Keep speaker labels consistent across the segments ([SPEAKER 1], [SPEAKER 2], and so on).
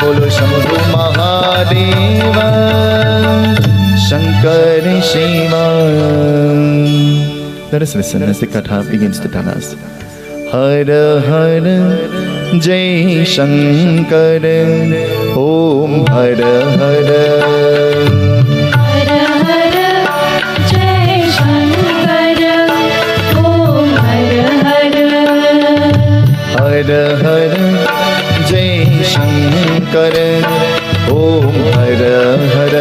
[SPEAKER 1] बोलो Shambhu Mahadev Shankar Shiva. Let us listen as the katha begins to tell us. हर हर जय शंकर ओम हर हर.
[SPEAKER 2] हर हर जय शंकर ओम हर हर.
[SPEAKER 1] हर हर जय शंकर ओम हर हर.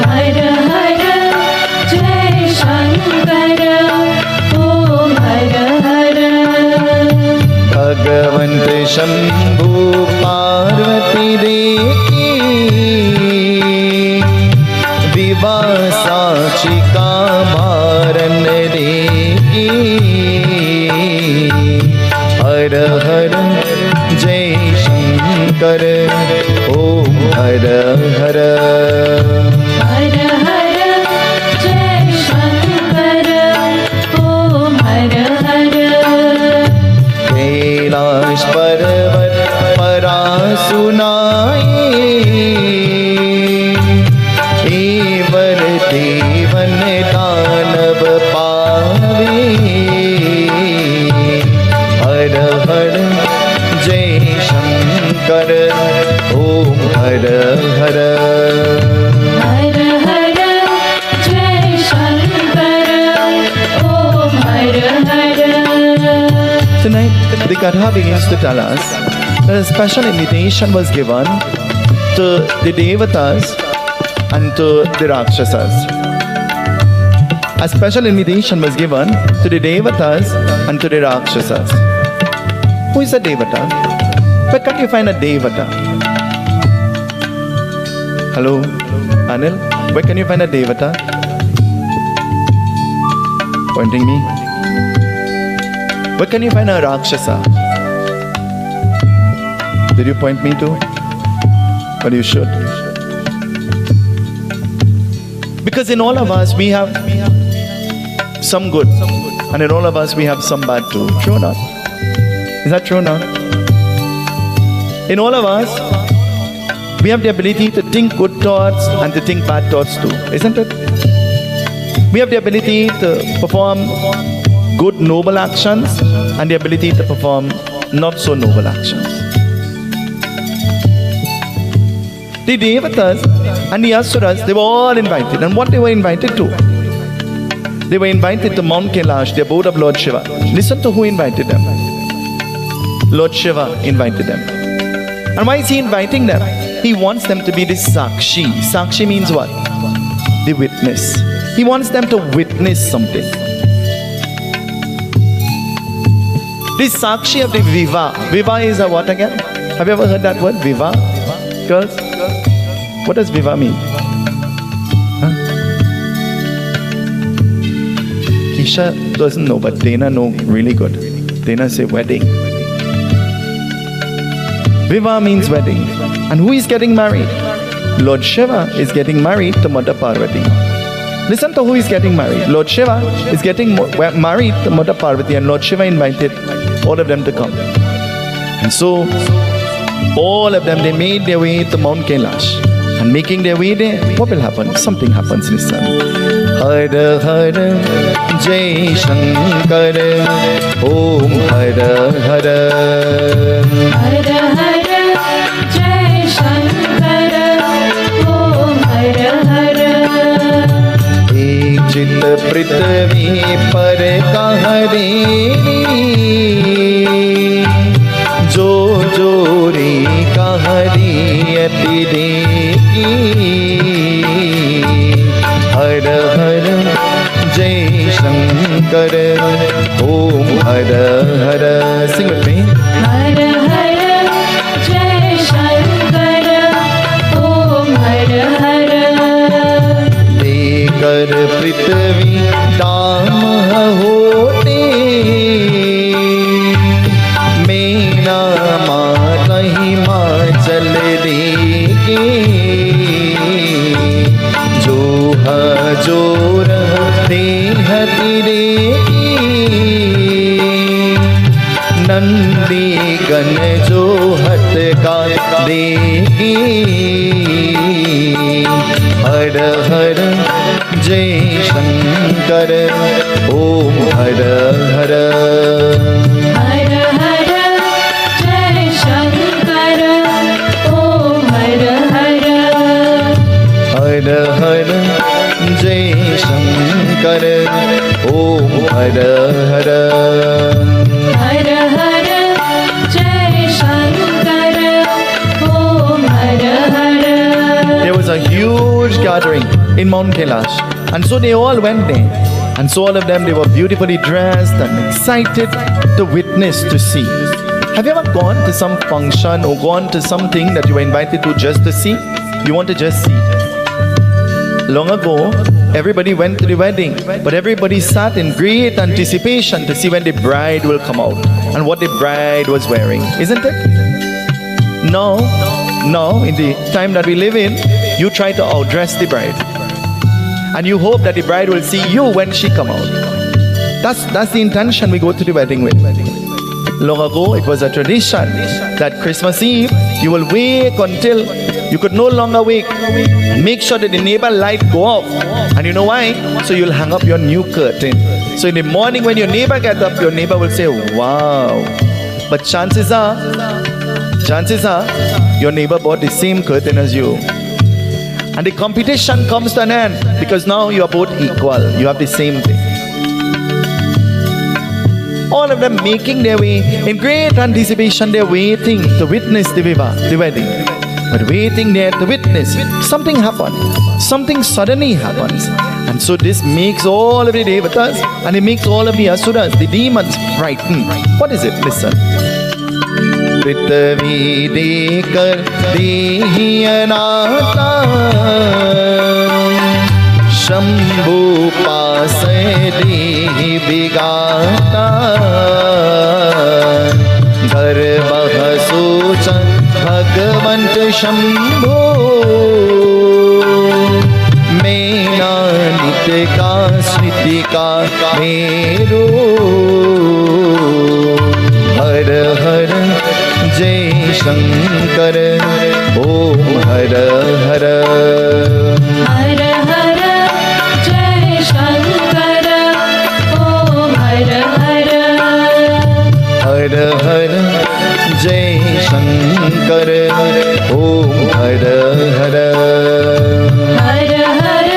[SPEAKER 2] हर हर जय शंकर ओम हर हर.
[SPEAKER 1] भगवंत शंभु पार्वती देवी विवाह साक्षी का मारन देगी. हर हर जय शंकर ओम हर हर.
[SPEAKER 2] हर हर जय शंकर ओम हर हर.
[SPEAKER 1] कैलाश पर्वत परा सुनाई एवर देवन दानव पावे. हर हर जय शंकर ओम हर हर.
[SPEAKER 2] हर हर जय शंकर ओम हर हर.
[SPEAKER 1] Tonight, the Katha begins to tell us that a special invitation was given to the Devatas and to the Rakshasas. A special invitation was given to the Devatas and to the Rakshasas. Who is a Devata? Where can you find a Devata? Hello, Anil? Where can you find a Devata? Pointing me. Where can you find a Rakshasa? Did you point me to? But you should. Because in all of us we have some good, and in all of us we have some bad too. True or not? Is that true or not? In all of us we have the ability to think good thoughts and to think bad thoughts too, isn't it? We have the ability to perform good noble actions and the ability to perform not so noble actions. The Devatas and the Asuras, they were all invited. And what they were invited to? They were invited to Mount Kailash, the abode of Lord Shiva. Listen to who invited them. Lord Shiva invited them. And why is he inviting them? He wants them to be the Sakshi. Sakshi means what? The witness. He wants them to witness something. This Sakshi of the Viva. Viva is a what again? Have you ever heard that word? Viva? Girls? What does Viva mean? Huh? Keisha doesn't know, but Dana know really good. Dana say wedding. Viva means wedding. And who is getting married? Lord Shiva is getting married to Mother Parvati. Listen to who is getting married. Lord Shiva is getting married to Mother Parvati, and Lord Shiva invited all of them to come. And so, all of them, they made their way to Mount Kailash. And making their way there, what will happen? Something happens, listen. Har Har Jai Shankar Om Har Har.
[SPEAKER 2] Har Har Jai Shankar Om Har Har.
[SPEAKER 1] एक चित पृथ्वी पर कहरे जो जोरी कहरी अति देगी. हर हर जय शंकर ओम हर हर. Sing with me.
[SPEAKER 2] हर हर जय शंकर ओम हर हर.
[SPEAKER 1] लेकर पृथ्वी दाम होते मेरा माँ कहीं माँ चल देगी. जो हजोर देह तिरेगी नंदी गण जो हट का देगी हर हर जय शंकर ओम हर हर
[SPEAKER 2] हर हर जय शंकर ओम हर हर
[SPEAKER 1] हर हर जय शंकर ओम हर हर
[SPEAKER 2] हर हर जय शंकर ओम हर हर.
[SPEAKER 1] There was a huge gathering in Mount Kailash, and so they all went there, and so all of them, they were beautifully dressed and excited to witness, to see. Have you ever gone to some function or gone to something that you were invited to just to see? You want to just see. Long ago, everybody went to the wedding, but everybody sat in great anticipation to see when the bride will come out and what the bride was wearing, isn't it? Now, in the time that we live in, you try to outdress the bride, and you hope that the bride will see you when she come out. That's the intention we go to the wedding with. Long ago, it was a tradition that Christmas Eve, you will wake until you could no longer wake. Make sure that the neighbor light go off. And you know why? So you'll hang up your new curtain. So in the morning when your neighbor gets up, your neighbor will say, wow. But chances are, your neighbor bought the same curtain as you. And the competition comes to an end because now you are both equal. You have the same thing. All of them making their way in great anticipation. They're waiting to witness the wedding. But waiting there to witness, something happened. Something suddenly happens. And so this makes all of the devatas and it makes all of the asuras, the demons, frightened. What is it? Listen. Prithvi dekar dehi anata Shambhu paasai dehi bigata Garbha socha भगवंत शंभो मेरा नित्य का स्मृति का मेरो हर हर जय शंकर ओम हर हर
[SPEAKER 2] हर हर जय शंकर ओम हर हर
[SPEAKER 1] हर हर जय शंकर ओम हर हर
[SPEAKER 2] हर हर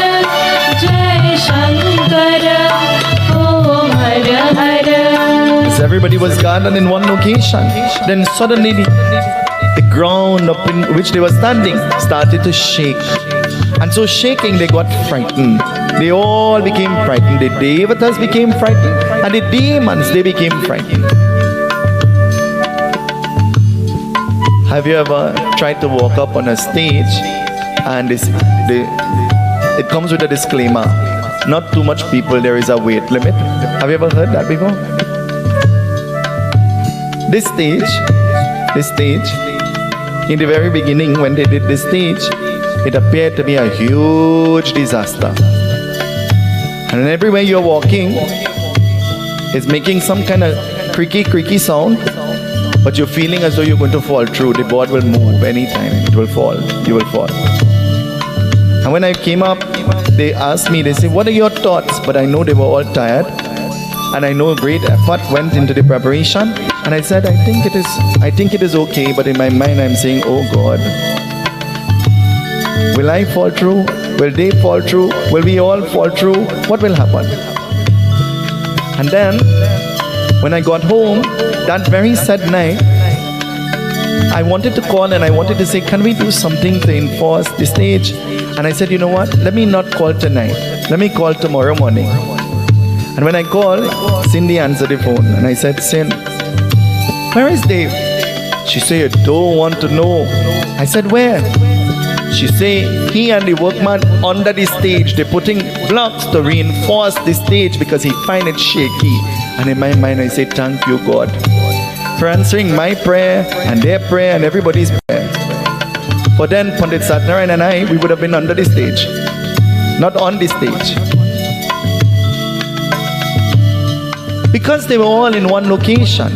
[SPEAKER 2] जय शंकर ओम हर हर.
[SPEAKER 1] As everybody was gathered in one location, then suddenly the ground upon which they were standing started to shake. And so shaking, they got frightened. They all became frightened. The devatas became frightened, and the demons, they became frightened. Have you ever tried to walk up on a stage and it comes with a disclaimer, not too much people, there is a weight limit? Have you ever heard that before? This stage, in the very beginning when they did this stage, it appeared to be a huge disaster. And everywhere you're walking, it's making some kind of creaky sound. But you're feeling as though you're going to fall through. The board will move anytime. It will fall. You will fall. And when I came up, they asked me, they said, what are your thoughts? But I know they were all tired. And I know great effort went into the preparation. And I said, I think it is okay. But in my mind, I'm saying, oh God, will I fall through? Will they fall through? Will we all fall through? What will happen? And then, when I got home, that very sad night, I wanted to call and I wanted to say, can we do something to enforce the stage? And I said, you know what? Let me not call tonight. Let me call tomorrow morning. And when I called, Cindy answered the phone. And I said, Sin, where is Dave? She said, you don't want to know. I said, where? She said, he and the workman under the stage, they're putting blocks to reinforce the stage because he find it shaky. And in my mind, I say, thank you, God, for answering my prayer and their prayer and everybody's prayer. For then, Pandit Satnarayan and I, we would have been under the stage, not on the stage. Because they were all in one location.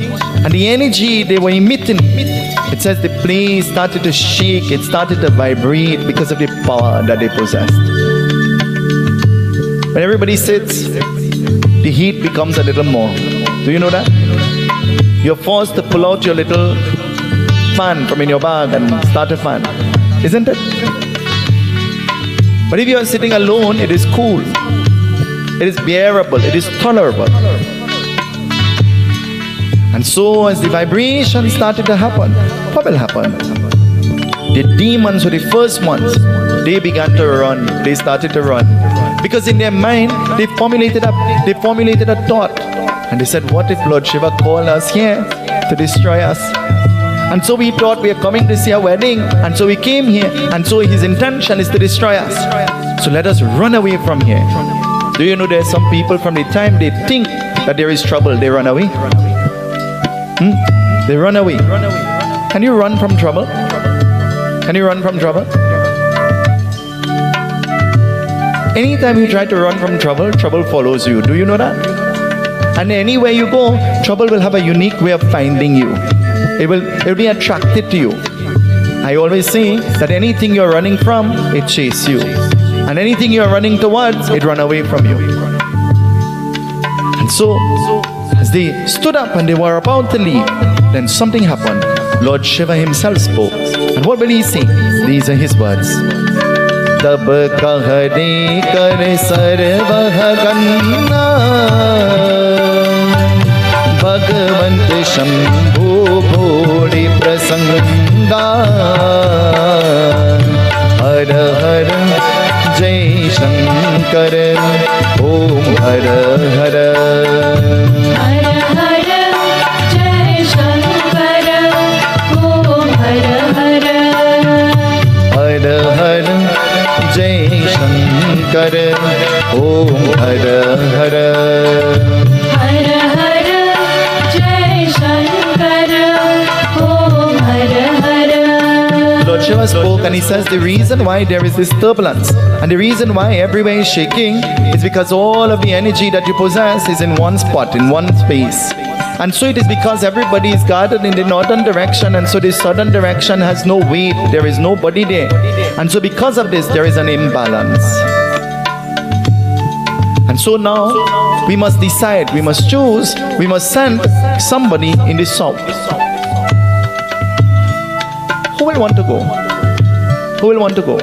[SPEAKER 1] And the energy they were emitting, it says the place started to shake, it started to vibrate because of the power that they possessed. When everybody sits, the heat becomes a little more. Do you know that? You're forced to pull out your little fan from in your bag and start a fan. Isn't it? But if you are sitting alone, it is cool. It is bearable. It is tolerable. And so as the vibration started to happen, what will happen? The demons were the first ones. They began to run. They started to run. Because in their mind, they formulated a thought. And they said, what if Lord Shiva called us here to destroy us? And so we thought we are coming to see a wedding. And so we came here. And so his intention is to destroy us. So let us run away from here. Do you know there's some people from the time they think that there is trouble, they run away? They run away. Can you run from trouble? Can you run from trouble? Anytime you try to run from trouble, trouble follows you. Do you know that? And anywhere you go, trouble will have a unique way of finding you. It will be attracted to you. I always say that anything you're running from, it chases you. And anything you're running towards, it runs away from you. And so, as they stood up and they were about to leave, then something happened. Lord Shiva himself spoke. And what will he say? These are his words. Tab kahane kar sarvah ganna Bhagwant Shambhu bhodi prasanga Har har Jai Shankar Om Har Har Om Har Har
[SPEAKER 2] Har Har Jai Shankar Om Har Har.
[SPEAKER 1] Lord Shiva spoke and he says the reason why there is this turbulence and the reason why everywhere is shaking is because all of the energy that you possess is in one spot, in one space. And so it is because everybody is gathered in the northern direction, and so the southern direction has no weight, there is nobody there. And so because of this, there is an imbalance. And so now, we must decide, we must choose, we must send somebody in the south. Who will want to go? Who will want to go?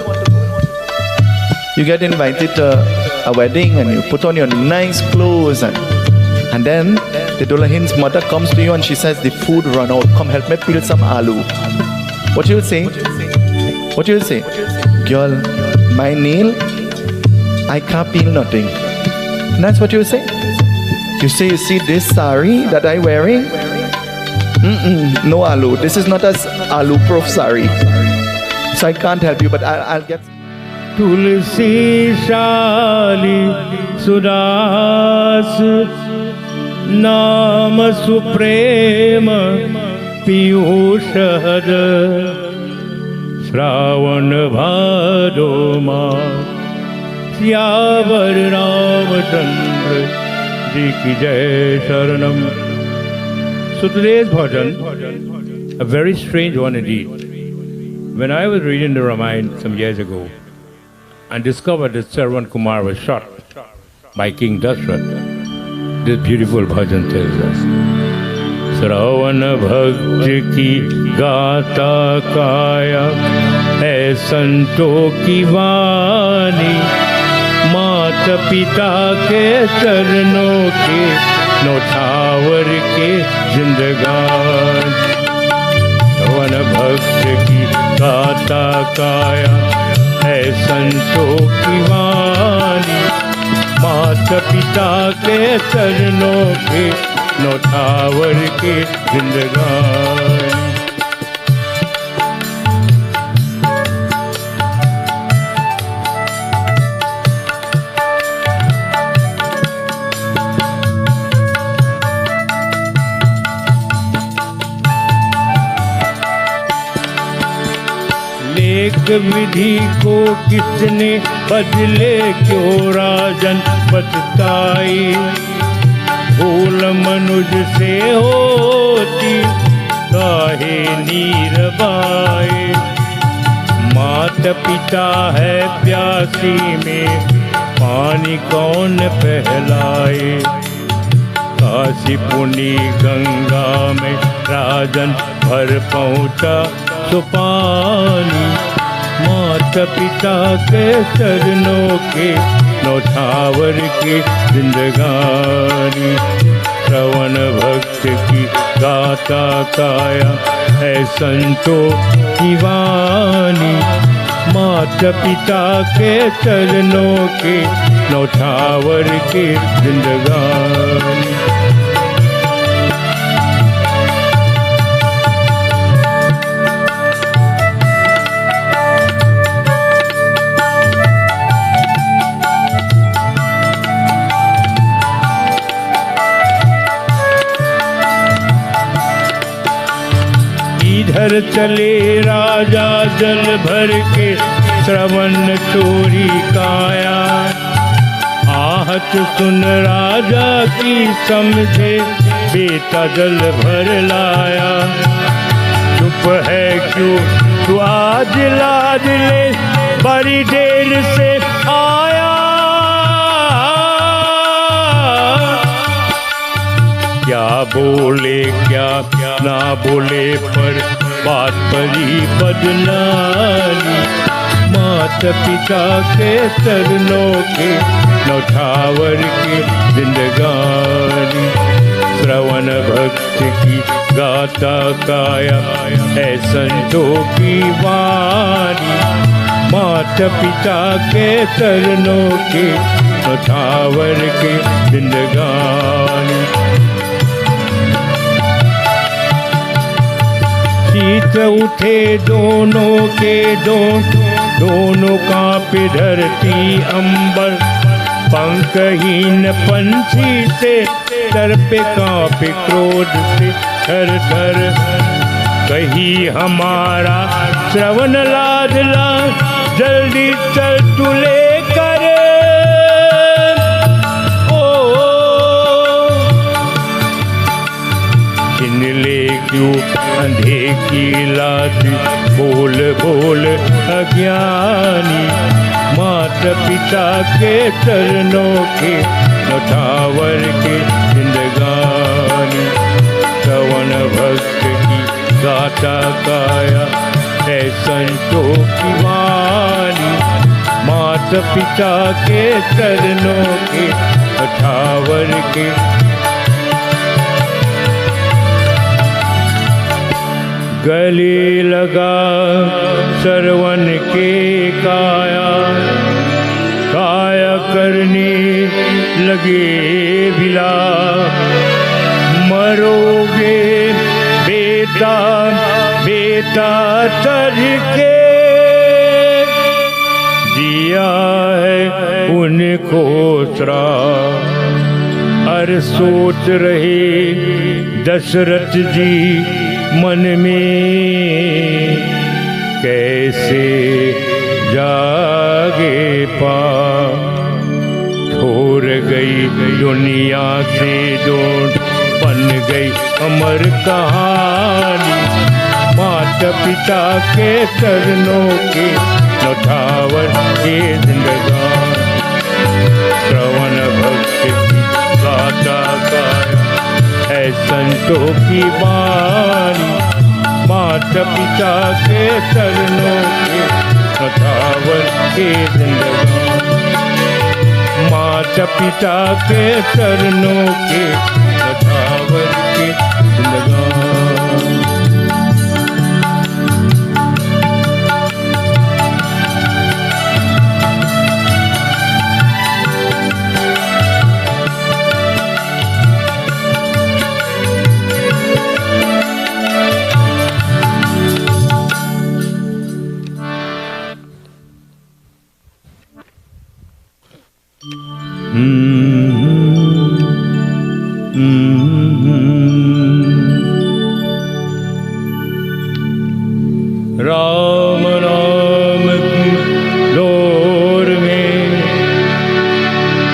[SPEAKER 1] You get invited to a wedding and you put on your nice clothes and then the Dulahin's mother comes to you and she says, the food run out, come help me peel some aloo. What you will say? What you will say? Girl, my nail, I can't peel nothing. And that's what you will say. You say, you see this sari that I'm wearing? No aloo. This is not as aloo-proof sari. So I can't help you, but I'll get...
[SPEAKER 3] Tulsi Shali Sudas Naam Suprema Piyushad Shravan Bhadoma Syavar Ramachandra Ji ki Jai Sharanam. So today's bhajan, a very strange one indeed. When I was reading the Ramayana some years ago and discovered that Sarwan Kumar was shot by King Dashrath, this beautiful bhajan tells us, Sravan Bhakti ki gata kaya hai santo ki vani Mata pita ke charno ke नौठावर के जिंदगान one भक्त की गाता काया है संतों की वाणी माता पिता के चरणों के नौठावर के जिंदगान विधि को किसने बदले क्यों राजन बतताई भूल मनुज से होती काहे नीर बाए। मात पिता है प्यासी में पानी कौन पहलाए। काशी पुनी गंगा में राजन भर पहुँचा सुपानी। मात पिता के चरणों के नौछावर की जिंदगानी। श्रवण भक्त की गाता काया है संतों की वाणी। माता पिता के चरणों के नौछावर की जिंदगानी। इधर चले राजा जल भर के श्रवण चोरी काया। आहत सुन राजा की समझे बेटा जल भर लाया। चुप है क्यों तू आज लाज ले बड़ी देर से आया। क्या बोले क्या ना बोले पर बात परी बदनामी। माता पिता के चरणों के नौछावर की जिंदगानी। श्रवण भक्त की गाता काया है संतों की वाणी। माता पिता के चरणों के नौछावर की जिंदगानी। शीत उठे दोनों के दोनों कांपे धरती अंबर। पंखहीन पंछी से सर पे कांपे क्रोध से थर थर। कही हमारा श्रवण लाडला जल्दी चल तू लेकर। छीन ले क्यों अंधे की लाज बोल बोल अज्ञानी। माता पिता के चरणों के नौछावर के जिंदगानी। श्रवण भक्त की गाता काया है संतों की वाणी। माता पिता के चरणों के नौछावर के। गले लगा श्रवण के काया। काया करने लगे विला। मरोगे बेटा बेटा चढ़ के। दिया है उनको श्राप। अर सोच रहे दशरथ जी मन में। कैसे जागे पाप। छोड़ गई दुनिया से डोर बन गई अमर कहानी। माता पिता के चरणों के नौछावर के जिंदगानी। श्रवण भक्त की गाता काया है संतों की वाणी। माता पिता के चरणों के नौछावर के जिंदगानी। माता पिता के चरणों के नौछावर के जिंदगानी। राम नाम की डोर में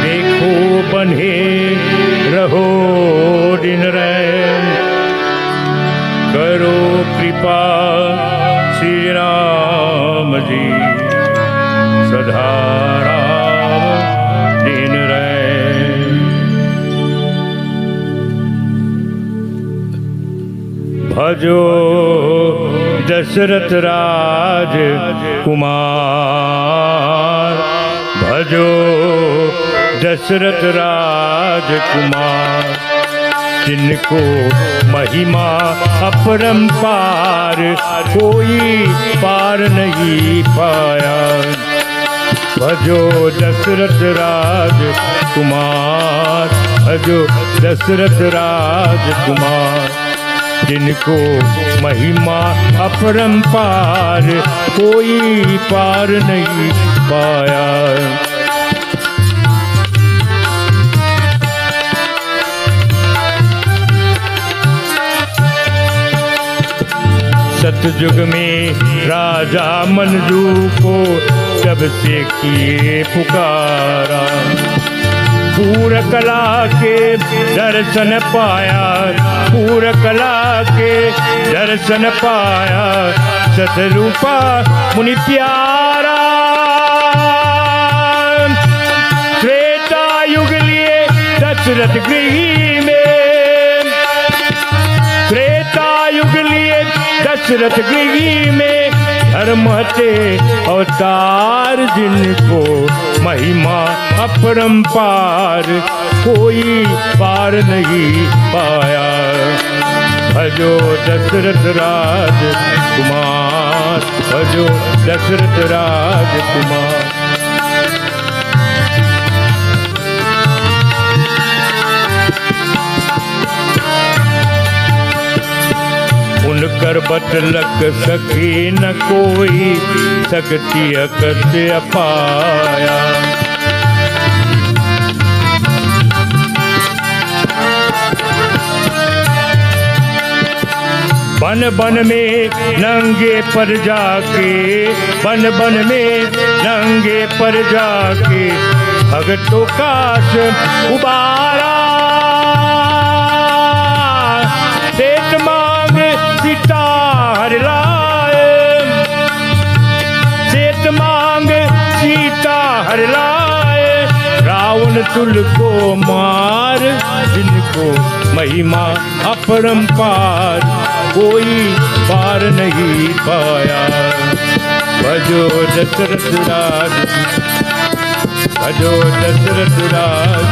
[SPEAKER 3] देखो बंधे रहो जी सदा राम दीन रहे। भजो दशरथ राज कुमार, भजो दशरथ राज कुमार, जिनको महिमा अपरंपार कोई पार नहीं पाया। भजो दशरथ राज कुमार, भजो दशरथ राज कुमार, जिनको महिमा अपरंपार कोई पार नहीं पाया। सतयुग में राजा मंजू को जब से किए पुकारा, पूर्ण कला के दर्शन पाया, पूर्ण कला के दर्शन पाया, सतरूपा मुनि प्यारा। त्रेता युग लिए दशरथ गृह में, त्रेता युग लिए दशरथ गृह में, धर्म हटे अवतार जिनको महिमा अपरंपार कोई पार नहीं पाया। भजो दशरथ राज कुमार, भजो दशरथ राज कुमार। उनकर बट लग सके न कोई, सकती अकत अपाया। बन बन में नंगे पर जाके, बन बन में नंगे पर जाके, भगतों का उबारा। सेठ मांग सीता हर लाए, सेठ मांग सीता हर लाए, रावण तुल को मार, जिनको महिमा अपरंपार कोई पार नहीं पाया। भजो दशरथ राज, भजो दशरथ राज।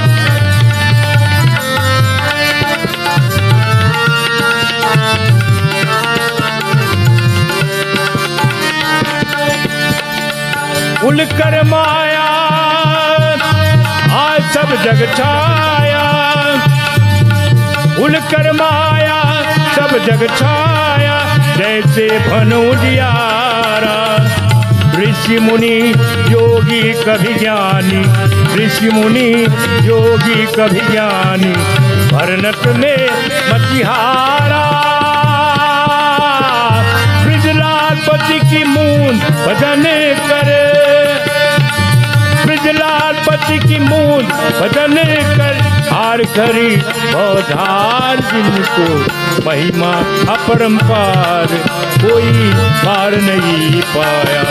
[SPEAKER 3] उलकर माया आज सब जग छाया, उलकर माया सब जग छाया, जैसे भनोजियारा। ऋषि मुनि योगी कभी ज्ञानी, ऋषि मुनि योगी कभी ज्ञानी, भरनट में मतिहारा। ब्रिजलाल पति की मूंद भजन करे, ब्रिजलाल पति की मूंद भजन कर, हार करी बौधार, जिनको महिमा अपरंपार कोई पार नहीं पाया।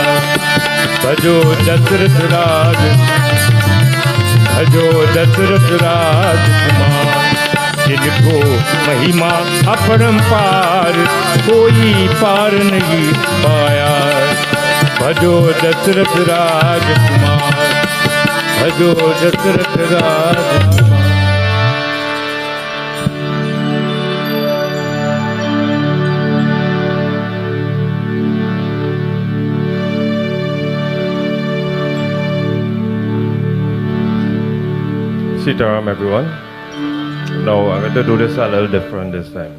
[SPEAKER 3] भजो दशरथ राज, भजो दशरथ राज कुमार, जिनको महिमा अपरंपार कोई पार नहीं पाया। भजो दशरथ राज कुमार, भजो Dasharath Raj Kumar.
[SPEAKER 4] Sitaram, everyone. Now I'm going to do this a little different this time.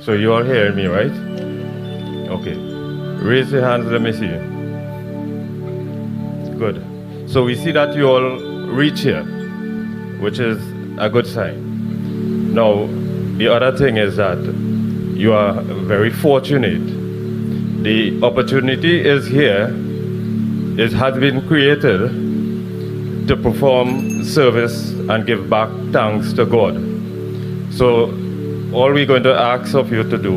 [SPEAKER 4] So you all hear me, right? Okay. Raise your hands, let me see you. Good. So we see that you all reach here, which is a good sign. Now, the other thing is that you are very fortunate. The opportunity is here. It has been created to perform service and give back thanks to God. So all we're going to ask of you to do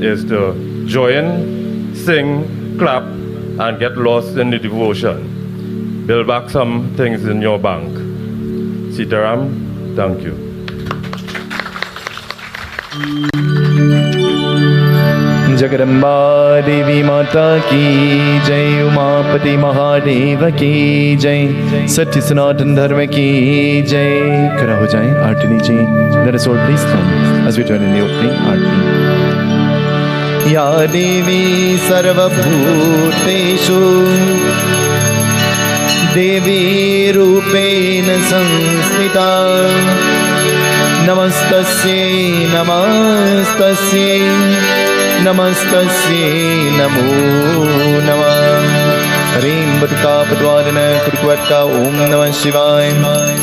[SPEAKER 4] is to join, sing, clap, and get lost in the devotion. Build back some things in your bank. Sitaram, thank you.
[SPEAKER 1] Jagdamba देवी माता की जय, उमापति महादेव की जय, सत्य सनातन धर्म की जय। खड़ा हो जाएं आरती जी। Let us all please stand as we join in the opening आरती। या देवी सर्वभूतेषु देवी रूपेण संस्थिता, नमस्तस्यै नमस्तस्यै नमस्तस्यै नमो नमः। ह्रीं बटुका पद्वादन कुर्कुवत्का ओम नमः शिवाय।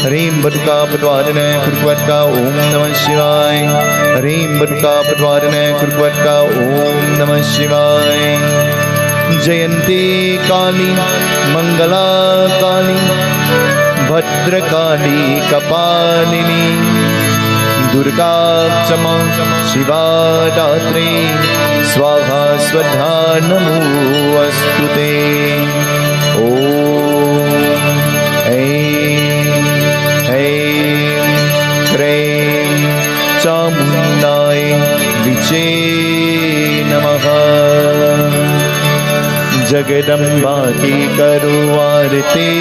[SPEAKER 1] ह्रीं बटुका पद्वादन कुर्कुवत्का ओम नमः शिवाय। ह्रीं बटुका पद्वादन कुर्कुवत्का ओम नमः शिवाय। जयन्ती काली मंगला काली भद्रकाली कपालिनी, दुर्गा क्षमा शिवा दात्री, स्वाहा स्वधा नमोऽस्तुते। ॐ ऐं ऐं ह्रीं चामुण्डाय विचे नमः। जगदम्बा की करो आरती,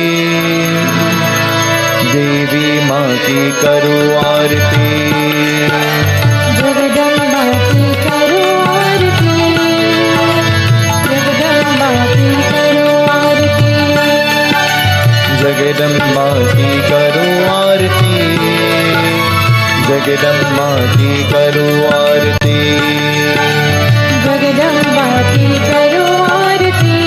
[SPEAKER 1] देवी माँ की करो आरती।
[SPEAKER 2] जगदम्बा की करो आरती, जगदम्बा की करो आरती,
[SPEAKER 1] जगदम्बा की करो आरती, जगदम्बा की करो आरती,
[SPEAKER 2] जगदम्बा की करो आरती,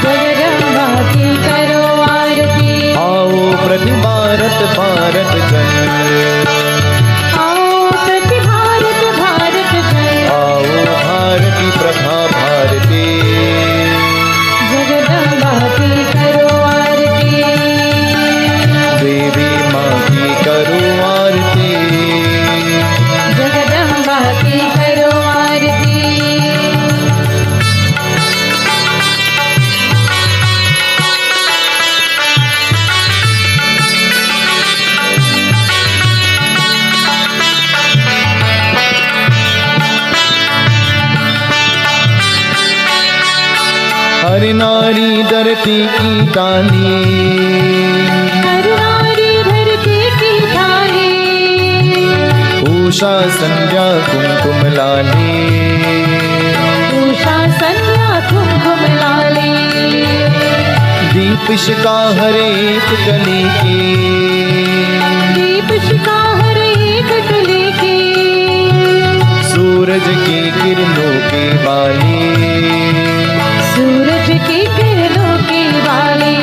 [SPEAKER 2] जगदम्बा की करो आरती।
[SPEAKER 1] आओ प्रति भारत भारत जन,
[SPEAKER 2] आओ प्रति भारत भारत जन,
[SPEAKER 1] आओ भारती प्रभा भारती।
[SPEAKER 2] जगदम्बा की करो आरती,
[SPEAKER 1] देवी माँ की करो आरती,
[SPEAKER 2] जगदम्बा की करो आरती।
[SPEAKER 1] हर नारी धरती की ताली,
[SPEAKER 2] हर नारी धरती की थाली,
[SPEAKER 1] उषा संध्या कुमकुम लाली,
[SPEAKER 2] उषा संध्या कुमकुम लाली,
[SPEAKER 1] दीप शिखा हर एक गली की,
[SPEAKER 2] दीप शिखा हर एक गली की,
[SPEAKER 1] सूरज की किरणों की वाली,
[SPEAKER 2] सूरज की किरणों की वाली।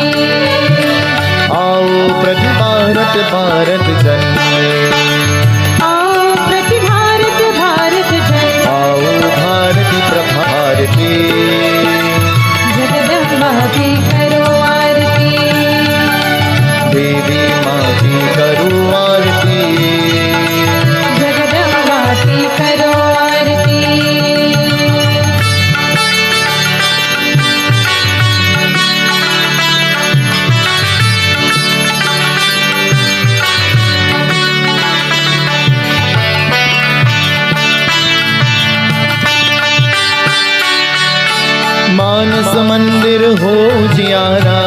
[SPEAKER 1] आओ प्रति भारत भारत जन,
[SPEAKER 2] आओ प्रति भारत भारत जन,
[SPEAKER 1] आओ भारती प्रभा भारती।
[SPEAKER 2] जगदम्बा की करो आरती,
[SPEAKER 1] देवी माँ की करो आरती,
[SPEAKER 2] जगदम्बा की करो आरती।
[SPEAKER 1] मानस मंदिर हो जियारा,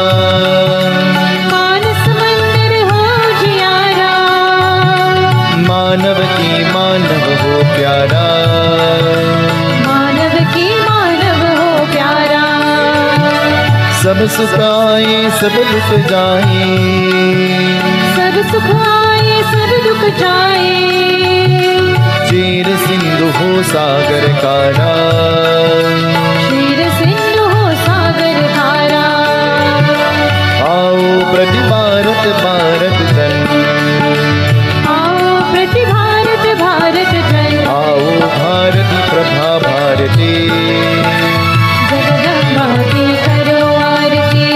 [SPEAKER 2] मानस मंदिर हो जियारा,
[SPEAKER 1] मानव की मानव हो प्यारा,
[SPEAKER 2] मानव की मानव हो प्यारा।
[SPEAKER 1] सब सुख आए सब दुख जाए,
[SPEAKER 2] सब सुख आए सब दुख जाए,
[SPEAKER 1] चीर सिंधु हो सागर कारा,
[SPEAKER 2] क्षीर सिंधु हो सागर धारा।
[SPEAKER 1] आओ प्रति भारत भारत जन,
[SPEAKER 2] आओ प्रति भारत भारत जन,
[SPEAKER 1] आओ भारती प्रभा भारती।
[SPEAKER 2] जगदम्बा की करो आरती,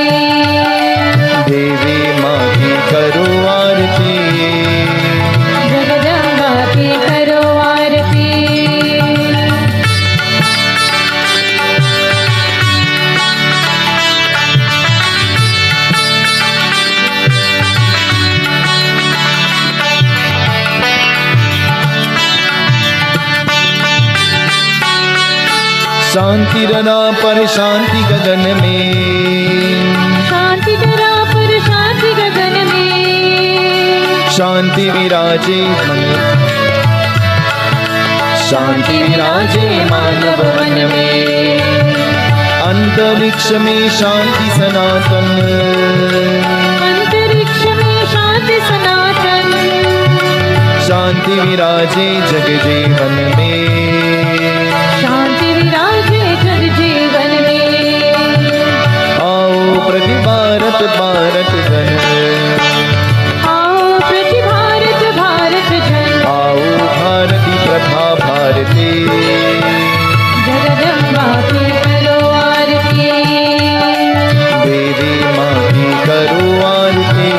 [SPEAKER 1] देवी माँ की करो आरती,
[SPEAKER 2] जगदम्बा की करो आरती।
[SPEAKER 1] शांति रना पर शांति गगन में,
[SPEAKER 2] शांति धरा पर शांति गगन में,
[SPEAKER 1] शांति विराजे शांति विराजे मानव मन में, अंतरिक्ष में शांति सनातन,
[SPEAKER 2] अंतरिक्ष में शांति सनातन,
[SPEAKER 1] शांति विराजे जग जीवन में,
[SPEAKER 2] शांति विराजे जग जीवन में।
[SPEAKER 1] आओ प्रति भारत भारत जन,
[SPEAKER 2] आओ प्रति भारत भारत जन,
[SPEAKER 1] आओ भारती प्रभा भारती,
[SPEAKER 2] जगदम्बा की करो आरती,
[SPEAKER 1] देवी माँ की करो आरती,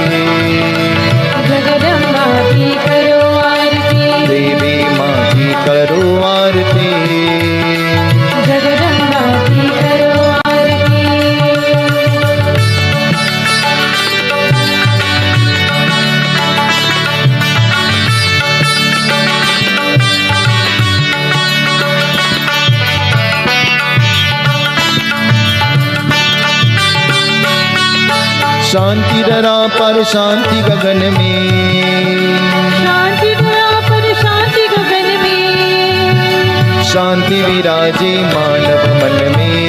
[SPEAKER 2] जगदम्बा की करो आरती,
[SPEAKER 1] देवी माँ की करो आरती,
[SPEAKER 2] जगदम्बा की करो आरती।
[SPEAKER 1] शांति धरा पर शांति गगन में,
[SPEAKER 2] शांति धरा पर शांति गगन में,
[SPEAKER 1] शांति विराजे मानव मन में,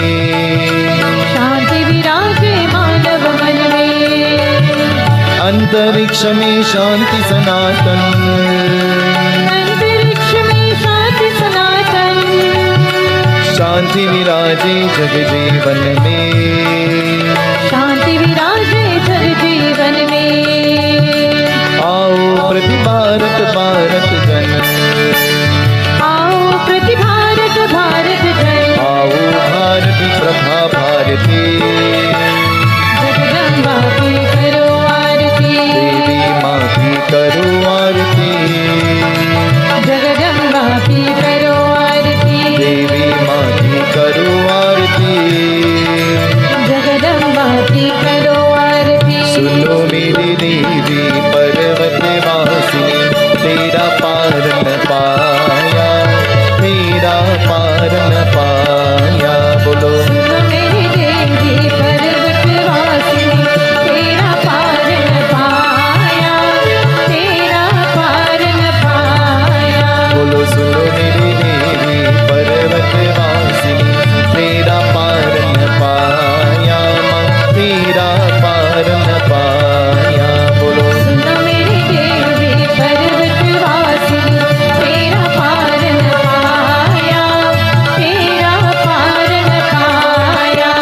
[SPEAKER 2] शांति विराजे मानव मन में,
[SPEAKER 1] अंतरिक्ष में शांति सनातन,
[SPEAKER 2] अंतरिक्ष में शांति सनातन,
[SPEAKER 1] शांति विराजे जग जीवन में,
[SPEAKER 2] शांति विराजे जग जीवन में।
[SPEAKER 1] आओ प्रति भारत भारत जन,
[SPEAKER 2] आओ प्रति भारत भारत जन,
[SPEAKER 1] आओ भारती प्रभा भारती,
[SPEAKER 2] जगदम्बा की करो आरती,
[SPEAKER 1] देवी माँ की करो आरती,
[SPEAKER 2] जगदम्बा की करो आरती,
[SPEAKER 1] देवी माँ की करो आरती,
[SPEAKER 2] जगदम्बा की करो आरती।
[SPEAKER 1] सुनो मेरी देवी पर्वत वासिनी, तेरा पार न पाया, तेरा पार न पाया, बोलो
[SPEAKER 2] सुनो मेरी देवी पर्वत वासिनी, तेरा पार न पाया, तेरा पार न पाया,
[SPEAKER 1] बोलो सुनो मेरी देवी पर्वत वासिनी, तेरा पार न पाया, माँ तेरा पार न पाया, बोलो
[SPEAKER 2] सुनो मेरी देवी पर्वत वासिनी, तेरा पार न पाया, तेरा पार न पाया।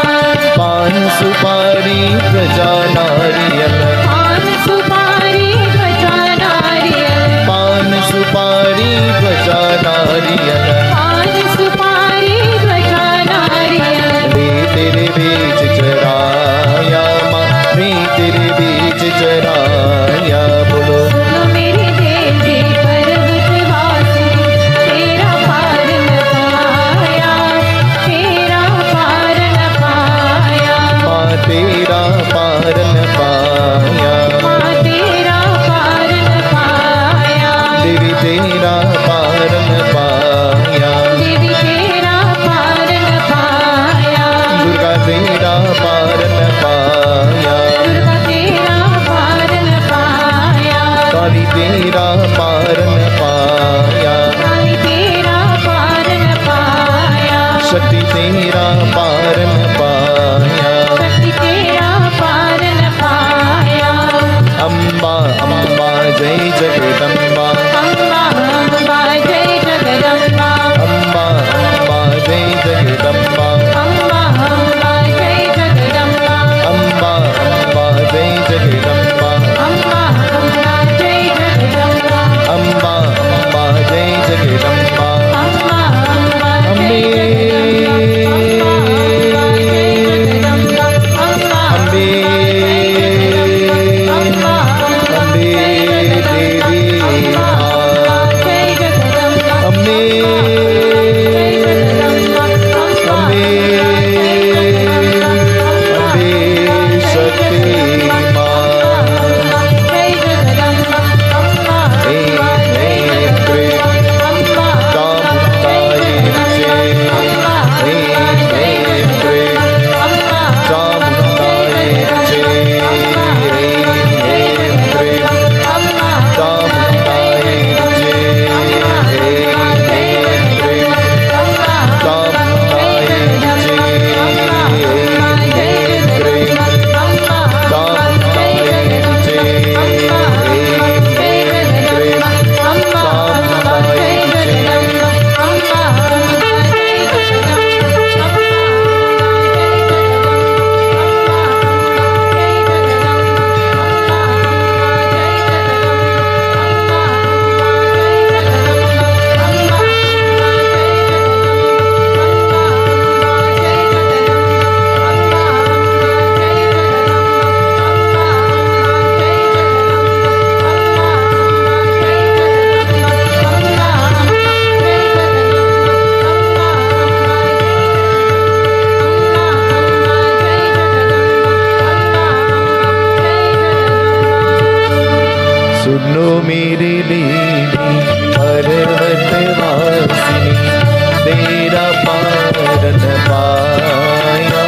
[SPEAKER 1] पान सुपारी प्रजा नारियल,
[SPEAKER 2] पान सुपारी ध्वजा नारियल,
[SPEAKER 1] पान सुपारी प्रजा नारियल,
[SPEAKER 2] पान सुपारी ध्वजा नारियल,
[SPEAKER 1] रे तेरे बीच चराया, माँ रे तेरे बीच चराया, बोलो
[SPEAKER 2] सुनो मेरी देवी पर्वत वासिनी, तेरा पार न पाया, तेरा पार न पाया,
[SPEAKER 1] माँ तेरा पार न पाया,
[SPEAKER 2] माँ तेरा पार न पाया,
[SPEAKER 1] देवी तेरा पार न पाया,
[SPEAKER 2] देवी तेरा पार न पाया,
[SPEAKER 1] दुर्गा तेरा पार न पाया,
[SPEAKER 2] दुर्गा तेरा पार न पाया,
[SPEAKER 1] काली तेरा पार न पाया,
[SPEAKER 2] काली तेरा पार न पाया,
[SPEAKER 1] शक्ति तेरा पार न पाया,
[SPEAKER 2] शक्ति तेरा पार न पाया।
[SPEAKER 1] अम्बा अम्बा जय जगदम्बा,
[SPEAKER 2] अम्बा अम्बा जय जगदम्बा,
[SPEAKER 1] अम्बा अम्बा जय जगदम्बा,
[SPEAKER 2] अम्बा अम्बा जय जगदम्बा,
[SPEAKER 1] अम्बा अम्बा जय जगदम्बा,
[SPEAKER 2] अम्बा अम्बा जय जगदम्बा,
[SPEAKER 1] अम्बा अम्बा जय जगदम्बा,
[SPEAKER 2] अम्बा अम्बा
[SPEAKER 1] अम्बे
[SPEAKER 2] जय जगदम्बा, अम्बा अम्बा जय
[SPEAKER 1] मेरी देवी पर्वतवासिनी, तेरा पार न पाया,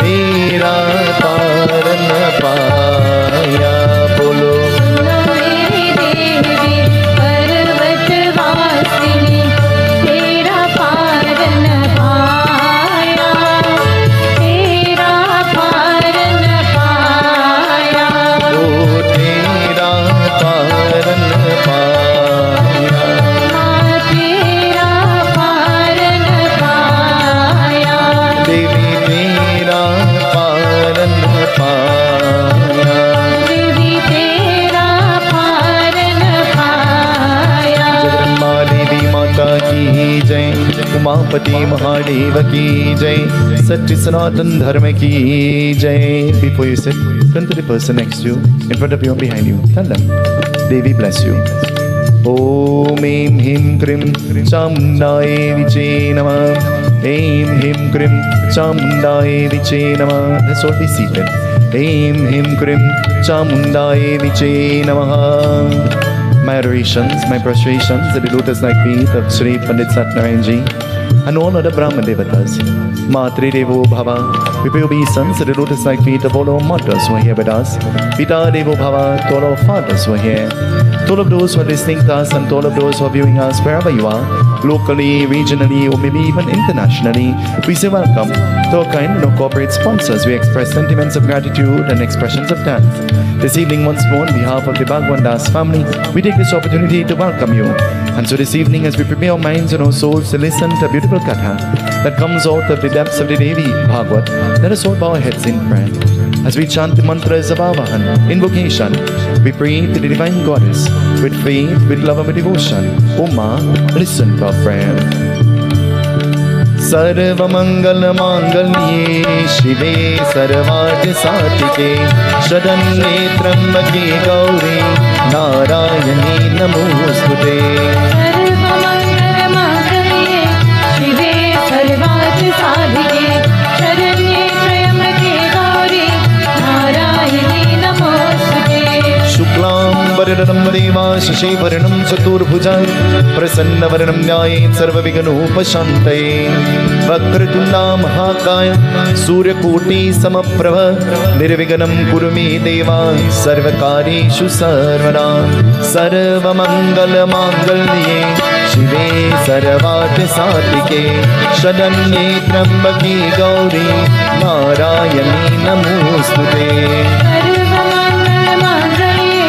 [SPEAKER 1] मेरा पार न पाया। बोलो
[SPEAKER 2] मेरी देवी पर्वतवासिनी, तेरा पार न पाया, तेरा पार न पाया।
[SPEAKER 1] ओ तेरा पार न पाया,
[SPEAKER 2] तेरा पार न पाया,
[SPEAKER 1] देवी तेरा पार न पाया।
[SPEAKER 2] देवी तेरा पार न पाया।
[SPEAKER 1] जगदम्बा देवी माता की जय, उमापति महादेव की जय, सत्य सनातन धर्म की जय। Before you sit, turn to the person next to you, in front of you, behind you. Tell them, Devi bless you. Om Him Him Krim Chamdaye Viche Namah. Aim Him Krim Chamdaye Viche Namah. Let's all be seated. Aim Him Krim Chamdaye Viche Namah. My adorations, my prostrations at the lotus-like feet of Sri Pandit Satnarayan Ji and all other Brahman Devatas. Matri Devo Bhava, we pay obeisance at the lotus-like feet of all our mothers who are here with us. Pita Devo Bhava, to all our fathers who are here. To all of those who are listening to us and to all of those who are viewing us wherever you are, locally, regionally, or maybe even internationally, we say welcome to our kind and our corporate sponsors. We express sentiments of gratitude and expressions of thanks. This evening, once more, on behalf of the Bhagwandass family, we take this opportunity to welcome you. And so this evening, as we prepare our minds and our souls to listen to a beautiful katha that comes out of the depths of the Devi Bhagwat, let us all bow our heads in prayer. As we chant the mantras of Avahan, invocation, we pray to the Divine Goddess with faith, with love and with devotion. O Ma, listen to our prayer. सर्व मंगल मांगल्ये शिवे सर्वार्थ साधिके शरण्ये त्र्यंबके गौरी नारायणी नमोस्तुते।
[SPEAKER 2] सर्वमंगल मांगल्ये शिवे सर्वार्थ साधिके शरण्ये त्र्यंबके गौरी नारायणी नमोस्तुते।
[SPEAKER 1] शुक्लांबरधरं देवा शशिवर्णं चतुर्भुजं प्रसन्नवदनं ध्यायेत् सर्वविघ्नोपशान्तये। वक्रतुण्डा महाकाय सूर्यकोटि समप्रभ निर्विघ्नं कुरु मे देवा सर्वकार्येषु सर्वदा। सर्वमङ्गलमाङ्गल्ये शिवे सर्वार्थ साधिके शरण्ये त्र्यंबके गौरी नारायणी नमोस्तुते।
[SPEAKER 2] सर्वमङ्गलमाङ्गल्ये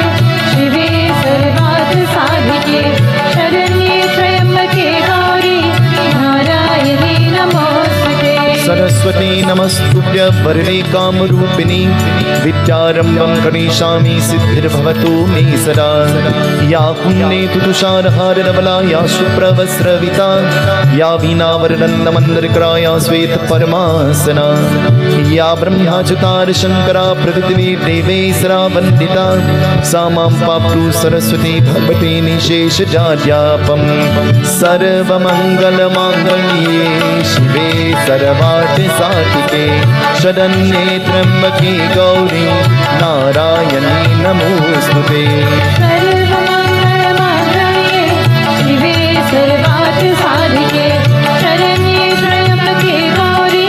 [SPEAKER 2] शिवे सर्वार्थ साधिके शरण्ये त्र्यंबके गौरी नारायणी नमोस्तुते।
[SPEAKER 1] सरस्वती नमस्तुभ्य वरदे कामरूपिणी विद्यारम्भं करिष्यामि सिद्धिर्भवतु मे सदा। या पुण्येतु तुषारहारधवला या शुभ्रवस्त्रविता या वीणावरदण्डमन्दरकरा या श्वेतपरमासना या ब्रह्माच्युतारशङ्करा प्रभृतिवी देवैस्सरा वन्दिता सा मां पातु सरस्वती भगवती निशेषजाड्यापम्। सर्वमङ्गलमाङ्गल्ये शिवे सर्वार्थ साधिके शरण्ये त्र्यंबके गौरी नारायणी नमोस्तुते।
[SPEAKER 2] सर्वमङ्गलमाङ्गल्ये शिवे सर्वार्थ साधिके शरण्ये त्र्यंबके गौरी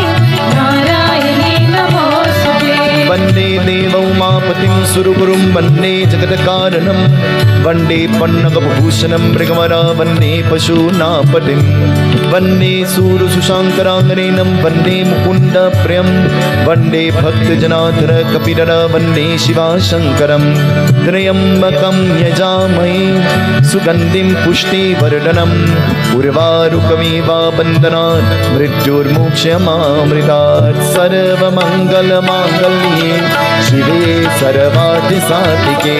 [SPEAKER 2] नारायणी नमोस्तुते।
[SPEAKER 1] वन्दे देवौमापतिं सुरगुरुं वन्दे जगत्कारणं वन्दे पन्नगभूषणं मृगवरा वन्दे पशूनापतिं वन्दे सूरशशाङ्कराङ्गनेनं वन्दे मुकुन्दप्रियं वन्दे भक्तजनार्दन कपिधर वन्दे शिवाशङ्करं। त्र्यम्बकं यजामहे सुगन्धिं पुष्टिवर्धनम् उर्वारुकमिव बन्धनात् मृत्युर्मोक्षमामृतात्। सर्वमङ्गलमाङ्गल्ये शिवे सर्वार्थ साधिके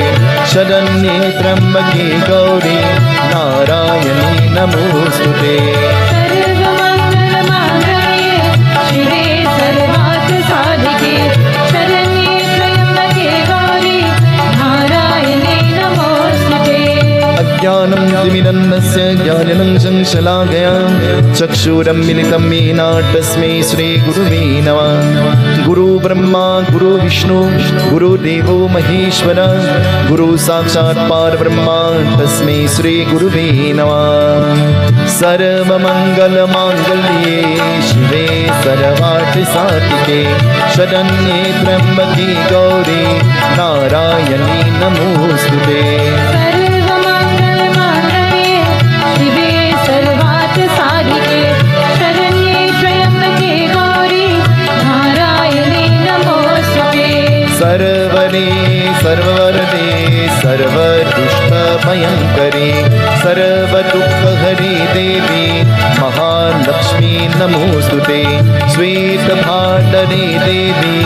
[SPEAKER 1] शरण्ये त्र्यंबके गौरी नारायणी नमोस्तुते।
[SPEAKER 2] सर्वमङ्गलमाङ्गल्ये शिवे सर्वार्थ साधिके शरण्ये त्र्यंबके गौरी नारायणी नमोस्तुते।
[SPEAKER 1] अज्ञानं तिमिरन्नस्य ज्ञाननं श्लाघया चक्षुरम्मिलितं येन तस्मै श्रीगुरुवे नमः। गुरु ब्रह्मा गुरु विष्णु गुरुदेवो महेश्वर गुरु साक्षात् परब्रह्म तस्मै श्रीगुरुवे नमः। सर्वमङ्गलमाङ्गल्ये शिवे सर्वार्थसाधिके शरण्ये त्र्यम्बके गौरी नारायणी नमोस्तुते।
[SPEAKER 2] सर्वमङ्गलमाङ्गल्ये शिवे सर्वार्थसाधिके शरण्ये त्र्यम्बके गौरी नारायणी नमोस्तुते।
[SPEAKER 1] सर्वरे सर्ववरदे सर्वदुष्टभयङ्करे सर्वदुःखहरे देवी महालक्ष्मी नमोस्तुते। श्वेतभाण्डरे देवी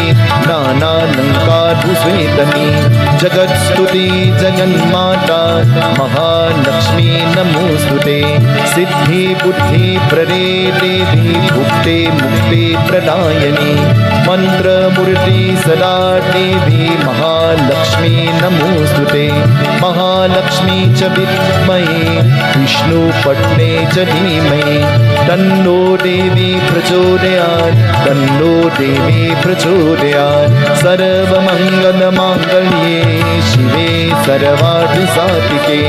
[SPEAKER 1] नानालङ्कारभूषितनी जगत्स्तुते जगन्माता महालक्ष्मी नमोस्तुते। सिद्धि बुद्धि प्रदे देवी भुक्ते मुक्ते प्रदायिनी मंत्रमूर्ति सदा देवी महालक्ष्मी नमोस्तुते। महालक्ष्मी च विद्महे विष्णुपत्ने च धीमहि तन्नो देवी प्रचोदयात् तन्नो देवी प्रचोदयात्। सर्वमङ्गलमाङ्गल्ये शिवे सर्वार्थसाधिके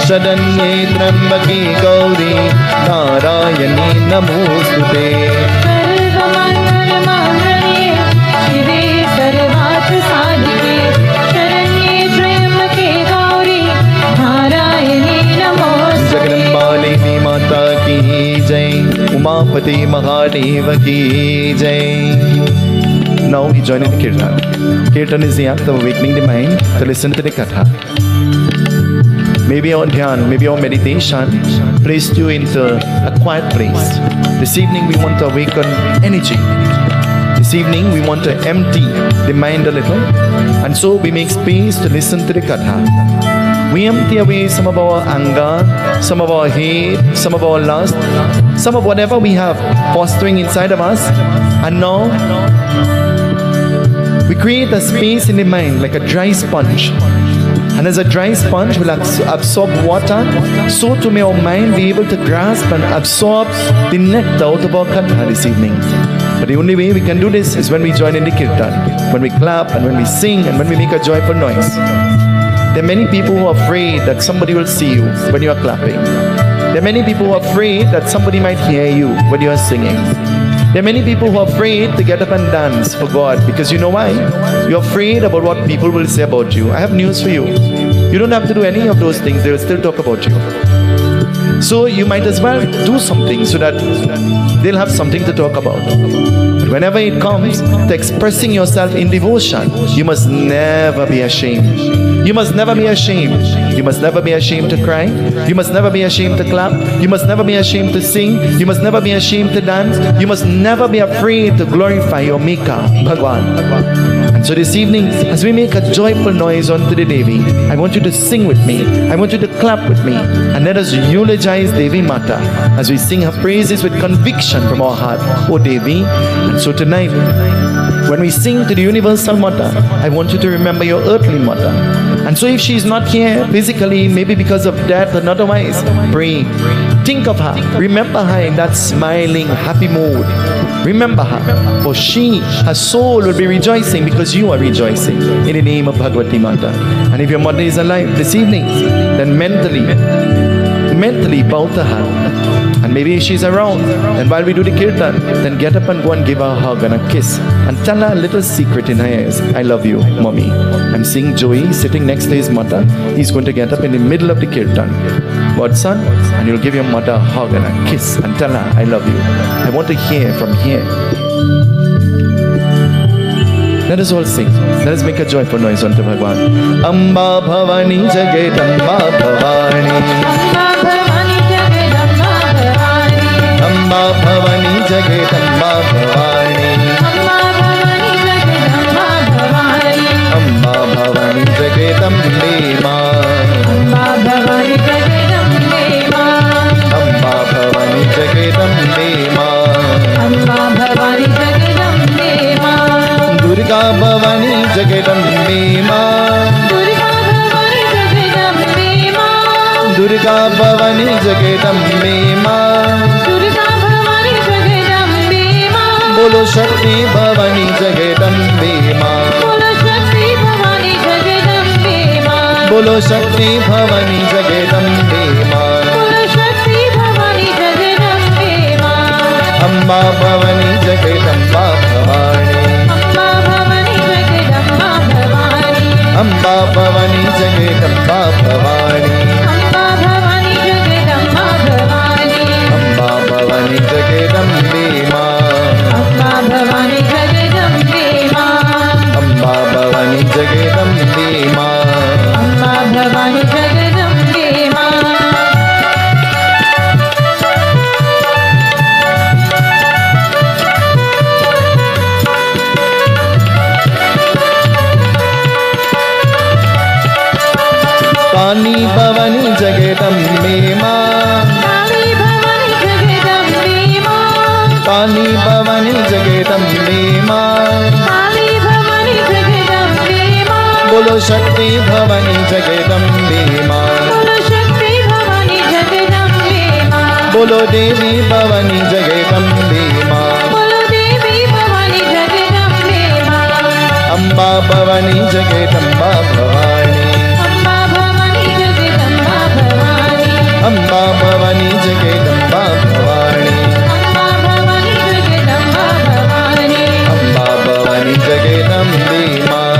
[SPEAKER 1] शरण्ये त्र्यम्बके गौरी नारायणी नमोस्तुते।
[SPEAKER 2] सर्वमङ्गलमाङ्गल्ये शिवे सर्वार्थसाधिके शरण्ये त्र्यम्बके गौरी नारायणी नमोस्तुते।
[SPEAKER 1] जगदम्बा देवी माता की जय। उमापति महादेव की जय। Now we join in Kirtan. Kirtan is the act of awakening the mind to listen to the Katha. Maybe our dhyan, maybe our meditation placed you into a quiet place. This evening we want to awaken energy. This evening we want to empty the mind a little, and so we make space to listen to the Katha. We empty away some of our anger, some of our hate, some of our lust, some of whatever we have fostering inside of us, and now we create a space in the mind like a dry sponge. And as a dry sponge will absorb water, so too may our mind be able to grasp and absorb the nectar out of our Katha this evening. But the only way we can do this is when we join in the Kirtan, when we clap and when we sing and when we make a joyful noise. There are many people who are afraid that somebody will see you when you are clapping. There are many people who are afraid that somebody might hear you when you are singing. There are many people who are afraid to get up and dance for God because you know why? You're afraid about what people will say about you. I have news for you. You don't have to do any of those things. They will still talk about you. So you might as well do something so that they'll have something to talk about. But whenever it comes to expressing yourself in devotion, you must never be ashamed. You must never be ashamed. You must never be ashamed to cry. You must never be ashamed to clap. You must never be ashamed to sing. You must never be ashamed to dance. You must never be afraid to glorify your Maker, Bhagwan. And so this evening, as we make a joyful noise unto the Devi, I want you to sing with me. I want you to clap with me. And let us eulogize Devi Mata as we sing her praises with conviction from our heart. Oh Devi. And so tonight, when we sing to the universal mother, I want you to remember your earthly mother. And so if she is not here physically, maybe because of death and otherwise, pray. Think of her. Remember her in that smiling, happy mood. Remember her. For she, her soul will be rejoicing because you are rejoicing in the name of Bhagwati Mata. And if your mother is alive this evening, then mentally bow to her. And maybe if she's around, and while we do the kirtan, then get up and go and give her a hug and a kiss and tell her a little secret in her ears. I love you, mommy. I'm seeing Joey sitting next to his mother. He's going to get up in the middle of the kirtan. Godson, and you'll give your mother a hug and a kiss and tell her, I love you. I want to hear from here. Let us all sing. Let us make a joyful noise unto Bhagwan. Amba Bhavani Jagadamba Bhavani. Amba Bhavani Jagadamba Bhavani. Amba Bhavani Jagadambe Ma. Amba Bhavani Jagadambe Ma. Amba Bhavani Jagadambe Ma. Amba Bhavani Jagadambe Ma. Durga Bhavani Jagadambe Ma. Durga Bhavani Jagadambe Ma. Durga Bhavani Jagdambe माँ,
[SPEAKER 2] दुर्गा भवानी जगदम्बे माँ,
[SPEAKER 1] बोलो शक्ति भवानी जगदम्बे माँ,
[SPEAKER 2] बोलो शक्ति भवानी जगदम्बे माँ,
[SPEAKER 1] बोलो शक्ति भवानी जगदम्बे माँ,
[SPEAKER 2] बोलो शक्ति भवानी जगदम्बे माँ,
[SPEAKER 1] अम्बा भवानी जगदम्बा भवानी,
[SPEAKER 2] अम्बा भवानी जगदम्बा भवानी,
[SPEAKER 1] अम्बा भवानी जगदम्बा भवानी,
[SPEAKER 2] अम्बा भवानी जगदम्बा भवानी,
[SPEAKER 1] अम्बा भवानी जगदम्बे माँ,
[SPEAKER 2] अम्बा भवानी जगदम्बे माँ,
[SPEAKER 1] अम्बा भवानी जगदम्बे माँ,
[SPEAKER 2] अम्बा भवानी जगदम्बे माँ।
[SPEAKER 1] काली भवानी जगदम्बे माँ,
[SPEAKER 2] काली भवानी जगदम्बे माँ,
[SPEAKER 1] काली भवानी जगदम्बे माँ,
[SPEAKER 2] काली भवानी जगदम्बे माँ,
[SPEAKER 1] बोलो शक्ति भवानी जगदम्बे माँ,
[SPEAKER 2] बोलो शक्ति भवानी जगदम्बे माँ,
[SPEAKER 1] बोलो देवी भवानी जगदम्बे माँ,
[SPEAKER 2] बोलो देवी भवानी जगदम्बे माँ,
[SPEAKER 1] अम्बा भवानी जगदम्बा भवानी,
[SPEAKER 2] अम्बा भवानी जगदम्बा भवानी,
[SPEAKER 1] अम्बा भवानी जगदम्बा भवानी,
[SPEAKER 2] अम्बा भवानी जगदम्बा भवानी,
[SPEAKER 1] अम्बा भवानी जगदम्बे माँ,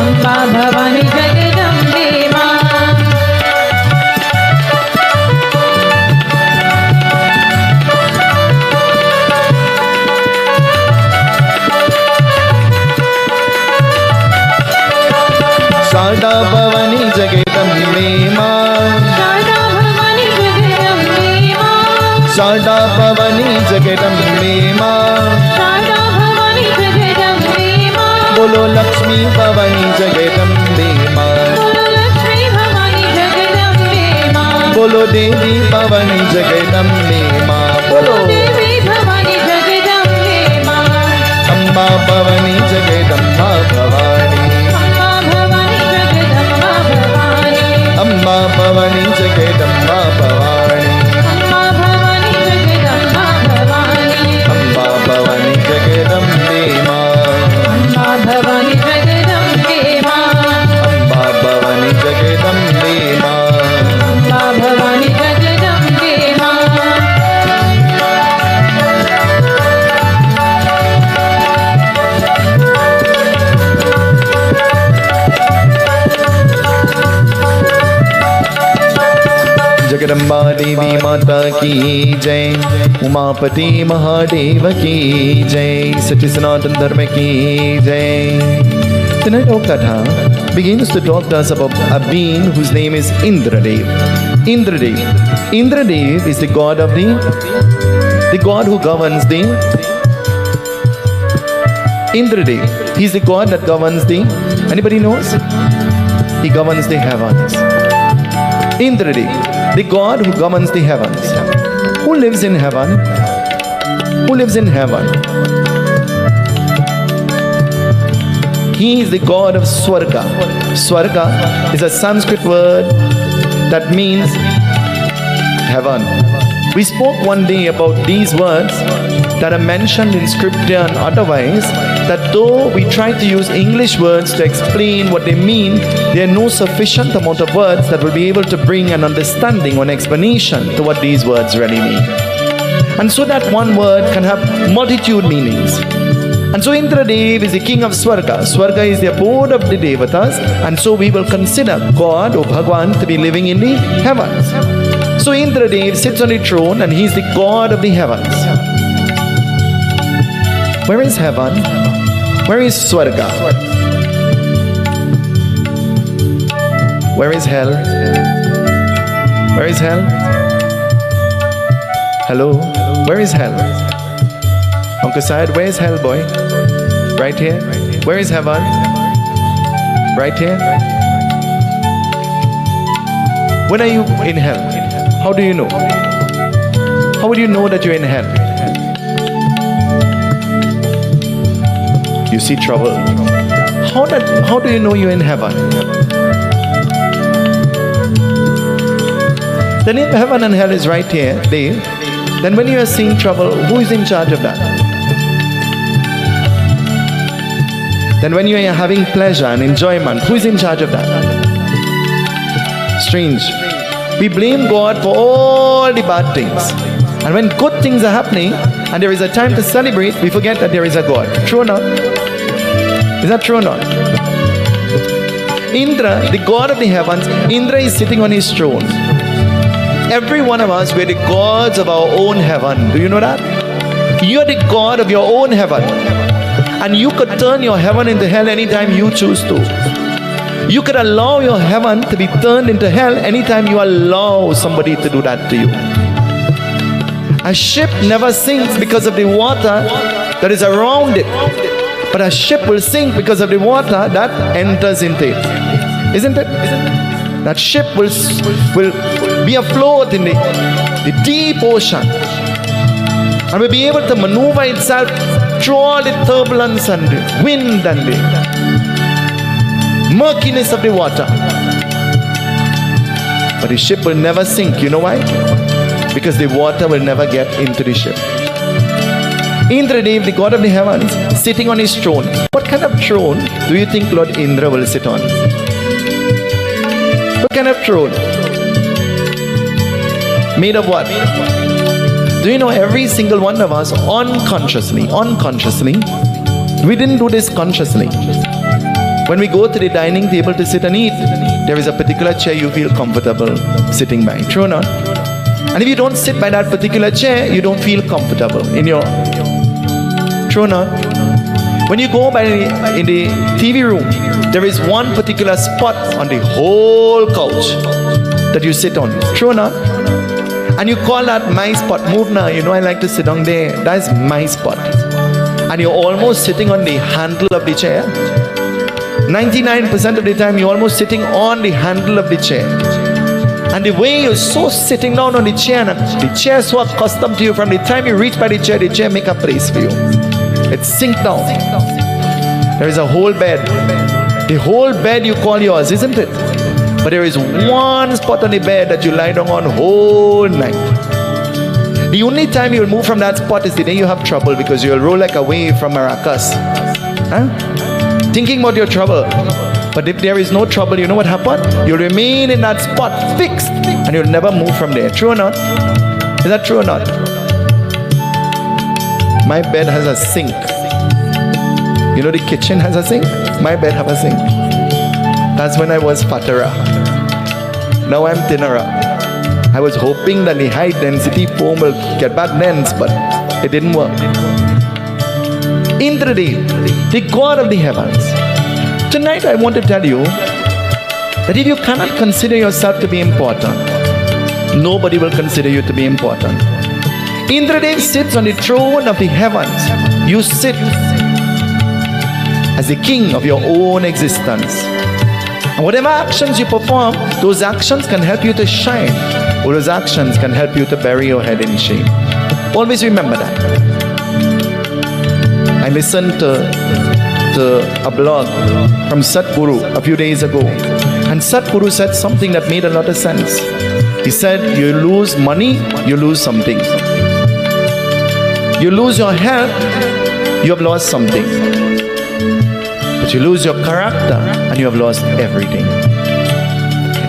[SPEAKER 2] अम्बा भवानी जगदम्बे माँ।
[SPEAKER 1] शारदा भवानी जगदम्बे माँ,
[SPEAKER 2] शारदा भवानी जगदम्बे माँ,
[SPEAKER 1] शारदा भवानी जगदम्बे माँ,
[SPEAKER 2] शारदा भवानी जगदम्बे माँ,
[SPEAKER 1] बोलो लक्ष्मी भवानी जगदम्बे माँ,
[SPEAKER 2] बोलो लक्ष्मी भवानी जगदम्बे माँ,
[SPEAKER 1] बोलो देवी भवानी जगदम्बे माँ, बोलो
[SPEAKER 2] देवी भवानी जगदम्बे माँ,
[SPEAKER 1] अम्बा भवानी जगदम्बा भवानी,
[SPEAKER 2] अम्बा भवानी जगदम्बा भवानी,
[SPEAKER 1] अम्बा भवानी जगदम्बा भवानी,
[SPEAKER 2] अम्बा भवानी जगदम्बा भवानी,
[SPEAKER 1] अम्बा भवानी जगदम्बे माँ,
[SPEAKER 2] अम्बा भवानी जगदम्बे माँ,
[SPEAKER 1] अम्बा भवानी जगदम्बे माँ,
[SPEAKER 2] अम्बा भवानी जगदम्बे माँ।
[SPEAKER 1] जगदम्बा देवी माता की जय, उमापति महादेव की जय, सच्चे सनातन धर्म की जय. Tonight our katha begins to talk to us about a being whose name is Indradev. Indradev. Indradev is the god of the god who governs the Indradev. He is the god that governs the, anybody knows? He governs the heavens. Indradev, the god who governs the heavens. Who lives in heaven? Who lives in heaven? He is the god of Swarga. Swarga is a Sanskrit word that means heaven. We spoke one day about these words that are mentioned in scripture and otherwise, that though we try to use English words to explain what they mean, there are no sufficient amount of words that will be able to bring an understanding or an explanation to what these words really mean. And so that one word can have multitude meanings. And so Indradev is the king of Swarga. Swarga is the abode of the Devatas, and so we will consider God or Bhagwan to be living in the heavens. So Indradev sits on the throne and he is the god of the heavens. Where is heaven? Where is Swarga? Where is hell? Where is hell? Hello? Where is hell? Uncle Syed, where is hell, boy? Right here? Where is heaven? Right here? When are you in hell? How do you know? How would you know that you're in hell? You see trouble. How do you know you're in heaven? Then if heaven and hell is right here, Dave, then when you are seeing trouble, who is in charge of that? Then when you are having pleasure and enjoyment, who is in charge of that? Strange. We blame God for all the bad things. And when good things are happening and there is a time to celebrate, we forget that there is a God. True or not? Is that true or not? Indra, the God of the heavens, Indra is sitting on his throne. Every one of us, we're the gods of our own heaven. Do you know that? You're the God of your own heaven. And you could turn your heaven into hell anytime you choose to. You could allow your heaven to be turned into hell anytime you allow somebody to do that to you. A ship never sinks because of the water that is around it. But a ship will sink because of the water that enters into it. Isn't it? That ship will be afloat in the deep ocean. And will be able to maneuver itself through all the turbulence and the wind and the murkiness of the water. But the ship will never sink. You know why? Because the water will never get into the ship. Indradev, the God of the heavens, sitting on his throne. What kind of throne do you think Lord Indra will sit on? What kind of throne? Made of what? Do you know every single one of us unconsciously, we didn't do this consciously. When we go to the dining table to sit and eat, there is a particular chair you feel comfortable sitting by. True or not? And if you don't sit by that particular chair, you don't feel comfortable in your... True or not? When you go in the TV room, there is one particular spot on the whole couch that you sit on. True or not? And you call that my spot. Move now, you know I like to sit down there. That's my spot. And you're almost sitting on the handle of the chair. 99% of the time you're almost sitting on the handle of the chair. And the way you're so sitting down on the chair, and the chair is so accustomed to you, from the time you reach by the chair make a place for you. It's sink down. There is a whole bed. The whole bed you call yours, isn't it? But there is one spot on the bed that you lie down on whole night. The only time you'll move from that spot is the day you have trouble, because you'll roll like a wave from Maracas. Huh? Thinking about your trouble. But if there is no trouble, you know what happened? You'll remain in that spot, fixed, and you'll never move from there. True or not? Is that true or not? My bed has a sink. You know the kitchen has a sink? My bed has a sink. That's when I was fatter. Now I'm thinner. I was hoping that the high density foam will get back dense, but it didn't work. Indradev, the God of the heavens. Tonight I want to tell you that if you cannot consider yourself to be important, nobody will consider you to be important. Indradev sits on the throne of the heavens. You sit as the king of your own existence. And whatever actions you perform, those actions can help you to shine, or those actions can help you to bury your head in shame. Always remember that. I listened to a blog from Satguru a few days ago, and Satguru said something that made a lot of sense. He said, you lose money, you lose something. You lose your health, you have lost something. But you lose your character and you have lost everything.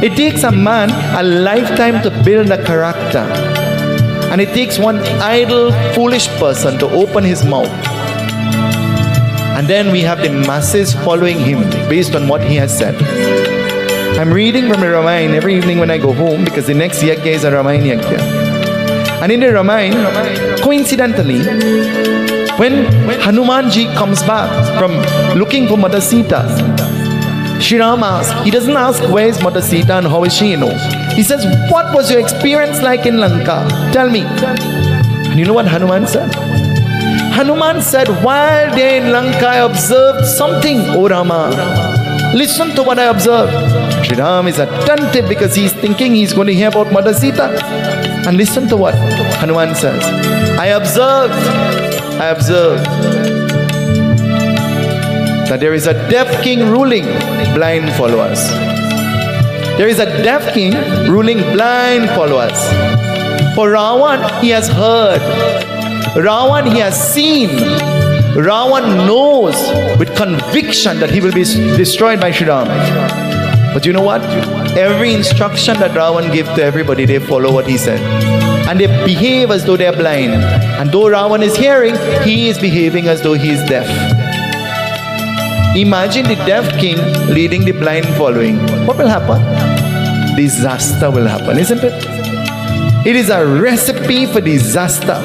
[SPEAKER 1] It takes a man a lifetime to build a character. And it takes one idle, foolish person to open his mouth. And then we have the masses following him based on what he has said. I'm reading from the Ramayana every evening when I go home, because the next Yagya is a Ramayana Yagya. And in the Ramayana, coincidentally, when Hanumanji comes back from looking for Mother Sita, Shri Ram asks, he doesn't ask where is Mother Sita and how is she, you know. He says, what was your experience like in Lanka? Tell me. And you know what Hanuman said? Hanuman said, while there in Lanka I observed something, O Rama. Listen to what I observed. Shri Ram is attentive because he's thinking he's going to hear about Mother Sita. And listen to what Hanuman says. I observed that there is a deaf king ruling blind followers. There is a deaf king ruling blind followers. For Ravan, he has heard. Ravan, he has seen. Ravan knows with conviction that he will be destroyed by Shri Ram. But you know what? Every instruction that Ravan gave to everybody, they follow what he said. And they behave as though they are blind. And though Ravan is hearing, he is behaving as though he is deaf. Imagine the deaf king leading the blind following. What will happen? Disaster will happen, isn't it? It is a recipe for disaster.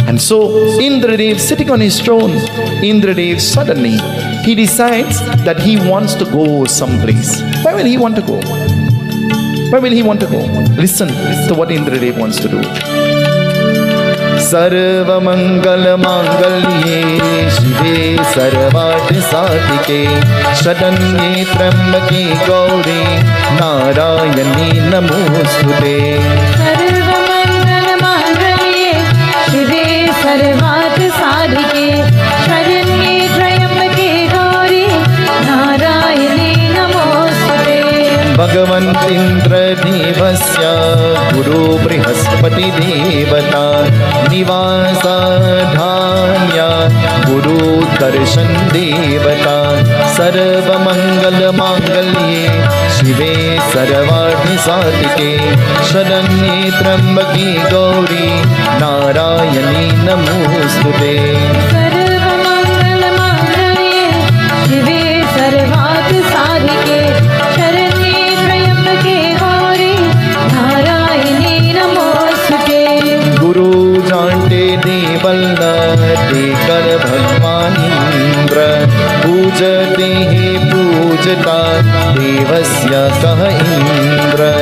[SPEAKER 1] And so Indradev, sitting on his throne, Indradev suddenly, he decides that he wants to go someplace. Where will he want to go? Where will he want to go? Listen to what Indradev wants to do. Sarva Mangala Mangalye Shive Sarvat Satike Shadanye Trambake Gauri Narayani Namostute.
[SPEAKER 2] Sarva Mangala Mangalye Shive Sarvat Satike Shadanye Trambake Gauri Narayani Namostute.
[SPEAKER 1] Bhagavan Indra Devasya Guru Brihaspati Devata Nivasa Dhanya Guru Darshan Devata Sarva Mangala Mangalye Shive Sarvati Satike Shadanye Trambake Gauri Narayani Namostute.
[SPEAKER 2] Sarva Mangala Mangalye Shive Sarvat Satike Shadanye Trambake Gauri Narayani Namostute.
[SPEAKER 1] Guru Jante Devalna Dekar Bhagwan Indra Pujate He Pujata Devasya Kah Indra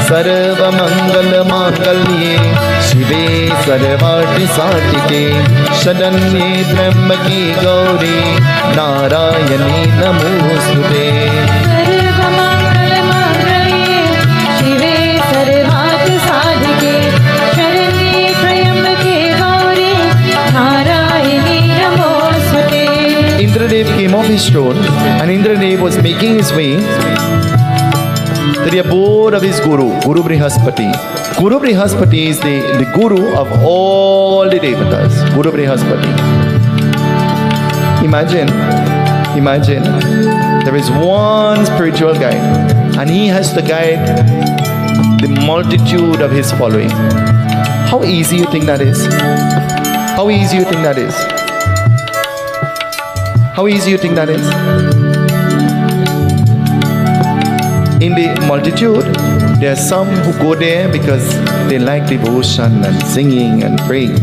[SPEAKER 1] Sarva Mangala Mangalye Shive Sarvati Satike Shadanye Trambake Gauri Narayani Namostute.
[SPEAKER 2] Sarva Mangala Mangalye Shive Sarvat Satike Shadanye Trambake Gauri Narayani Namostute.
[SPEAKER 1] Indradev came off his throne and Indradev was making his way to the abode of his Guru, Guru Brihaspati. Guru Brihaspati is the Guru of all the Devatas. Guru Brihaspati. Imagine, there is one spiritual guide and he has to guide the multitude of his following. How easy you think that is? How easy you think that is? How easy you think that is? In the multitude, there are some who go there because they like devotion and singing and praying.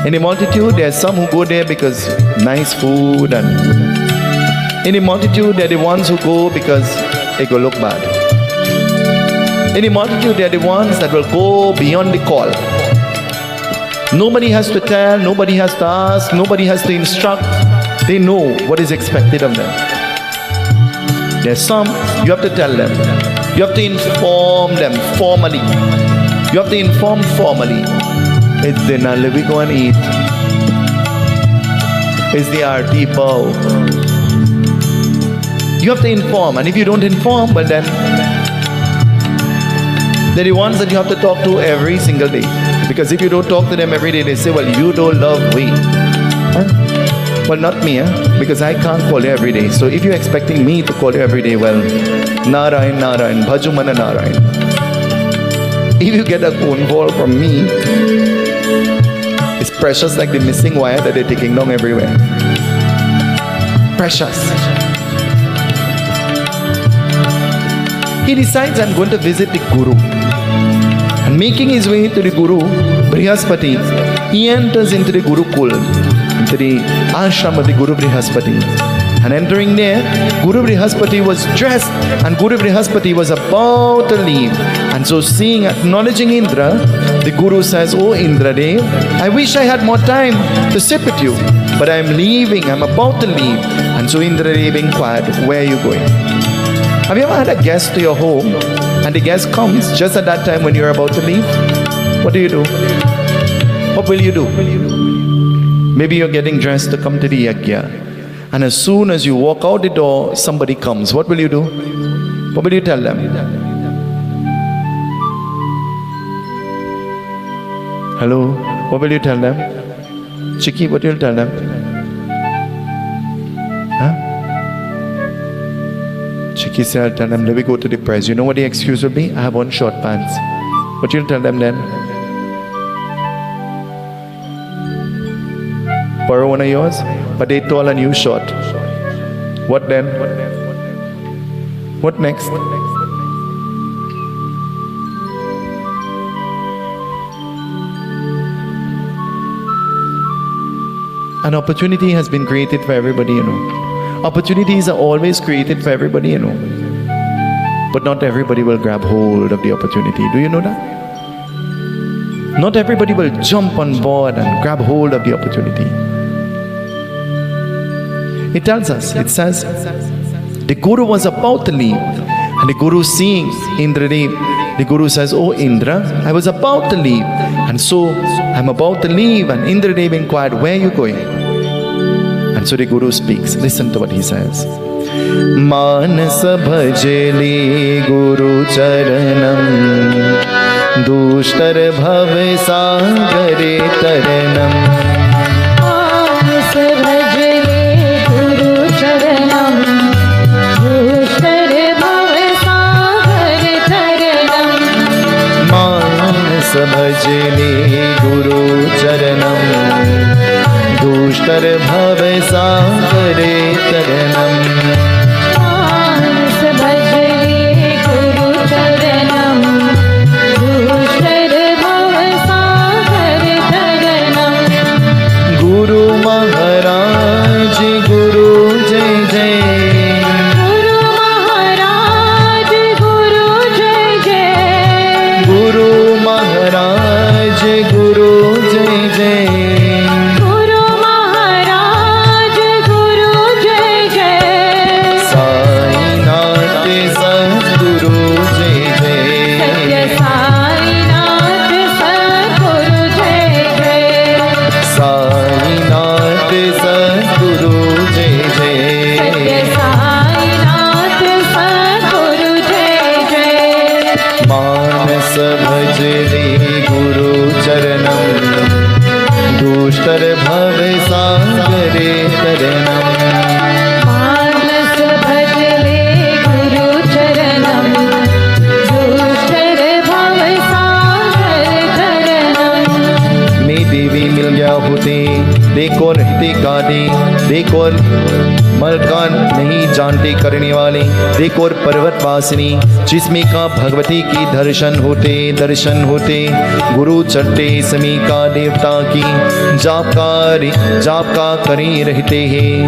[SPEAKER 1] In the multitude, there are some who go there because nice food, and in the multitude, there are the ones who go because they go look bad. In the multitude, they are the ones that will go beyond the call. Nobody has to tell, nobody has to ask, nobody has to instruct. They know what is expected of them. There's some, you have to tell them. You have to inform them formally. You have to inform formally. It's dinner, we go and eat. It's the aarti bow. You have to inform, and if you don't inform, well then, they're the ones that you have to talk to every single day. Because if you don't talk to them every day, they say, well, you don't love me. Huh? Well, not me, because I can't call you every day. So if you're expecting me to call you every day, well, Narayan, Narayan, Bhajumana Narayan. If you get a phone call from me, it's precious like the missing wire that they're taking down everywhere. Precious. He decides, I'm going to visit the Guru. And making his way to the Guru, Brihaspati, he enters into the Gurukul, into the ashram of the Guru Brihaspati. And entering there, Guru Brihaspati was dressed and Guru Brihaspati was about to leave. And so seeing, acknowledging Indra, the Guru says, oh Indradev, I wish I had more time to sit with you, but I'm leaving, I'm about to leave. And so Indradev inquired, where are you going? Have you ever had a guest to your home and the guest comes just at that time when you're about to leave? What do you do? What will you do? Maybe you're getting dressed to come to the yagya. And as soon as you walk out the door, somebody comes. What will you do? What will you tell them? Hello? What will you tell them? Chiki, what will you tell them? Huh? Chiki said, I'll tell them, let me go to the press. You know what the excuse will be? I have on short pants. What will you tell them then? Borrow one of yours? But they tall and you short. What then? What next? An opportunity has been created for everybody, you know. Opportunities are always created for everybody, you know. But not everybody will grab hold of the opportunity. Do you know that? Not everybody will jump on board and grab hold of the opportunity. It tells us, it says, the Guru was about to leave. And the Guru seeing Indradev, the Guru says, oh Indra, I was about to leave. And so I'm about to leave. And Indradev inquired, where are you going? And so the Guru speaks. Listen to what he says. Manas bhajali Guru charanam dushtar bhav sagare taranam.
[SPEAKER 2] Manas bhajali Guru charanam dushtar bhav sagare taranam.
[SPEAKER 1] Manas bhajali Guru charanam dushtar bhav sagare taranam.
[SPEAKER 2] Manas bhajali Guru charanam dushtar bhav sagare taranam.
[SPEAKER 1] Guru Maharaj Guru Jai Jai.
[SPEAKER 2] Guru Maharaj Guru Jai Jai.
[SPEAKER 1] Guru Maharaj Guru Jai Jai.
[SPEAKER 2] Guru Maharaj Guru Jai Jai.
[SPEAKER 1] Sai Nath Sadguru Jai Jai.
[SPEAKER 2] Satya Sai Nath Sadguru Jai Jai.
[SPEAKER 1] Sai Nath Sadguru Jai Jai.
[SPEAKER 2] Satya Sai Nath Sadguru Jai Jai.
[SPEAKER 1] Manas bhajali Guru charanam dushtar bhav sagare taranam.
[SPEAKER 2] Manas bhajale Guru charanam dushtar bhav sagare taranam.
[SPEAKER 1] मैं देवी मिल गया होते देखो रहते गाने देखो और मर्दान नहीं जानते करने वाले देखो और पर्वत वासिनी जिसमें का भगवती की दर्शन होते गुरु चढ़ते समी का देवता की जाप का करे रहते हैं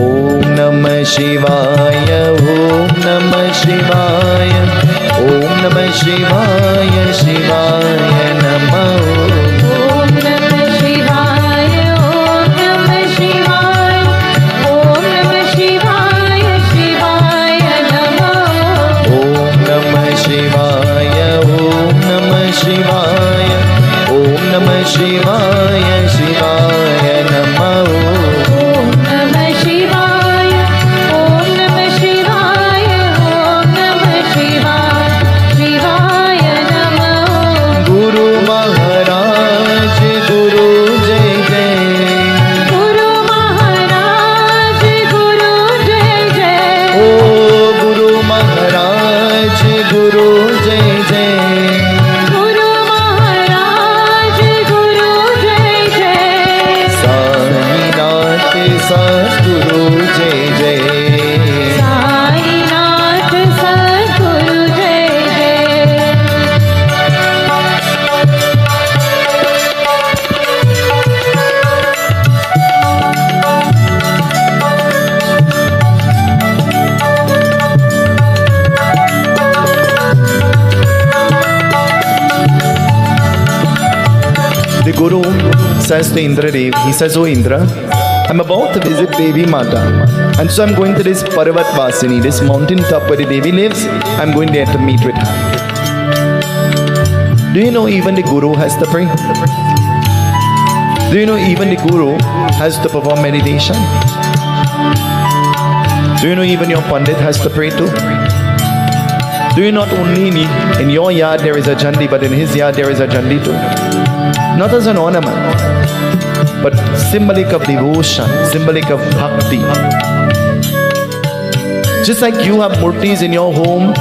[SPEAKER 1] ओम नमः शिवाय ओम नमः शिवाय ओम नमः शिवाय शिवाय नमः
[SPEAKER 2] Om Namah Shivaya, Om Namah Shivaya, Om Namah Shivaya, Shivaya Namah.
[SPEAKER 1] ओम नमः शिवाय ओम नमः शिवाय ओम नमः शिवाय शिवाय नमः
[SPEAKER 2] Om Namah Shivaya, Om Namah Shivaya, Om Namah Shivaya, Shivaya Namah.
[SPEAKER 1] Guru Maharaj गुरु जय जय
[SPEAKER 2] Guru Maharaj Guru Jai Jai.
[SPEAKER 1] ओ गुरु महाराज गुरु जय जय
[SPEAKER 2] Guru Maharaj Guru Jai Jai.
[SPEAKER 1] Sainath सद्गुरु जय जय
[SPEAKER 2] Sai Nath Sadguru Jai Jai.
[SPEAKER 1] The Guru says to Indradev, he says, oh Indra, I'm about to visit Devi Mata. And so I'm going to this Parvat Vasini, this mountain top where the Devi lives. I'm going there to meet with her. Do you know even the Guru has to pray? Do you know even the Guru has to perform meditation? Do you know even your Pandit has to pray too? Do you not only in your yard there is a Jandi, but in his yard there is a Jandi too? Not as an ornament, but symbolic of devotion, symbolic of bhakti. Just like you have murtis in your home,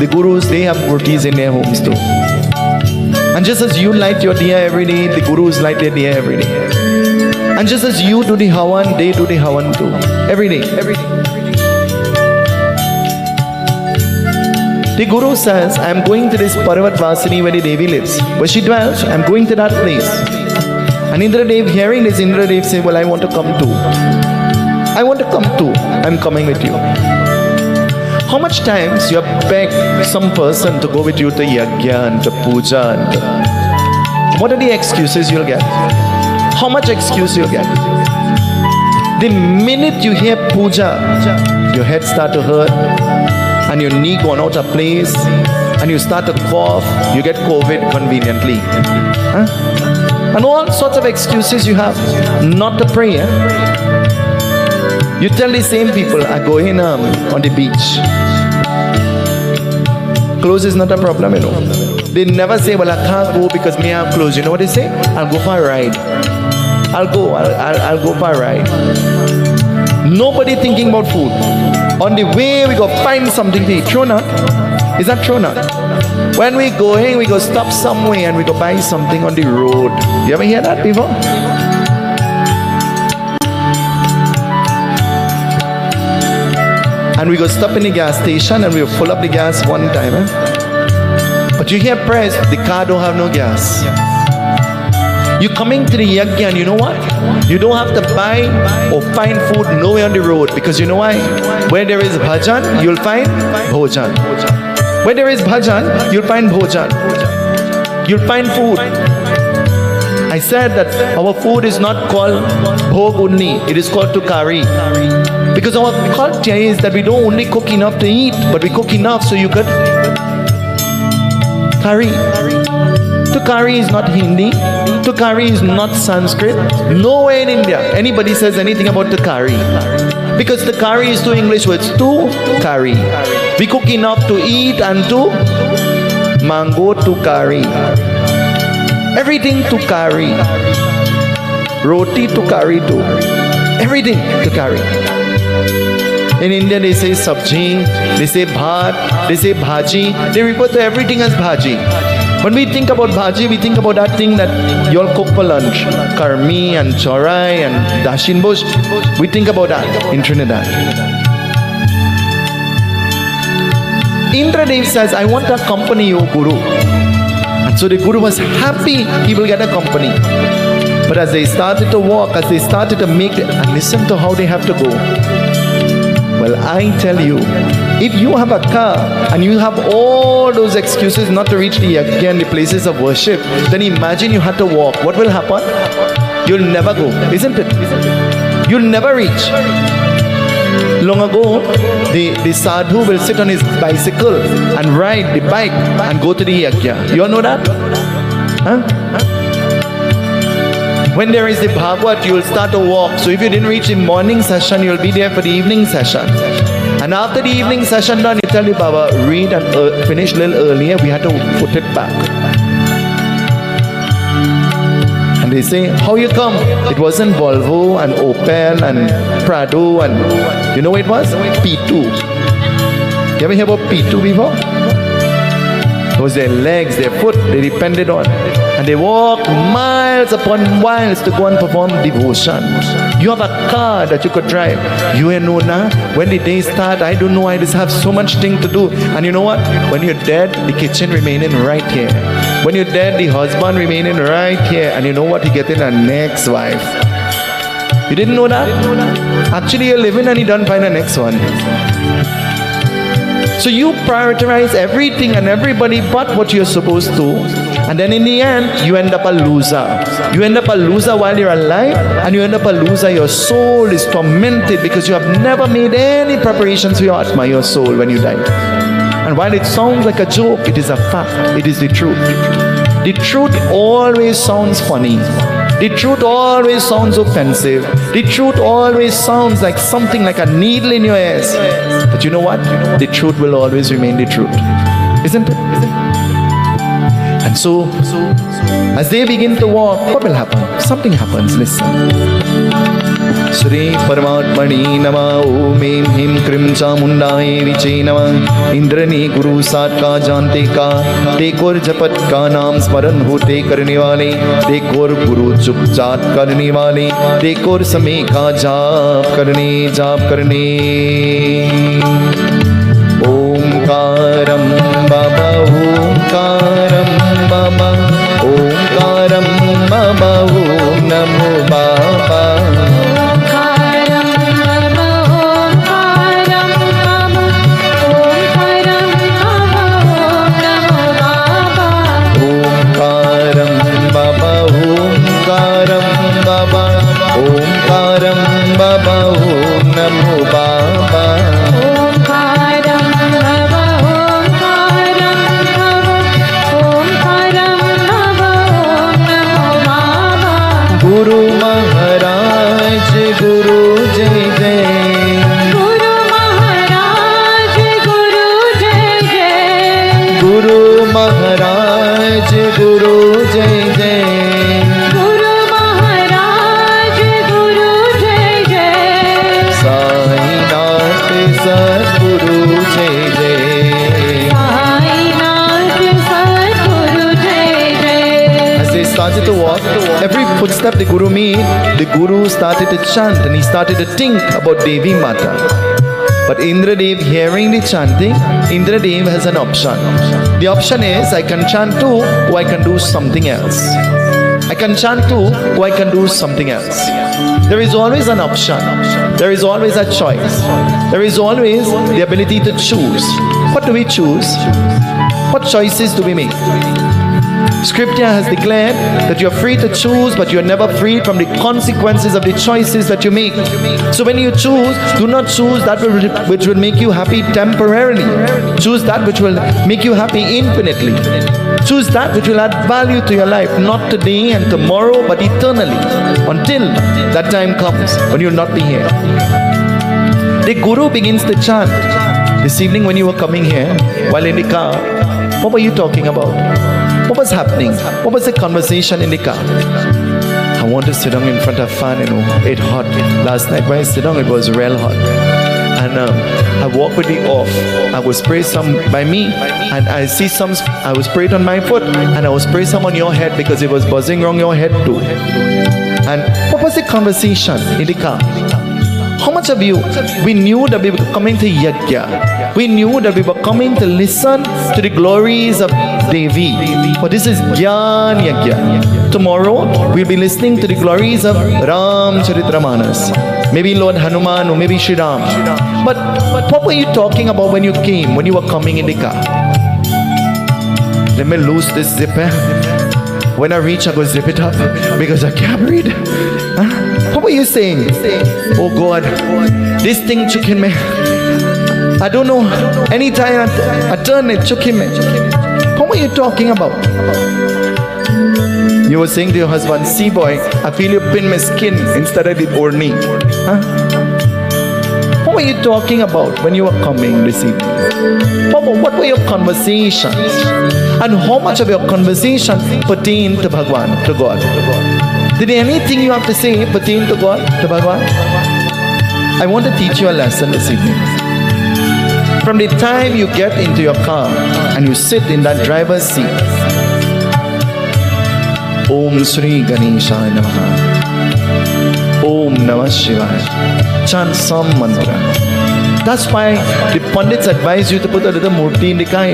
[SPEAKER 1] the gurus, they have murtis in their homes too. And just as you light your diya every day, the gurus light their diya every day. And just as you do the havan, they do the havan too. Every day, every day. The Guru says, I am going to this Parvat Vasini where the Devi lives, where she dwells. I am going to that place. And Indradev, hearing this, Indradev say, well, I want to come too. I want to come too. I am coming with you. How much times you have begged some person to go with you to Yagya and to Puja? And what are the excuses you'll get? How much excuse you'll get? The minute you hear Puja, your head start to hurt, and your knee gone out of place, and you start to cough, you get COVID conveniently. Huh? And all sorts of excuses you have not to pray. You tell the same people, I go in on the beach. Clothes is not a problem, you know. They never say, well, I can't go because me have clothes. You know what they say? I'll go for a ride. I'll go for a ride. Nobody thinking about food. On the way, we go find something to eat. True not? Is that true not? When we going, we go stop somewhere and we go buy something on the road. You ever hear that before? And we go stop in the gas station and we will fill up the gas one time. But you hear prayers, the car don't have no gas. You're coming to the Yagya and you know what? You don't have to buy or find food nowhere on the road, because you know why? Where there is bhajan, you'll find bhojan. Where there is bhajan, you'll find bhojan. You'll find food. I said that our food is not called bhog only, it is called tukari. Because our culture is that we don't only cook enough to eat, but we cook enough so you could curry. Tukari is not Hindi. Tukari is not Sanskrit. Nowhere in India anybody says anything about tukari. Because tukari is two English words, to curry. We cook enough to eat and to mango tukari. Everything tukari. Roti tukari too. Everything tukari. In India they say sabji, they say bhat, they say bhaji. They refer to everything as bhaji. When we think about bhaji, we think about that thing that you all cook for lunch. Karmi and chorai and dashin bush. We think about that in Trinidad. Indradev says, I want to accompany you, Guru. And so the Guru was happy he will get a company. But as they started to walk, as they started to make it, and listen to how they have to go. Well, I tell you, if you have a car and you have all those excuses not to reach the Yagya and the places of worship, then imagine you had to walk. What will happen? You'll never go, isn't it? You'll never reach. Long ago, the sadhu will sit on his bicycle and ride the bike and go to the Yagya. You all know that? Huh? When there is the Bhagavad, you will start to walk. So if you didn't reach the morning session, you will be there for the evening session. And after the evening session done, you tell the Baba, read and finish a little earlier. We had to put it back. And they say, how you come? It wasn't Volvo and Opel and Prado and, you know what it was? P2. You ever hear about P2 before? It was their legs, their foot, they depended on. And they walked miles upon miles to go and perform devotion. You have a car that you could drive. You ain't know now. When the day start, I don't know, I just have so much thing to do. And you know what? When you're dead, the kitchen remaining right here. When you're dead, the husband remaining right here. And you know what? He getting a next wife. You didn't know that? Actually, you're living and you don't find a next one. So you prioritize everything and everybody but what you're supposed to. And then in the end, you end up a loser. You end up a loser while you're alive, and you end up a loser. Your soul is tormented because you have never made any preparations for your Atma, your soul, when you die. And while it sounds like a joke, it is a fact. It is the truth. The truth always sounds funny. The truth always sounds offensive. The truth always sounds like something like a needle in your ears. But you know what? The truth will always remain the truth. Isn't it? And so, as they begin to walk, what will happen? Something happens. Listen. Sri Paramatmani Nama Om Em Him Krim Chamundaye Viche Nama Indrani Guru Sat Ka Jante Ka Tekor Japat Ka Naam Smaran Hote Karne Wale Tekor Guru Chup Chat Karne Wale Tekor Same Ka Jaap Karne Omkaram Baba Omkaram Baba Omkaram Baba Om Namo Baba Guru Maharaj, Guru Jai Jai.
[SPEAKER 2] Guru Maharaj, Guru Jai Jai.
[SPEAKER 1] Guru Maharaj, Guru Jai Jai.
[SPEAKER 2] Guru Maharaj, Guru Jai Jai.
[SPEAKER 1] Sai Nath Sadguru Jai Jai.
[SPEAKER 2] Sai Nath Sadguru Jai Jai.
[SPEAKER 1] As they started to walk, every footstep the Guru made, the Guru started to chant and he started to think about Devi Mata. But Indradev, hearing the chanting, Indradev has an option. The option is, I can chant too, or I can do something else. I can chant too, or I can do something else. There is always an option. There is always a choice. There is always the ability to choose. What do we choose? What choices do we make? Scripture has declared that you're free to choose, but you're never free from the consequences of the choices that you make. So when you choose, do not choose that which will make you happy temporarily. Choose that which will make you happy infinitely. Choose that which will add value to your life, not today and tomorrow, but eternally, until that time comes when you'll not be here. The Guru begins to chant. This evening when you were coming here, while in the car, what were you talking about? What was happening? What was the conversation in the car? I want to sit down in front of fan, it's hot. Last night when I sit down, it was real hot. And I walk with the off. I will spray some by me, and I see some, I will spray it on my foot, and I will spray some on your head because it was buzzing around your head too. And what was the conversation in the car? How much of you, we knew that we were coming to Yagya. We knew that we were coming to listen to the glories of Devi. But this is Gyan Yagna. Tomorrow, we'll be listening to the glories of Ramcharitamanas. Maybe Lord Hanuman or maybe Shri Ram. But what were you talking about when you came, when you were coming in the car? Let me loose this zipper. When I reach, I go zip it up because I can't breathe. Huh? What were you saying? Oh God, this thing took in me. I don't know. Anytime I turn it, took in me. What were you talking about? You were saying to your husband, see boy, I feel you pin my skin instead of the orni. Huh? What were you talking about when you were coming this evening? What were your conversations? And how much of your conversation pertained to Bhagwan, to God? Did anything you have to say pertain to God, to Bhagwan? I want to teach you a lesson this evening. From the time you get into your car and you sit in that driver's seat, Om Sri Ganeshaya Namaha, Om Namah Shivaya, chant some mantra. That's why the Pandits advise you to put a little murti in the car,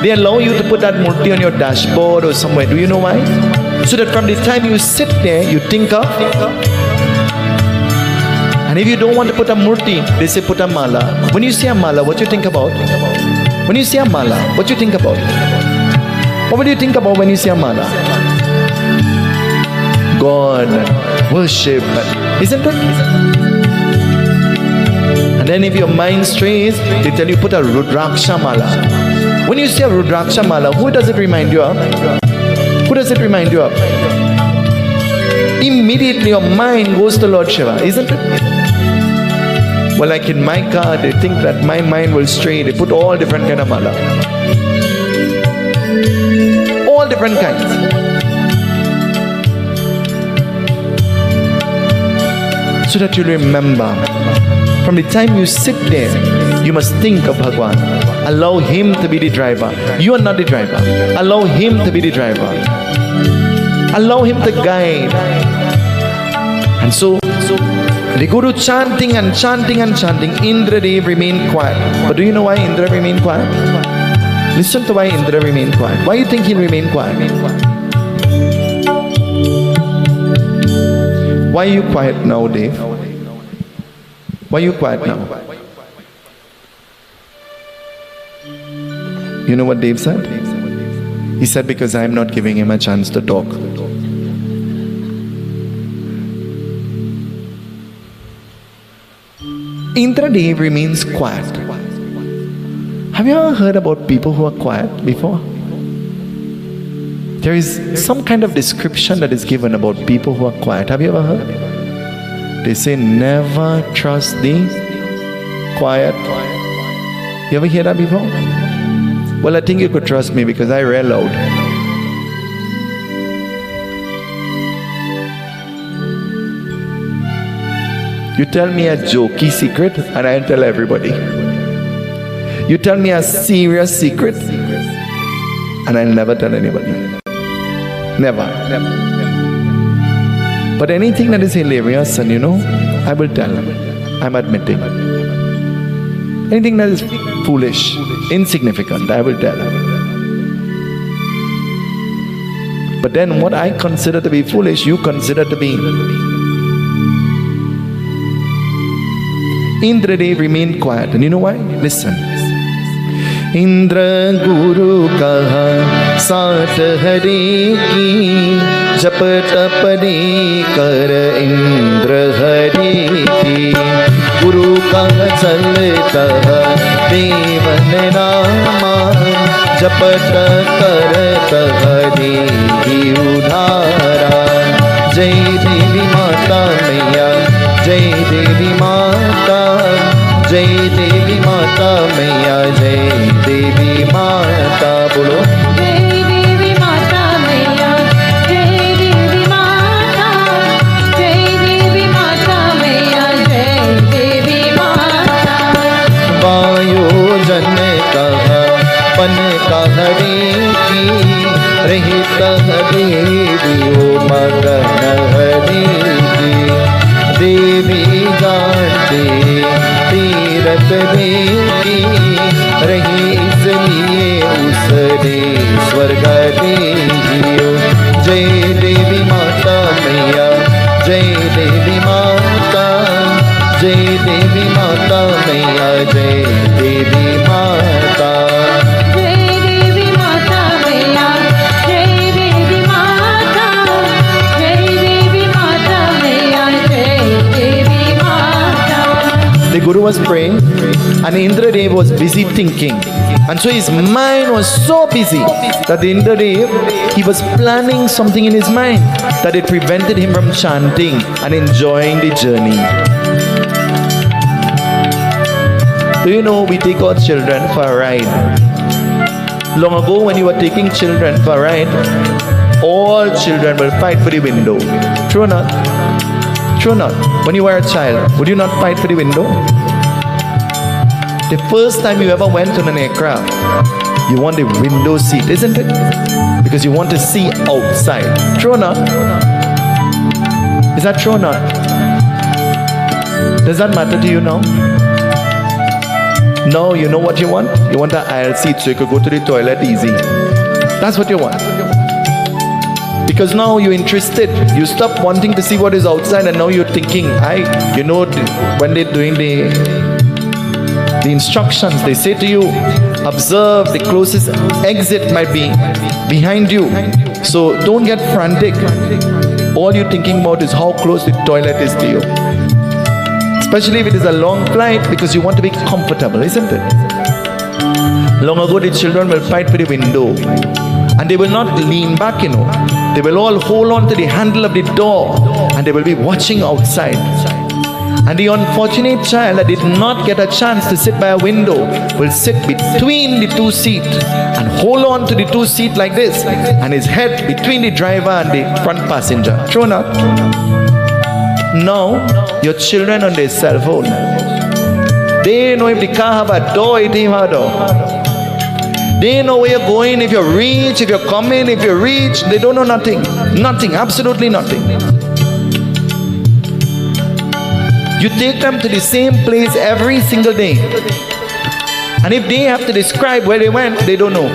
[SPEAKER 1] They allow you to put that murti on your dashboard or somewhere. Do you know why? So that from the time you sit there, you think of. And if you don't want to put a murti, they say put a mala. When you say a mala, what do you think about? When you say a mala, what do you think about? What would you think about when you say a mala? God, worship, isn't it? And then if your mind strays, they tell you put a Rudraksha mala. When you say a Rudraksha mala, who does it remind you of? Who does it remind you of? Immediately your mind goes to Lord Shiva, isn't it? Well, like in my car, they think that my mind will stray. They put all different kind of mala. All different kinds. So that you remember, from the time you sit there, you must think of Bhagwan. Allow him to be the driver. You are not the driver. Allow him to be the driver. Allow him to guide. And so the Guru chanting and chanting and chanting. Indradev remained quiet. But do you know why Indra remained quiet? Listen to why Indra remained quiet. Why do you think he remained quiet? Why are you quiet now, Dave? Why are you quiet now? You know what Dave said? He said, because I am not giving him a chance to talk. Indradev remains quiet. Have you ever heard about people who are quiet before? There is some kind of description that is given about people who are quiet. Have you ever heard? They say, never trust the quiet. You ever hear that before? Well, I think you could trust me because I read loud. You tell me a jokey secret and I'll tell everybody. You tell me a serious secret and I'll never tell anybody. Never. But anything that is hilarious and I will tell. I'm admitting. Anything that is foolish, insignificant, I will tell. But then what I consider to be foolish, you consider to be. Indradev remained quiet. And you know why? Listen. Indra Guru kaha saat hare ki jap tap de kar Indra hare ki Guru kaha chalta devan nama jap kar hare udhara Jai Devi Mata Maiya Jai Devi Mata Jai Devi Mata Maiya Jai Devi Mata Bolo
[SPEAKER 2] Jai Devi Mata Maiya Jai Devi Mata Jai Devi Mata Maiya Jai Devi Mata
[SPEAKER 1] Vayo jan kaha pan kahare ki rahit devi o magan hare ki Devi jaante Tirath देवी रही इसलिए उसने स्वर्ग देवियो जय देवी माता मैया जय देवी माता जय देवी माता मैया जय देवी माता
[SPEAKER 2] Jai Devi Mata Maiya Jai Devi Mata Jai Devi Mata Maiya Jai Devi Mata.
[SPEAKER 1] The Guru was praying and Indradev was busy thinking. And so his mind was so busy that the Indradev, he was planning something in his mind that it prevented him from chanting and enjoying the journey. Do you know we take our children for a ride? Long ago when you were taking children for a ride, all children will fight for the window. True or not? True or not? When you were a child, would you not fight for the window? The first time you ever went on an aircraft, you want the window seat, isn't it? Because you want to see outside. True or not? Is that true or not? Does that matter to you now? No, you know what you want? You want an aisle seat so you could go to the toilet easy. That's what you want. Because now you're interested. You stop wanting to see what is outside and now you're thinking, when they're doing the instructions, they say to you, observe, the closest exit might be behind you. So don't get frantic. All you're thinking about is how close the toilet is to you. Especially if it is a long flight, because you want to be comfortable, isn't it? Long ago, the children will fight for the window. And they will not lean back, They will all hold on to the handle of the door and they will be watching outside. And the unfortunate child that did not get a chance to sit by a window will sit between the two seats and hold on to the two seats like this, and his head between the driver and the front passenger. True or not? Now, your children on their cell phone, they know if the car have a door, it ain't have a door. They know where you're going, if you're rich, if you're coming, if you're rich. They don't know nothing. Nothing, absolutely nothing. You take them to the same place every single day. And if they have to describe where they went, they don't know.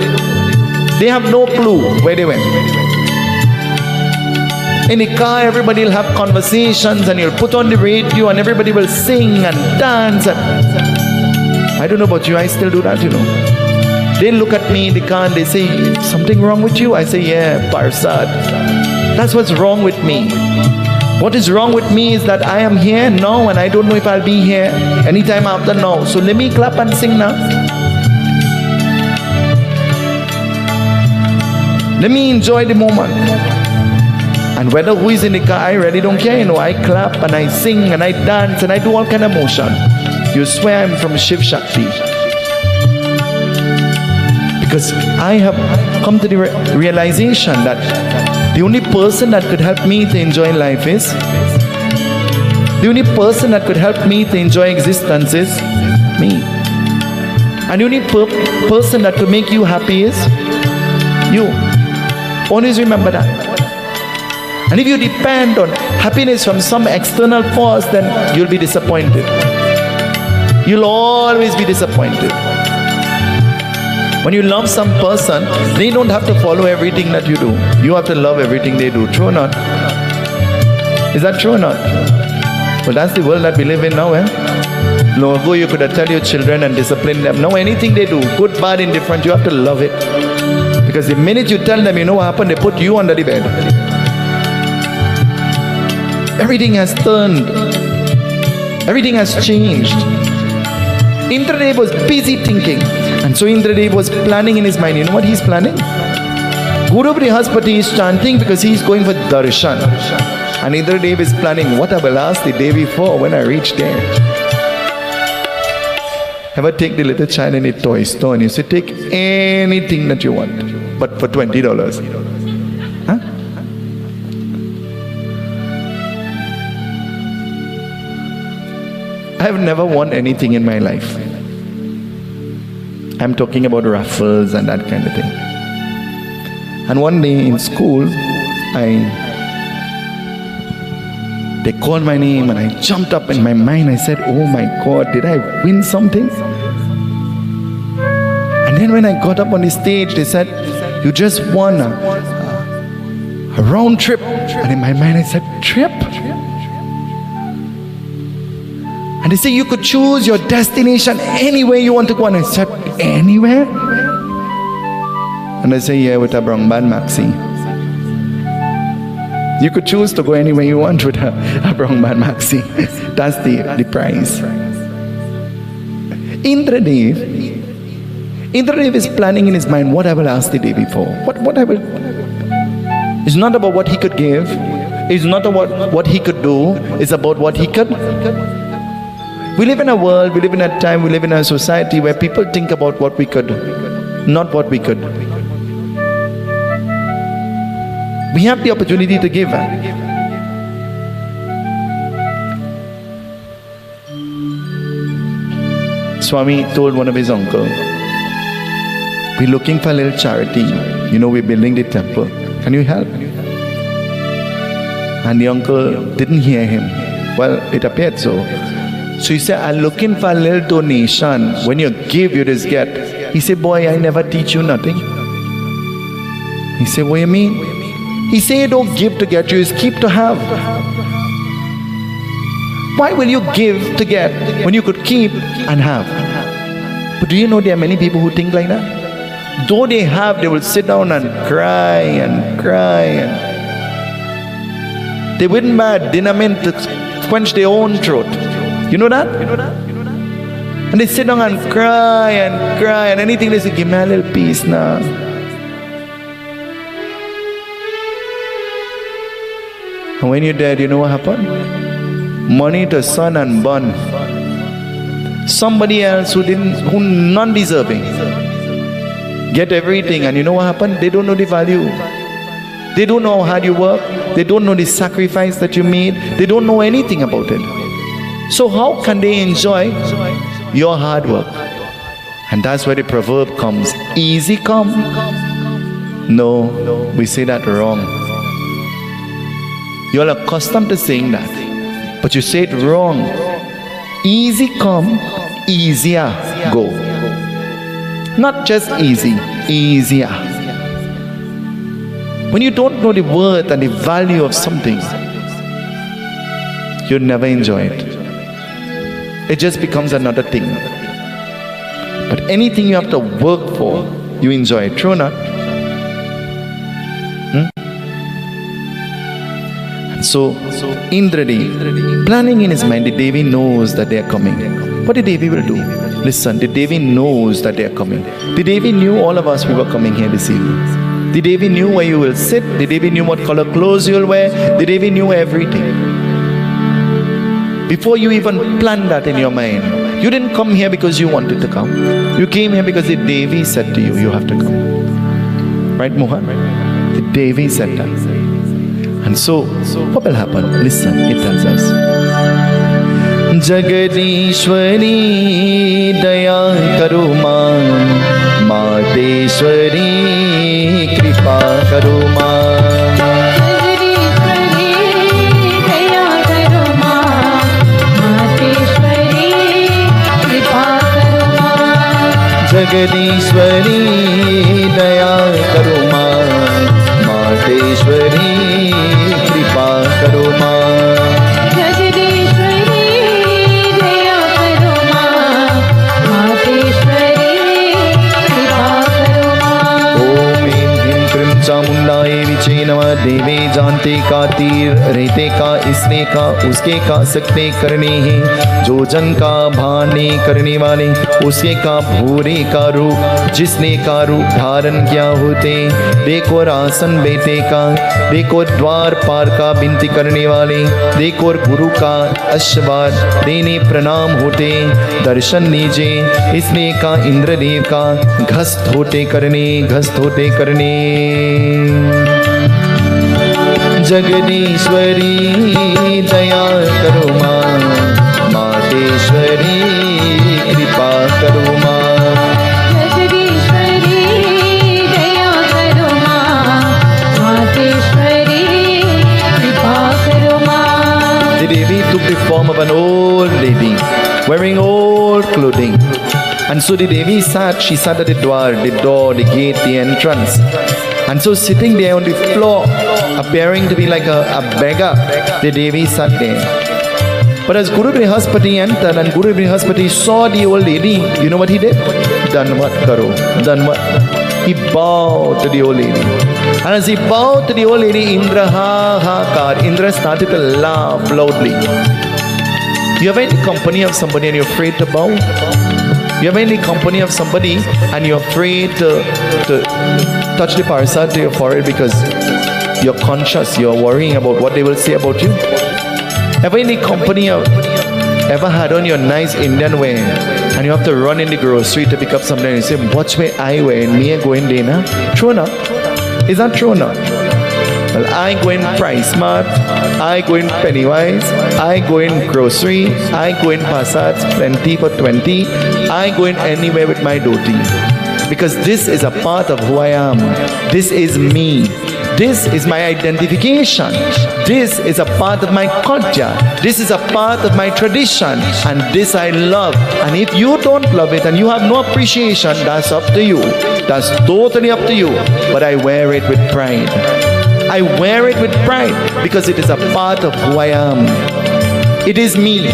[SPEAKER 1] They have no clue where they went. In the car, everybody will have conversations and you'll put on the radio and everybody will sing and dance. I don't know about you, I still do that, They look at me in the car and they say, something wrong with you? I say, yeah, Parsad. That's what's wrong with me. What is wrong with me is that I am here now and I don't know if I'll be here anytime after now. So let me clap and sing now. Let me enjoy the moment. And whether who is in the car, I really don't care. I clap and I sing and I dance and I do all kind of motion. You swear I'm from Shiv Shakti. Because I have come to the realization that the only person that could help me to enjoy life is, the only person that could help me to enjoy existence is me. And the only person that could make you happy is you. Always remember that. And if you depend on happiness from some external force, then you'll be disappointed. You'll always be disappointed. When you love some person, they don't have to follow everything that you do. You have to love everything they do. True or not? Is that true or not? Well, that's the world that we live in now, Long ago, you could have tell your children and discipline them. Now, anything they do, good, bad, indifferent, you have to love it. Because the minute you tell them, you know what happened, they put you under the bed. Everything has turned. Everything has changed. Indradev was busy thinking. And so Indradev was planning in his mind. You know what he's planning? Guru Brihaspati is chanting because he's going for darshan. And Indradev is planning what I will ask the day before when I reach there. Ever take the little child in a toy store and you say, take anything that you want, but for $20. Huh? I have never won anything in my life. I'm talking about raffles and that kind of thing. And one day in school, they called my name and I jumped up in my mind. I said, oh my God, did I win something? And then when I got up on the stage, they said, you just won a round trip. And in my mind I said, trip? And they say you could choose your destination anywhere you want to go. And I said, anywhere? And I say, yeah, with a brown band maxi. You could choose to go anywhere you want with a brown band maxi. That's the prize. Indradev is planning in his mind what I will ask the day before. What I will. It's not about what he could give. It's not about what he could do. It's about what he could. We live in a world, we live in a time, we live in a society where people think about what we could, not what we could. We have the opportunity to give. Swami told one of his uncles, we're looking for a little charity. We're building the temple. Can you help? And the uncle didn't hear him. Well, it appeared so. So he said, I'm looking for a little donation. When you give, you just get. He said, boy, I never teach you nothing. He said, what do you mean? He said, don't give to get, you just keep to have. Why will you give to get when you could keep and have? But do you know there are many people who think like that? Though they have, they will sit down and cry and cry. They wouldn't buy a dinner mint to quench their own throat. You know that? And they sit down and cry, and anything they say, give me a little piece now. And when you're dead, you know what happened? Money to son and bun. Somebody else who non-deserving get everything, and you know what happened? They don't know the value. They don't know how hard you work. They don't know the sacrifice that you made. They don't know anything about it. So how can they enjoy your hard work? And that's where the proverb comes. Easy come. No, we say that wrong. You're accustomed to saying that, but you say it wrong. Easy come, easier go. Not just easy, easier. When you don't know the worth and the value of something, you'll never enjoy it. It just becomes another thing. But anything you have to work for, you enjoy it. True or not? So Indradi, planning in his mind, the Devi knows that they are coming. What the Devi will do? Listen, the Devi knows that they are coming. The Devi knew all of us we were coming here this evening. The Devi knew where you will sit. The Devi knew what color clothes you will wear. The Devi knew everything. Before you even planned that in your mind, you didn't come here because you wanted to come. You came here because the Devi said to you, you have to come. Right, Mohan? The Devi said that. And so, what will happen? Listen, it tells us. Jagadishwari daya karo ma, Mateshwari kripa karo ma. Jagadishwari daya karo ma, Mateshwari kripa karo ma.
[SPEAKER 2] Jagadishwari daya karo ma, Mateshwari kripa karo ma.
[SPEAKER 1] Om Him Him Krim Chamundaye Viche Namah Deve जानते का तीर रहते का इसने का उसके का सकते करने हैं जो जन का भाने करने वाले उसके का भूरे का रूप जिसने का रूप धारण किया होते देखो आसन बेटे का देखो द्वार पार का बिनती करने वाले देखो गुरु का आशीर्वाद देने प्रणाम होते दर्शन लीजिए इसने का इंद्रदेव का घस्त होते करने जगदीश्वरी दया करो माँ मातेश्वरी कृपा करो माँ
[SPEAKER 2] जगदीश्वरी दया करो माँ मातेश्वरी कृपा करो माँ.
[SPEAKER 1] The Devi took the form of an old lady wearing old clothing, and so the Devi she sat at the door, the gate, the entrance. And so sitting there on the floor, appearing to be like a beggar, the Devi sat there. But as Guru Brihaspati entered and Guru Brihaspati saw the old lady, you know what he did? Danvat karo, danvat. He bowed to the old lady. And as he bowed to the old lady, Indra Indra started to laugh loudly. You ever in the company of somebody and you're afraid to bow? You ever in the company of somebody and you're afraid to touch the parasat to your forehead because you're conscious, you're worrying about what they will say about you? Ever in the company of, ever had on your nice Indian wear and you have to run in the grocery to pick up something and you say, watch where I wear and me I go in dinner? True or not? Is that true or not? Well, I go in Price Mart, I go in Pennywise, I go in grocery, I go in Passats, plenty for 20, I go in anywhere with my dhoti. Because this is a part of who I am. This is me. This is my identification. This is a part of my culture. This is a part of my tradition. And this I love. And if you don't love it and you have no appreciation, that's up to you. That's totally up to you. But I wear it with pride. I wear it with pride because it is a part of who I am. It is me.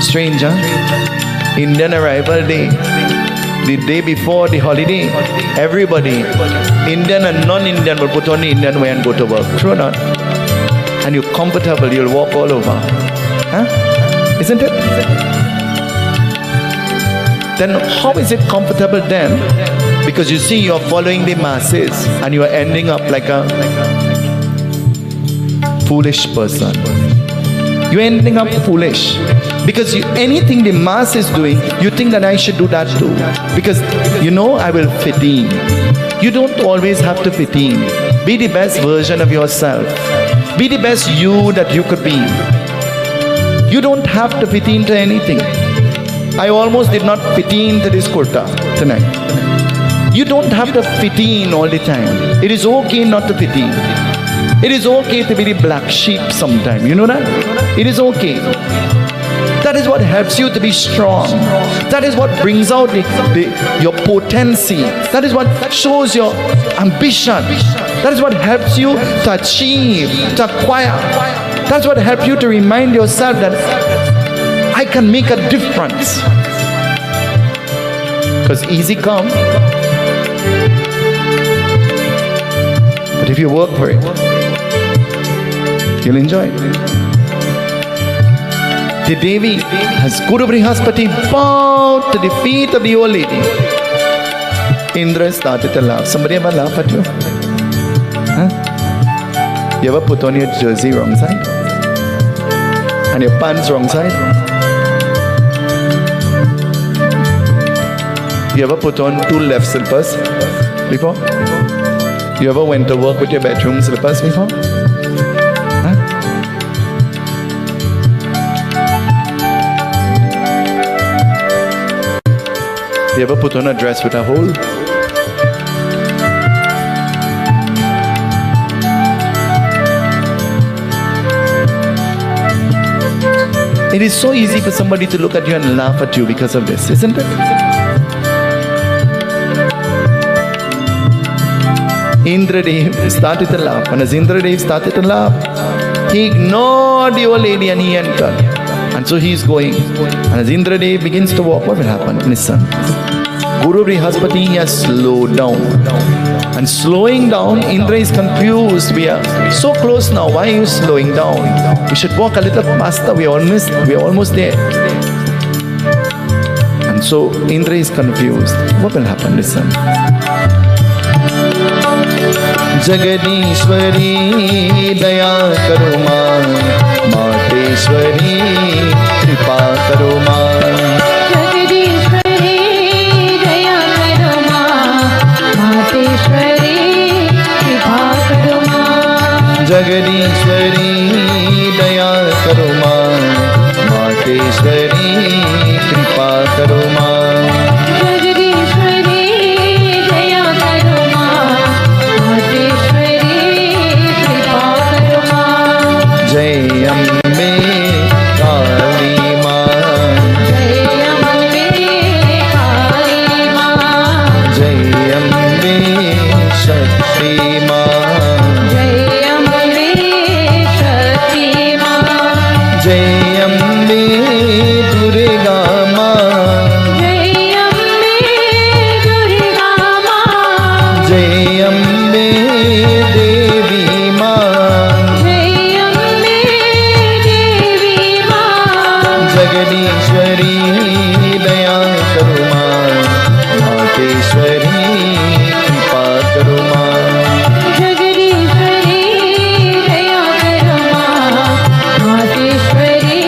[SPEAKER 1] Stranger, Indian arrival day, the day before the holiday, everybody, Indian and non-Indian, will put on the Indian wear and go to work. True or not? And you're comfortable, you'll walk all over. Huh? Isn't it? Then how is it comfortable then? Because you see, you're following the masses and you're ending up like a foolish person. You're ending up foolish. Because anything the mass is doing, you think that I should do that too. Because I will fit in. You don't always have to fit in. Be the best version of yourself. Be the best you that you could be. You don't have to fit into anything. I almost did not fit into this kurta tonight. You don't have to fit in all the time. It is okay not to fit in. It is okay to be the black sheep sometime. You know that? It is okay. That is what helps you to be strong. That is what brings out your potency. That is what shows your ambition. That is what helps you to achieve, to acquire. That's what helps you to remind yourself that I can make a difference. Because easy come. But if you work for it, you'll enjoy it. The Devi has Guru Brihaspati bowed to the feet of the old lady. Indra started to laugh. Somebody ever laugh at you? Huh? You ever put on your jersey wrong side? And your pants wrong side? You ever put on two left slippers before? You ever went to work with your bedroom slippers before? Huh? You ever put on a dress with a hole? It is so easy for somebody to look at you and laugh at you because of this, isn't it? Indradev started to laugh, and as Indradev started to laugh, he ignored the old lady and he entered. And so he is going. And as Indradev begins to walk, what will happen? Listen. Guru Brihaspati has slowed down. And slowing down, Indra is confused. We are so close now. Why are you slowing down? We should walk a little faster. We are almost there. And so Indra is confused. What will happen? Listen. Jagadishwari daya karo maan, Mateshwari kripa karo maan.
[SPEAKER 2] Jagadishwari daya karo maan, Mateshwari kripa karo maan.
[SPEAKER 1] Jagadishwari daya karo maan, Mateshwari kripa karo maan. Jai Ambe Kali Maan,
[SPEAKER 2] Jai Ambe Kali Maan,
[SPEAKER 1] Jai Ambe Shakti Maan,
[SPEAKER 2] Jai Ambe Shakti Maan,
[SPEAKER 1] Jai Ambe Durga Maan,
[SPEAKER 2] Jai Ambe Durga Maan,
[SPEAKER 1] Jai Ambe Devi Maan, Jagadishwari daya karo maan, Mateshwari kripa karo maan.
[SPEAKER 2] Jagadishwari daya karo maan, Mateshwari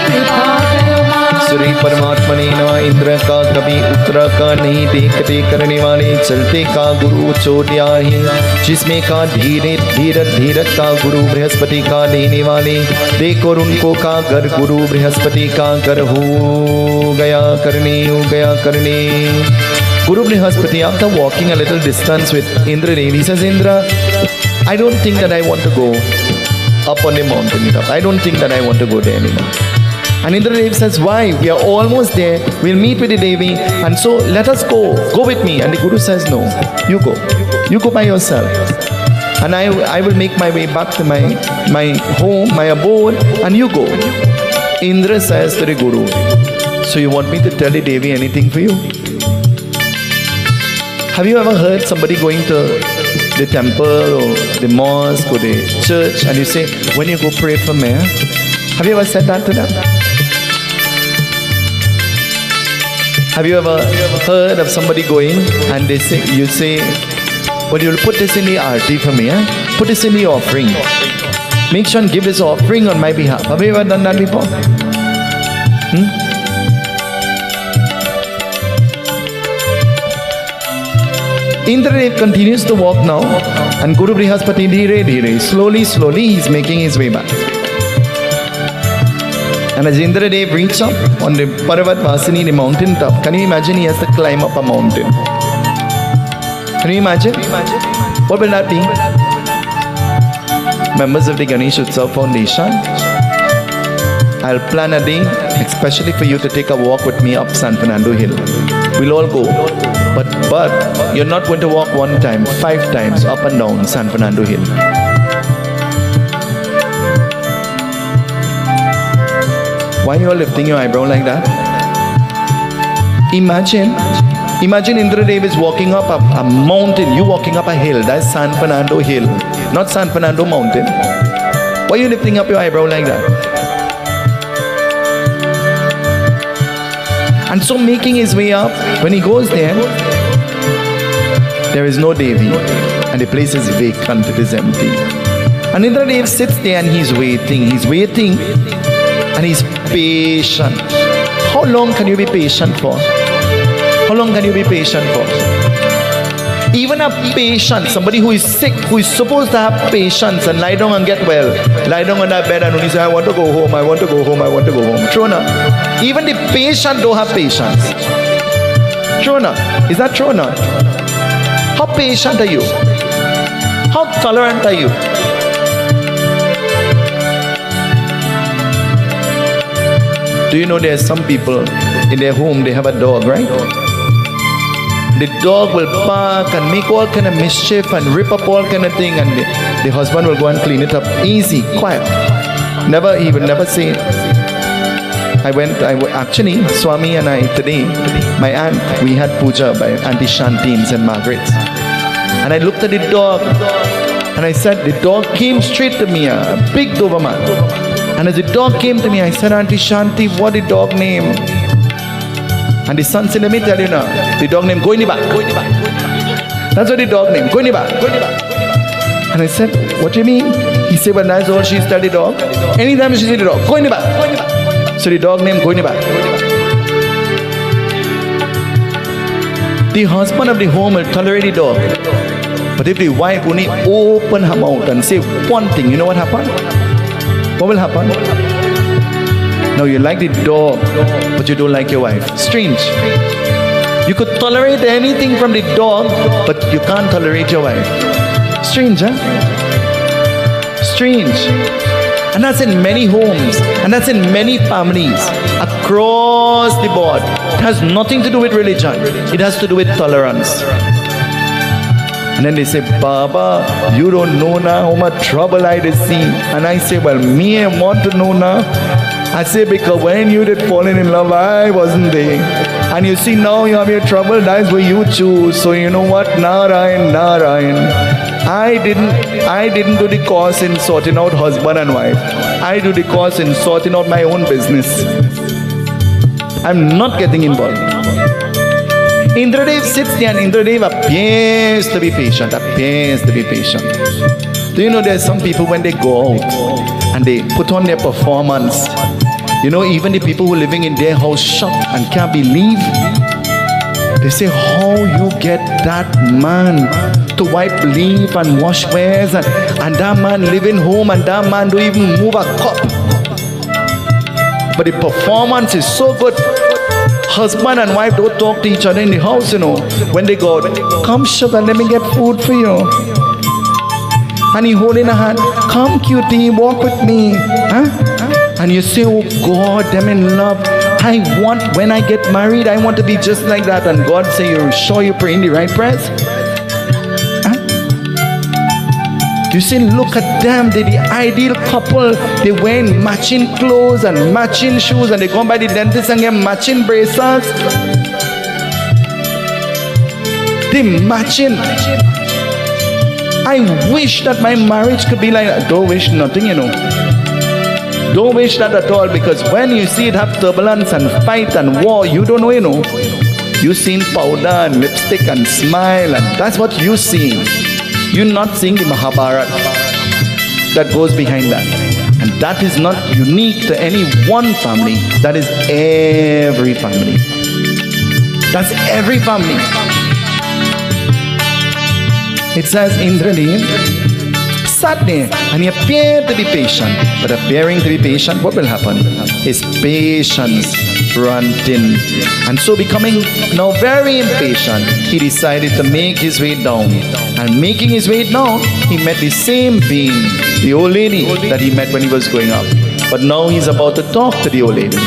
[SPEAKER 2] kripa karo maan.
[SPEAKER 1] सूर्य परमात्मा ने नवा इंद्र का कभी उत्तरा का नहीं देखते करने वाले चलते का गुरु चोटिया ही जिसमें का धीरे धीरज धीरज का गुरु बृहस्पति का देने वाले देखो और उनको का घर गुरु बृहस्पति का घर हो गया करने Guru Brihaspati, after walking a little distance with Indra, he says, Indra, I don't think that I want to go up on the mountain top. I don't think that I want to go there anymore. And Indra says, why? We are almost there. We'll meet with the Devi. And so let us go. Go with me. And the Guru says, no, you go. You go by yourself. And I will make my way back to my home, my abode, and you go. Indra says to the Guru, so you want me to tell the Devi anything for you? Have you ever heard somebody going to the temple or the mosque or the church and you say, when you go pray for me, have you ever said that to them? Have you ever heard of somebody going and they say, you say, well, you'll put this in the arti for me, put this in the offering. Make sure and give his offering on my behalf. Have you ever done that before? Indradev continues to walk now, and Guru Brihaspati dhire, slowly he's making his way back. And as Indradev reaches up on the Parvat Vasini, the mountain top, can you imagine he has to climb up a mountain? Can you imagine? What will that be? Members of the Ganesh Utsav Foundation, I'll plan a day especially for you to take a walk with me up San Fernando Hill. We'll all go. But you're not going to walk 1 time, 5 times up and down San Fernando Hill. Why are you all lifting your eyebrow like that? Imagine Indradev is walking up a mountain. You walking up a hill. That's San Fernando Hill, not San Fernando Mountain. Why are you lifting up your eyebrow like that? And so making his way up, when he goes there is no Devi, and the place is vacant, it is empty. And Indradev sits there and he's waiting, and he's patient. How long can you be patient for? How long can you be patient for? Even a patient, somebody who is sick, who is supposed to have patience and lie down and get well, lie down on that bed and only say, I want to go home, I want to go home, I want to go home. True enough? Even the patient don't have patience. True enough? Is that true enough? How patient are you? How tolerant are you? Do you know there are some people in their home, they have a dog, right? The dog will bark and make all kind of mischief and rip up all kind of thing, and the husband will go and clean it up. Easy, quiet. He would never say it. Actually, Swami and I today, my aunt, we had puja by Auntie Shanti in St. Margaret's. And I looked at the dog and I said, the dog came straight to me, a big Doberman. And as the dog came to me, I said, Auntie Shanti, what the dog name? And the son said, let me tell you now, the dog name, go in the back. That's what the dog name, go in the back. And I said, what do you mean? He said, well, that's all she's tell the dog. Anytime she sees the dog, go in the back. So the dog name, go in the back. The husband of the home will tolerate the dog. But if the wife only open her mouth and say one thing, you know what happened? What will happen? No, you like the dog, but you don't like your wife. Strange. You could tolerate anything from the dog, but you can't tolerate your wife. Strange, huh? Strange. And that's in many homes, and that's in many families across the board. It has nothing to do with religion. It has to do with tolerance. And then they say, Baba, you don't know now how much trouble I did see. And I say, well, me, I want to know now. I say, because when you did falling in love, I wasn't there. And you see, now you have your trouble, that's what you choose. So you know what? Narayan. I didn't do the course in sorting out husband and wife. I do the course in sorting out my own business. I'm not getting involved. Indradev sits there and Indradev appears to be patient. Do you know there's some people when they go out and they put on their performance, you know, even the people who are living in their house shocked and can't believe. They say, how you get that man to wipe leaf and wash wares and that man living home and that man don't even move a cup. But the performance is so good. Husband and wife don't talk to each other in the house, you know. When they go out, come sugar, let me get food for you. And he holding a hand, come cutie, walk with me. Huh? And you say, oh God, I'm in love. I want, when I get married, I want to be just like that. And God say, you're sure you're praying the right prayers? Huh? You say, look at them, they're the ideal couple. They wearing matching clothes and matching shoes, and they go by the dentist and get matching bracelets. They matching. I wish that my marriage could be like that. Don't wish nothing, you know. Don't wish that at all, because when you see it have turbulence and fight and war, you don't know, you know. You seen powder and lipstick and smile, and that's what you see. You're not seeing the Mahabharata. that goes behind that. And that is not unique to any one family. That is every family. That's every family. It says Indradev sat there and he appeared to be patient. But appearing to be patient, what will happen? His patience ran thin. And so becoming now very impatient, he decided to make his way down. And making his way down, he met the same being, the old lady that he met when he was going up. But now he's about to talk to the old lady.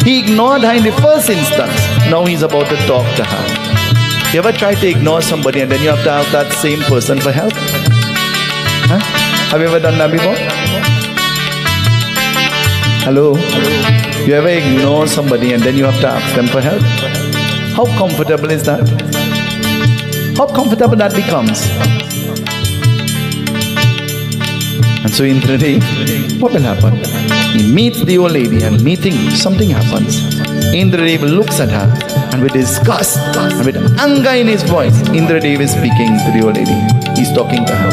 [SPEAKER 1] He ignored her in the first instance. Now he's about to talk to her. You ever try to ignore somebody and then you have to ask that same person for help? Huh? Have you ever done that before? Hello? You ever ignore somebody and then you have to ask them for help? How comfortable is that? How comfortable that becomes. And so Indradev, what will happen? He meets the old lady and meeting, something happens. Indradev looks at her and with disgust and with anger in his voice, Indradev is speaking to the old lady. He's talking to her.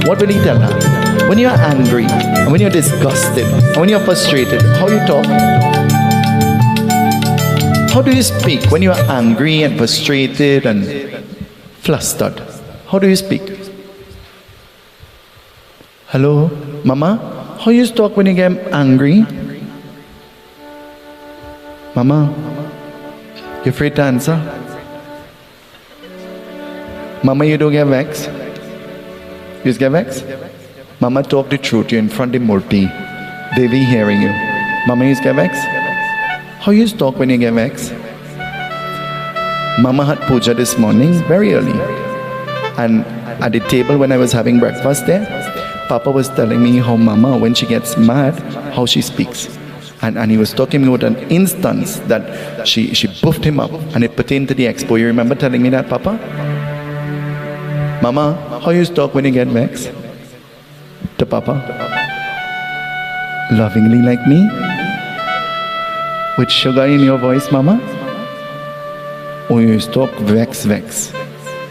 [SPEAKER 1] What will he tell her? When you are angry and when you're disgusted and when you're frustrated, how you talk? How do you speak when you are angry and frustrated and flustered? How do you speak? Hello, Mama? How you talk when you get angry? Mama, you afraid to answer? Mama, you don't get vexed? You just get vexed? Mama, talk the truth. You're in front of Murti. They be hearing you. Mama, you just get vexed? How you talk when you get vexed? Mama had puja this morning, very early. And at the table when I was having breakfast there, Papa was telling me how Mama, when she gets mad, how she speaks. And he was talking about an instance that she buffed him up and it pertained to the expo. You remember telling me that, Papa? Mama, how you talk when you get vexed? To Papa? Lovingly like me? With sugar in your voice, Mama? Or you talk vex?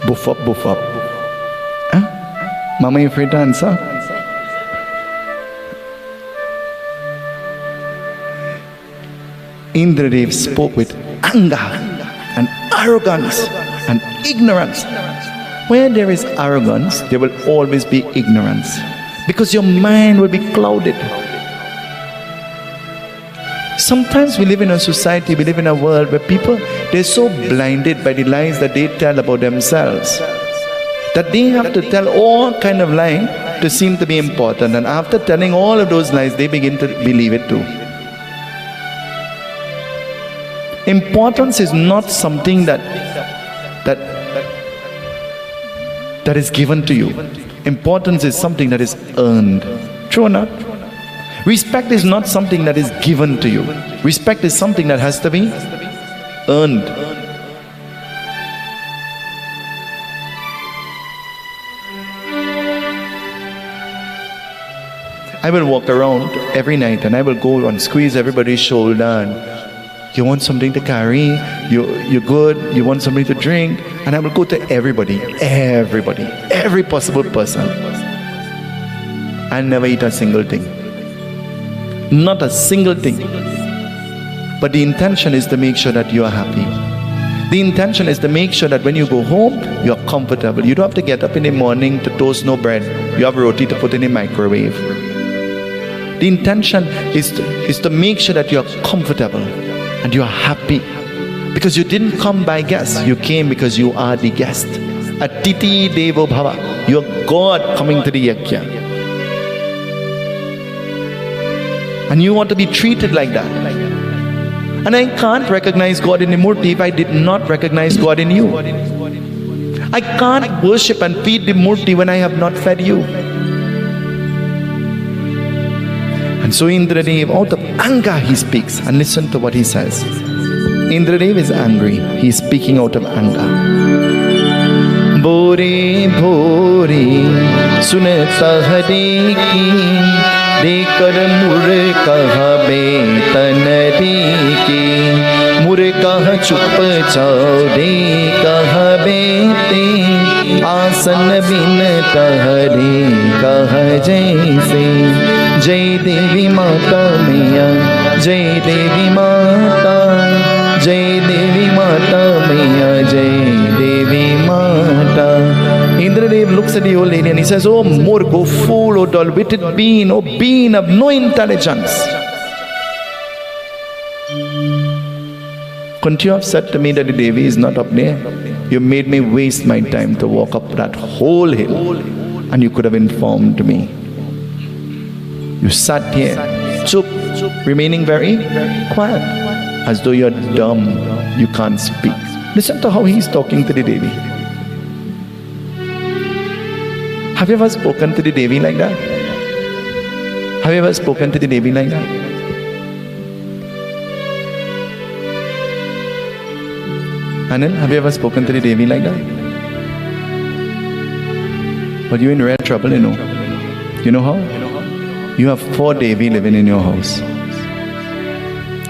[SPEAKER 1] Buff up? Huh? Mama, you afraid to answer? Indradev spoke with anger and arrogance and ignorance. Where there is arrogance, there will always be ignorance. Because your mind will be clouded. Sometimes we live in a society, we live in a world where people, they're so blinded by the lies that they tell about themselves that they have to tell all kind of lies to seem to be important. And after telling all of those lies, they begin to believe it too. Importance is not something that is given to you. Importance is something that is earned. True or not? Respect is not something that is given to you. Respect is something that has to be earned. I will walk around every night and I will go and squeeze everybody's shoulder and you want something to carry, you're good, you want something to drink, and I will go to everybody, every possible person. I never eat a single thing. Not a single thing. But the intention is to make sure that you are happy. The intention is to make sure that when you go home, you are comfortable. You don't have to get up in the morning to toast no bread. You have roti to put in the microwave. The intention is to make sure that you are comfortable and you are happy. Because you didn't come by guest. You came because you are the guest. Atiti Devo Bhava. You are God coming to the Yagya. And you want to be treated like that. And I can't recognize God in the Murti if I did not recognize God in you. I can't worship and feed the Murti when I have not fed you. And so Indradev, out of anger he speaks. And listen to what he says. Indradev is angry. He is speaking out of anger. Bore bore sunata hari ki देकर मुर कह बेतन देके मुर कह चुप चाओ दे कह बेते आसन बिन तहरे कह जैसे जय देवी माता मैया जय देवी माता जय देवी माता मैया जय देवी माता. Indradev looks at the old lady and he says, "Oh Murk, oh fool, oh dull-witted being, oh being of no intelligence. Couldn't you have said to me that the Devi is not up there? You made me waste my time to walk up that whole hill and you could have informed me. You sat here, chup, remaining very quiet, as though you're dumb, you can't speak." Listen to how he's talking to the Devi. Have you ever spoken to the Devi like that? Have you ever spoken to the Devi like that? Anil, have you ever spoken to the Devi like that? But you're in real trouble, you know. You know how? You have 4 Devi living in your house.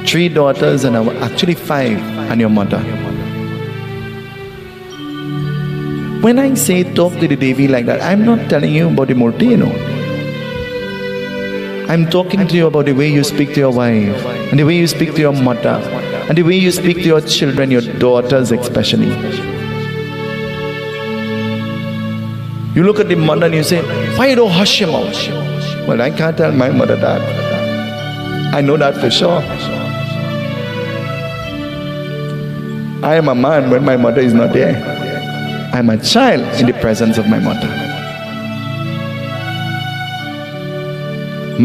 [SPEAKER 1] 3 daughters and actually 5 and your mother. When I say talk to the Devi like that, I'm not telling you about the Murti, you know. I'm talking to you about the way you speak to your wife, and the way you speak to your mother, and the way you speak to your children, your daughters especially. You look at the mother and you say, "Why you don't hush your mouth?" Well, I can't tell my mother that. I know that for sure. I am a man when my mother is not there. I am a child in the presence of my mother.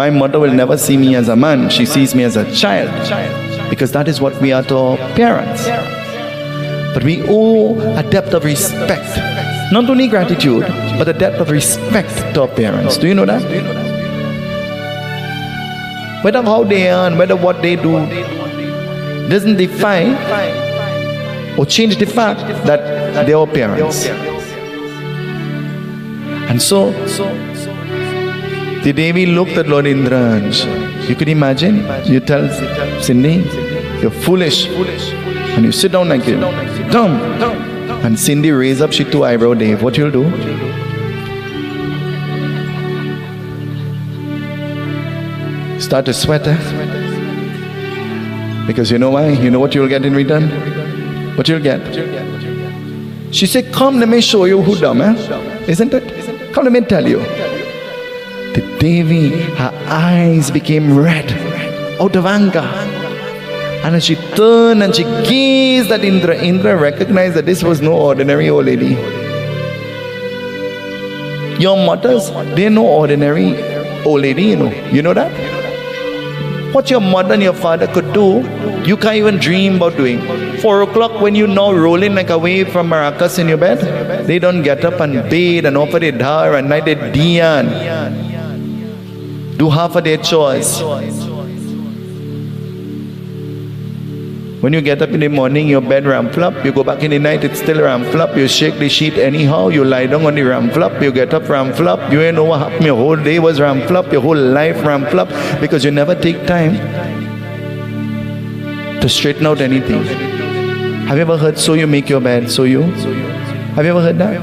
[SPEAKER 1] My mother will never see me as a man. She sees me as a child. Because that is what we are to our parents. But we owe a depth of respect. Not only gratitude, but a depth of respect to our parents. Do you know that? Whether how they are and whether what they do doesn't define or change the fact that they are parents. And so, the Devi looked at Lord Indra and you could imagine, you tell Cindy, "You're foolish," and you sit down like you, dumb. And Cindy raised up, she 2 eyebrow, Dave, what you'll do? Start to sweat, eh? Because you know why? You know what you'll get in return? What you'll get? She said, "Come, let me show you who dumb, eh? Isn't it? Come, let me tell you." The Devi, her eyes became red out of anger. And as she turned and she gazed at Indra, Indra recognized that this was no ordinary old lady. Your mothers, they're no ordinary old lady, you know. You know that? What your mother and your father could do, you can't even dream about doing. 4 o'clock when you're now rolling like a wave from maracas in your bed, they don't get up and bathe and offer their dhar and night their diyan. Do half of their chores. When you get up in the morning, your bed ramflop. You go back in the night, it's still ramflop. You shake the sheet anyhow. You lie down on the ramflop. You get up ramflop. You ain't know what happened. Your whole day was ramflop. Your whole life ramflop. Because you never take time to straighten out anything. Have you ever heard, "So you make your bed, so you"? Have you ever heard that?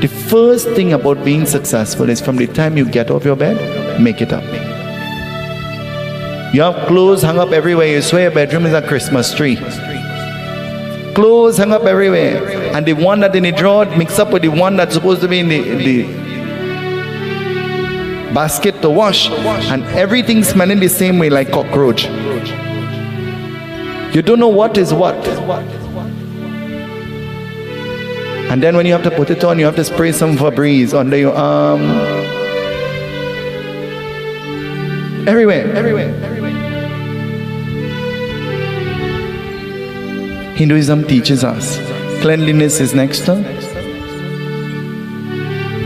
[SPEAKER 1] The first thing about being successful is from the time you get off your bed, make it up. You have clothes hung up everywhere. You swear your bedroom is a Christmas tree. Clothes hung up everywhere. And the one that's in the drawer mixed up with the one that's supposed to be in the basket to wash. And everything smelling the same way like cockroach. You don't know what is what. And then when you have to put it on, you have to spray some Febreze under your arm. Everywhere. Hinduism teaches us cleanliness is next to.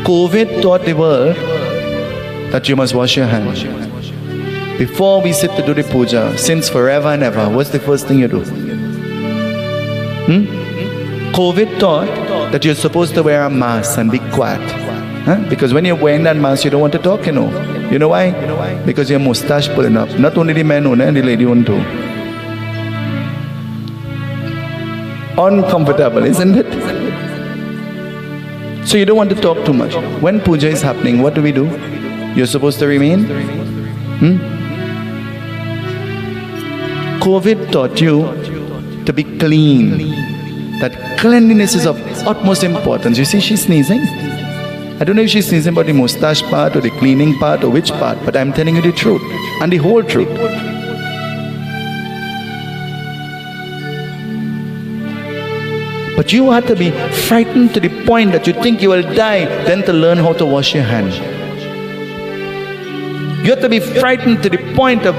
[SPEAKER 1] COVID taught the world that you must wash your hands. Before we sit to do the puja, since forever and ever, what's the first thing you do? COVID taught that you're supposed to wear a mask and be quiet. Huh? Because when you're wearing that mask, you don't want to talk, you know. You know why? Because your mustache pulling up. Not only the men own, and the lady own too. Uncomfortable, isn't it? So you don't want to talk too much. When puja is happening, what do? You're supposed to remain? COVID taught you to be clean. That cleanliness is of utmost importance. You see, she's sneezing. I don't know if she's sneezing about the mustache part or the cleaning part or which part, but I'm telling you the truth and the whole truth. But you have to be frightened to the point that you think you will die, then to learn how to wash your hands. You have to be frightened to the point of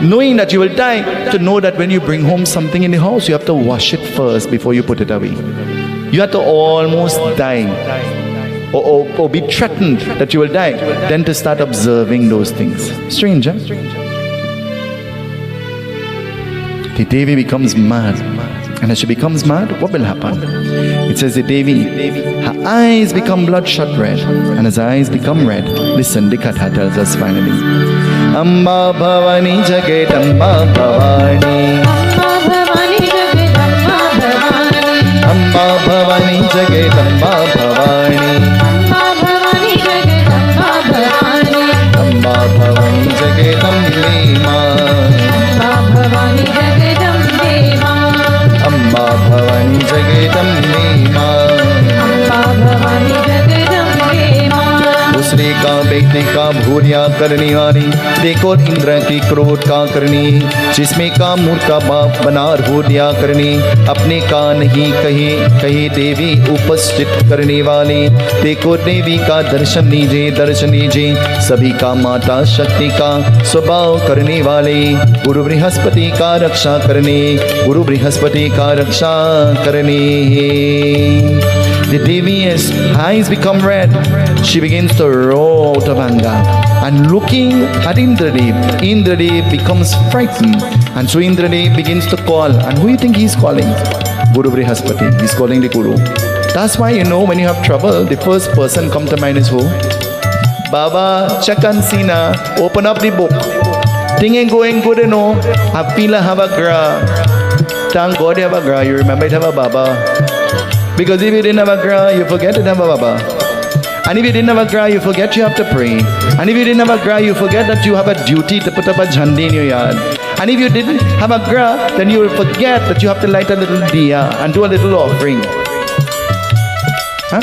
[SPEAKER 1] knowing that you will die, to know that when you bring home something in the house, you have to wash it first before you put it away. You have to almost die or be threatened that you will die, then to start observing those things. Strange, huh? The Devi becomes mad. And as she becomes mad, what will happen? It says the Devi, her eyes become bloodshot red. And as her eyes become red, listen, the Katha tells us finally. Amba Bhavani Jagat Amba Bhavani. Amba Bhavani Jagat Amba Bhavani. Amba Bhavani Jagat Ambe Ma. Amba Bhavani Jagadambe Ma. दूसरे का बेटने का भूरिया करने वाली, देखो इंद्र की क्रोध का करनी, जिसमें का मूर्खा बाप बना भूरिया करनी, अपने का नहीं कही देवी उपस्थित करने वाली, देखो देवी का दर्शन लीजिए, सभी का माता शक्ति का स्वभाव करने वाले, गुरु बृहस्पति का रक्षा करने। The Devi's eyes become red. She begins to roar out of anger. And looking at Indradev, Indradev becomes frightened. And so Indradev begins to call. And who do you think he's calling? Guru Brihaspati. He's calling the Guru. That's why, you know, when you have trouble, the first person come to mind is who? Baba, check and see na. Open up the book. Thing ain't going good, you know. I feel I have a gra. Thank God you have a gra. You remember it have a Baba. Because if you didn't have a gra, you forget to have a Baba. And if you didn't have a gra, you forget you have to pray. And if you didn't have a gra, you forget that you have a duty to put up a jhandi in your yard. And if you didn't have a gra, then you will forget that you have to light a little diya and do a little offering. Huh?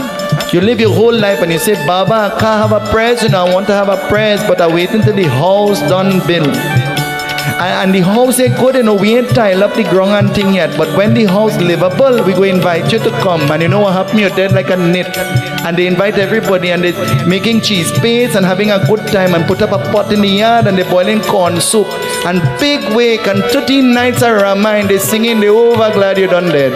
[SPEAKER 1] You live your whole life and you say, Baba, I can't have a prayers, you know, I want to have a prayers, but I wait until the house done build. And the house is good, you know, we ain't tile up the ground and thing yet. But when the house livable, we go invite you to come. And you know what happened? You're dead like a knit. And they invite everybody and they're making cheese paste and having a good time and put up a pot in the yard and they're boiling corn soup. And big wake and 13 nights are Ramayana, they're singing, they're over glad you're done dead.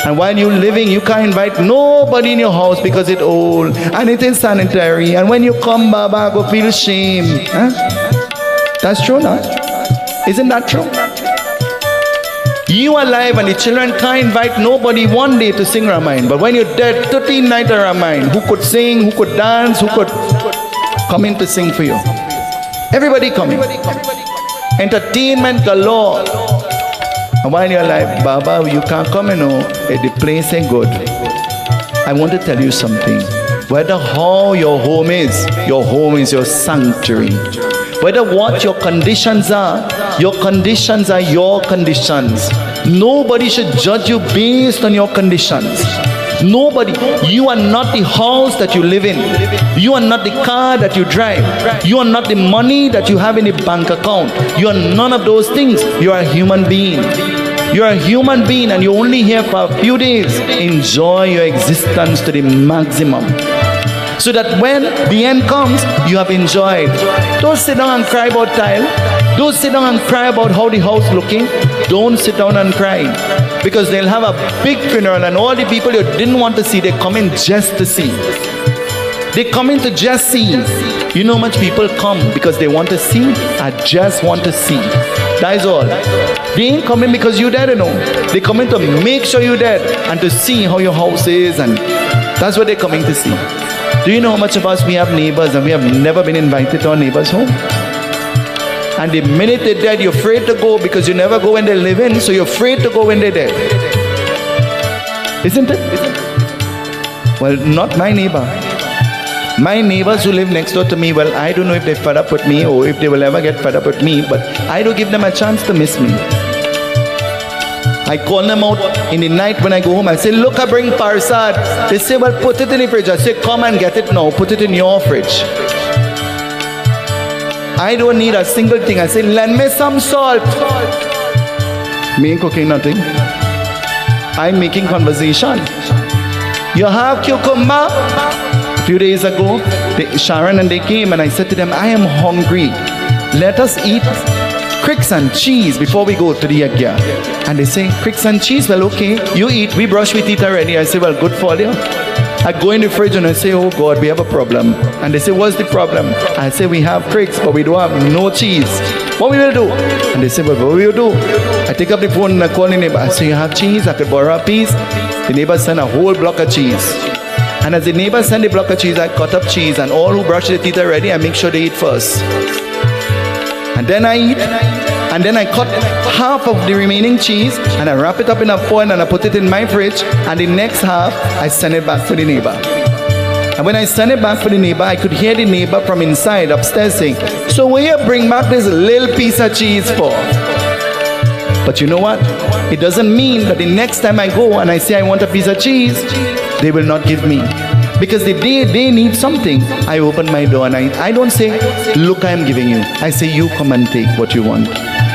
[SPEAKER 1] And while you're living, you can't invite nobody in your house because it's old and it is sanitary. And when you come, Baba, go feel shame. Huh? That's true, no? Isn't that true? You are alive and the children can't invite nobody one day to sing Ramayana. But when you're dead, 13 nights of Ramayana. Who could sing, who could dance, who could come in to sing for you? Everybody coming. Entertainment galore. And while you're alive, Baba, you can't come, you know, the place ain't good. I want to tell you something. Whether how your home is your sanctuary. Whether what your conditions are your conditions. Nobody should judge you based on your conditions. Nobody. You are not the house that you live in. You are not the car that you drive. You are not the money that you have in the bank account. You are none of those things. You are a human being. You are a human being and you're only here for a few days. Enjoy your existence to the maximum. So that when the end comes, you have enjoyed. Don't sit down and cry about tile. Don't sit down and cry about how the house looking. Don't sit down and cry. Because they'll have a big funeral and all the people you didn't want to see, they come in just to see. They come in to just see. You know how much people come because they want to see? I just want to see. That is all. They ain't coming because you're dead, you know. They come in to make sure you're dead and to see how your house is, and that's what they're coming to see. Do you know how much of us we have neighbors and we have never been invited to our neighbor's home? And the minute they're dead, you're afraid to go because you never go when they live in, so you're afraid to go when they're dead. Isn't it? Well, not my neighbor. My neighbors who live next door to me, well, I don't know if they're fed up with me or if they will ever get fed up with me, but I don't give them a chance to miss me. I call them out in the night when I go home. I say, look, I bring parsad. They say, well, put it in the fridge. I say, come and get it now. Put it in your fridge. I don't need a single thing. I say, lend me some salt. Me ain't cooking nothing. I'm making conversation. You have cucumber? A few days ago, Sharon and they came and I said to them, I am hungry. Let us eat cricks and cheese before we go to the Yagya. And they say, cricks and cheese? Well, okay, you eat. We brush with it already. I say, well, good for you. I go in the fridge and I say, oh God, we have a problem. And they say, what's the problem? I say, we have cricks, but we don't have no cheese. What we will do? And they say, well, what will you do? I take up the phone and I call the neighbor. I say, you have cheese? I could borrow a piece. The neighbor sent a whole block of cheese. And as the neighbor sent the block of cheese, I cut up cheese. And all who brush their teeth already, I make sure they eat first. And then I eat. And then I cut half of the remaining cheese and I wrap it up in a foil and I put it in my fridge. And the next half, I send it back to the neighbor. And when I send it back for the neighbor, I could hear the neighbor from inside upstairs saying, so where you bring back this little piece of cheese for? But you know what? It doesn't mean that the next time I go and I say I want a piece of cheese, they will not give me. Because the day they need something, I open my door and I don't say, look, I am giving you. I say, you come and take what you want.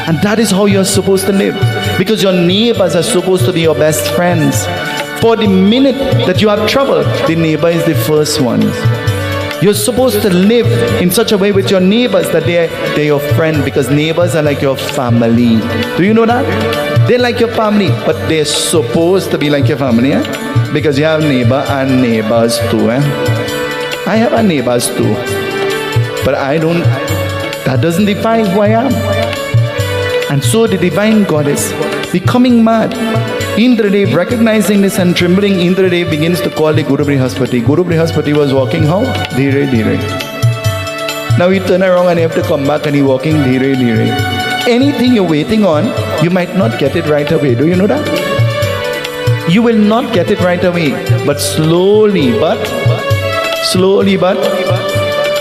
[SPEAKER 1] And that is how you're supposed to live. Because your neighbors are supposed to be your best friends. For the minute that you have trouble, the neighbor is the first one. You're supposed to live in such a way with your neighbors that they're your friend, because neighbors are like your family. Do you know that? They're like your family, but they're supposed to be like your family, eh? Because you have neighbor and neighbors too. Eh? I have a neighbors too. But that doesn't define who I am. And so the divine goddess, becoming mad, Indradev, recognizing this and trembling, Indradev begins to call the Guru Brihaspati. Guru Brihaspati was walking how? Dheere, dheere. Now he turn around and you have to come back and he walking dheere, dheere. Anything you're waiting on, you might not get it right away. Do you know that? You will not get it right away. But slowly,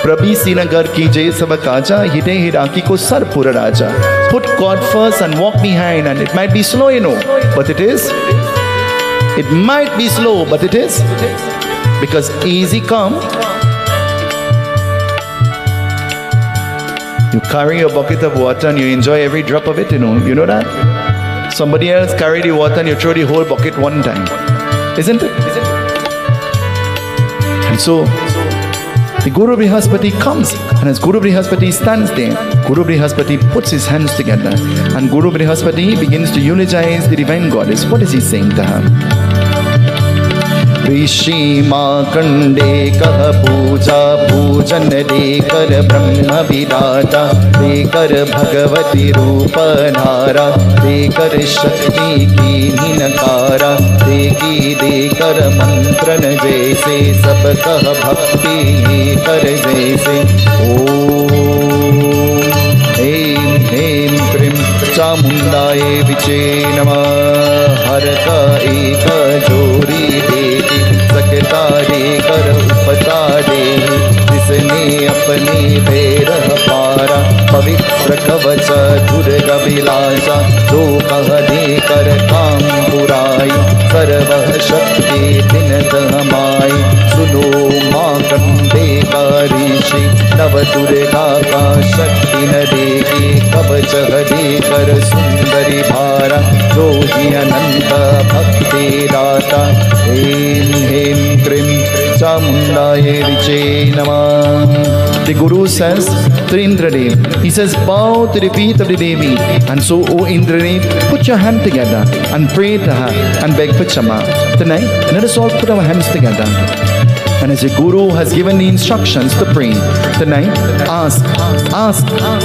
[SPEAKER 1] Prabhi Sinagar ki jay sabakaja, hide hiraki ko sar pura raja. Put God first and walk behind, and it might be slow, you know, but it is. It might be slow, but it is. Because easy come. You carry your bucket of water and you enjoy every drop of it, you know. You know that? Somebody else carry the water and you throw the whole bucket one time. Isn't it? And so, the Guru Brihaspati comes, and as Guru Brihaspati stands there, Guru Brihaspati puts his hands together, and Guru Brihaspati begins to eulogize the divine goddess. What is he saying to her? Rishi Makande kah puja pujan dekar brahma virata, dekar bhagavati rupa dhara, dekar shakti ki hinakara, deki dekar mantran jaise sab kah bhakti kar jaise. Om Hem Hem Prim Chamundaye Viche Namah. Har ka eka jori devi sakta de kar upata de, जिसने अपने पैरह पारा पवित्र कवच दुर्गा विलासा, जो कह दे कर काम पुराई सर्वः शक्ति दिनत हमाई. सुनो माँ कंदे का ऋषि नव दुर्गा का शक्ति न देगी, कवच दे कर सुंदरी भारा, जो ही अनंत भक्ति दाता. हेम हेम क्रीम चामुंडाये विचे नमः. The Guru says to Indradev, he says, bow to the feet of the Devi. And so, O Indradev, put your hand together and pray to her and beg for Chama. Tonight, let us all put our hands together. And as your Guru has given the instructions to pray tonight, ask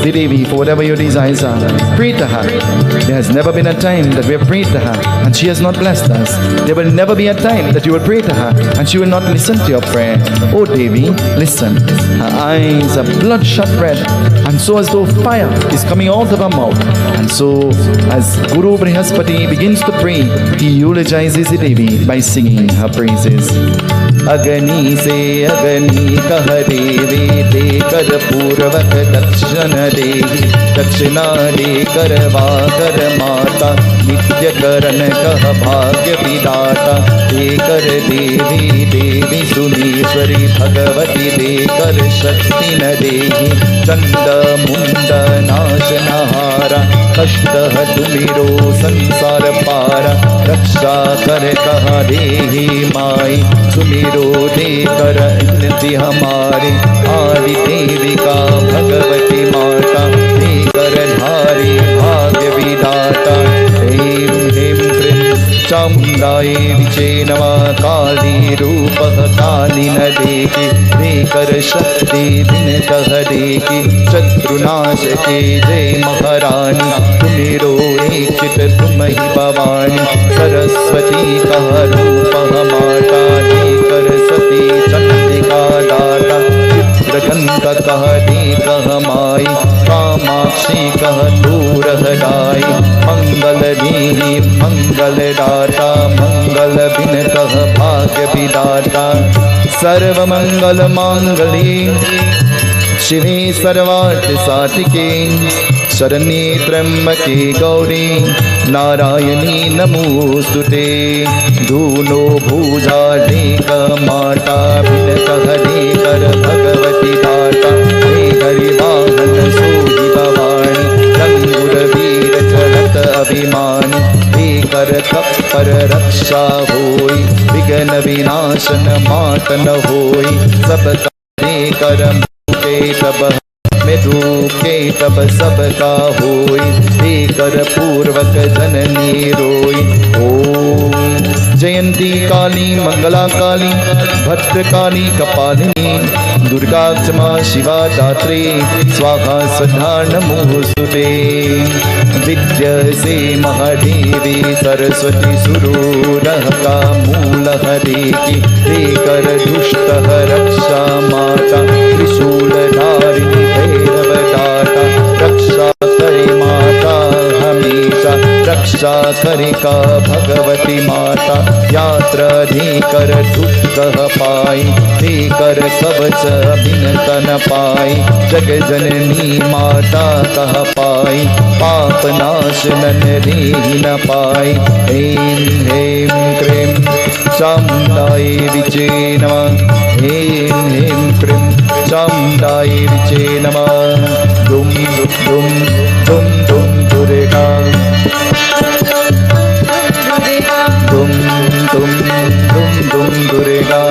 [SPEAKER 1] the Devi for whatever your desires are. Pray to her. There has never been a time that we have prayed to her and she has not blessed us. There will never be a time that you will pray to her and she will not listen to your prayer. Oh Devi, listen. Her eyes are bloodshot red, and so as though fire is coming out of her mouth. And so as Guru Brihaspati begins to pray, he eulogizes the Devi by singing her praises. Agani se agani kah devi de kar purvak dakshana dehi dakshina de karva kar mata nitya karan kah bhagya vidata de kar devi devi suneshwari bhagavati de kar shakti na dehi chanda munda nashanahara kashta tumiro sansar para raksha kar kah dehi mai sumiro दे कर इनति हमारे आदि देविका भगवती माता दे कर धारे भाग्य विधाता हेम हेम क्रीं चामुंडाये विचे नमः काली रूपः काली न देकी दे कर शक्ति दिन कह देकी शत्रुनाश के जय महारानी तुमेरो एक चित तुम ही भवानी सरस्वती कह रूपः माता दे कर सती चंडिका दाता चित्रगंध कह दे कह माई कामाक्षी कह दूर हटाई मंगल दीहि मंगल दाता मंगल बिन कह भाग्य विदाता सर्व मंगल मांगल्ये शिवे सर्वार्थ साधिके शरण्ये त्र्यंबके गौरी नारायणी नमोस्तुते धूनो भूजा देक माता बिन कह दे कर भगवती दाता हे हरि वाहन सोहि भवानी रंगुर वीर चलत अभिमानी हे कर तत्पर रक्षा होई विघ्न विनाशन मात न होई सब दे कर तब में धूके तब सबका होई दे कर पूर्वक जननी रोई ओम जयंती काली मंगला काली भद्रकाली कपालिनी दुर्गा क्षमा शिवा दात्री स्वाहा स्वधा नमोस्तुते विद्यसे महादेवी सरस्वती सुरूरः का मूल हरेकी दे कर दुष्ट रक्षा माता त्रिशूलधारिणी भैरव दाता रक्षा करे माता हमेशा रक्षा करे का भगवती माता यात्रा दे कर दुख पाई दे कर कवच बिन तन पाई जग जननी माता कह पाई पाप नाश नन रे न पाई हेम हेम क्रीं चामुंडाये विचे नमः हेम हेम क्रीं चामुंडाये विचे नमः दुम दुम दुम दुम दुर्गा दुम दुम दुम दुम Durga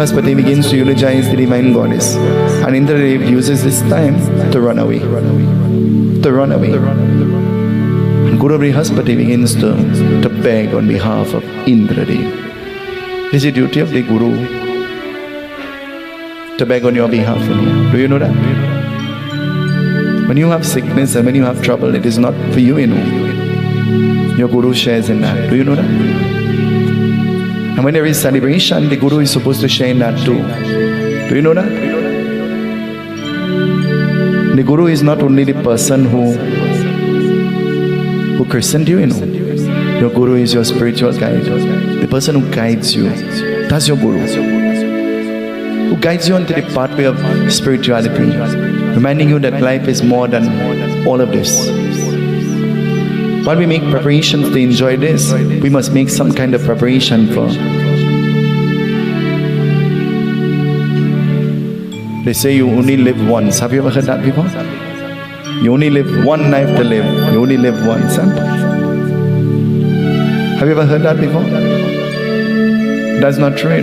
[SPEAKER 1] Brihaspati begins to eulogize the divine goddess, and Indradev uses this time to run away. And Guru Brihaspati begins to beg on behalf of Indradev. It's the duty of the Guru to beg on your behalf. Do you know that? When you have sickness and when you have trouble, it is not for you, Your Guru shares in that. Do you know that? And when there is celebration, the Guru is supposed to share in that too. Do you know that? The Guru is not only the person who christened you, Your Guru is your spiritual guide. The person who guides you. That's your Guru. Who guides you onto the pathway of spirituality, reminding you that life is more than all of this. While we make preparations to enjoy this, we must make some kind of preparation for. They say you only live once. Have you ever heard that before? You only live one life to live. You only live once. Huh? Have you ever heard that before? That's not true,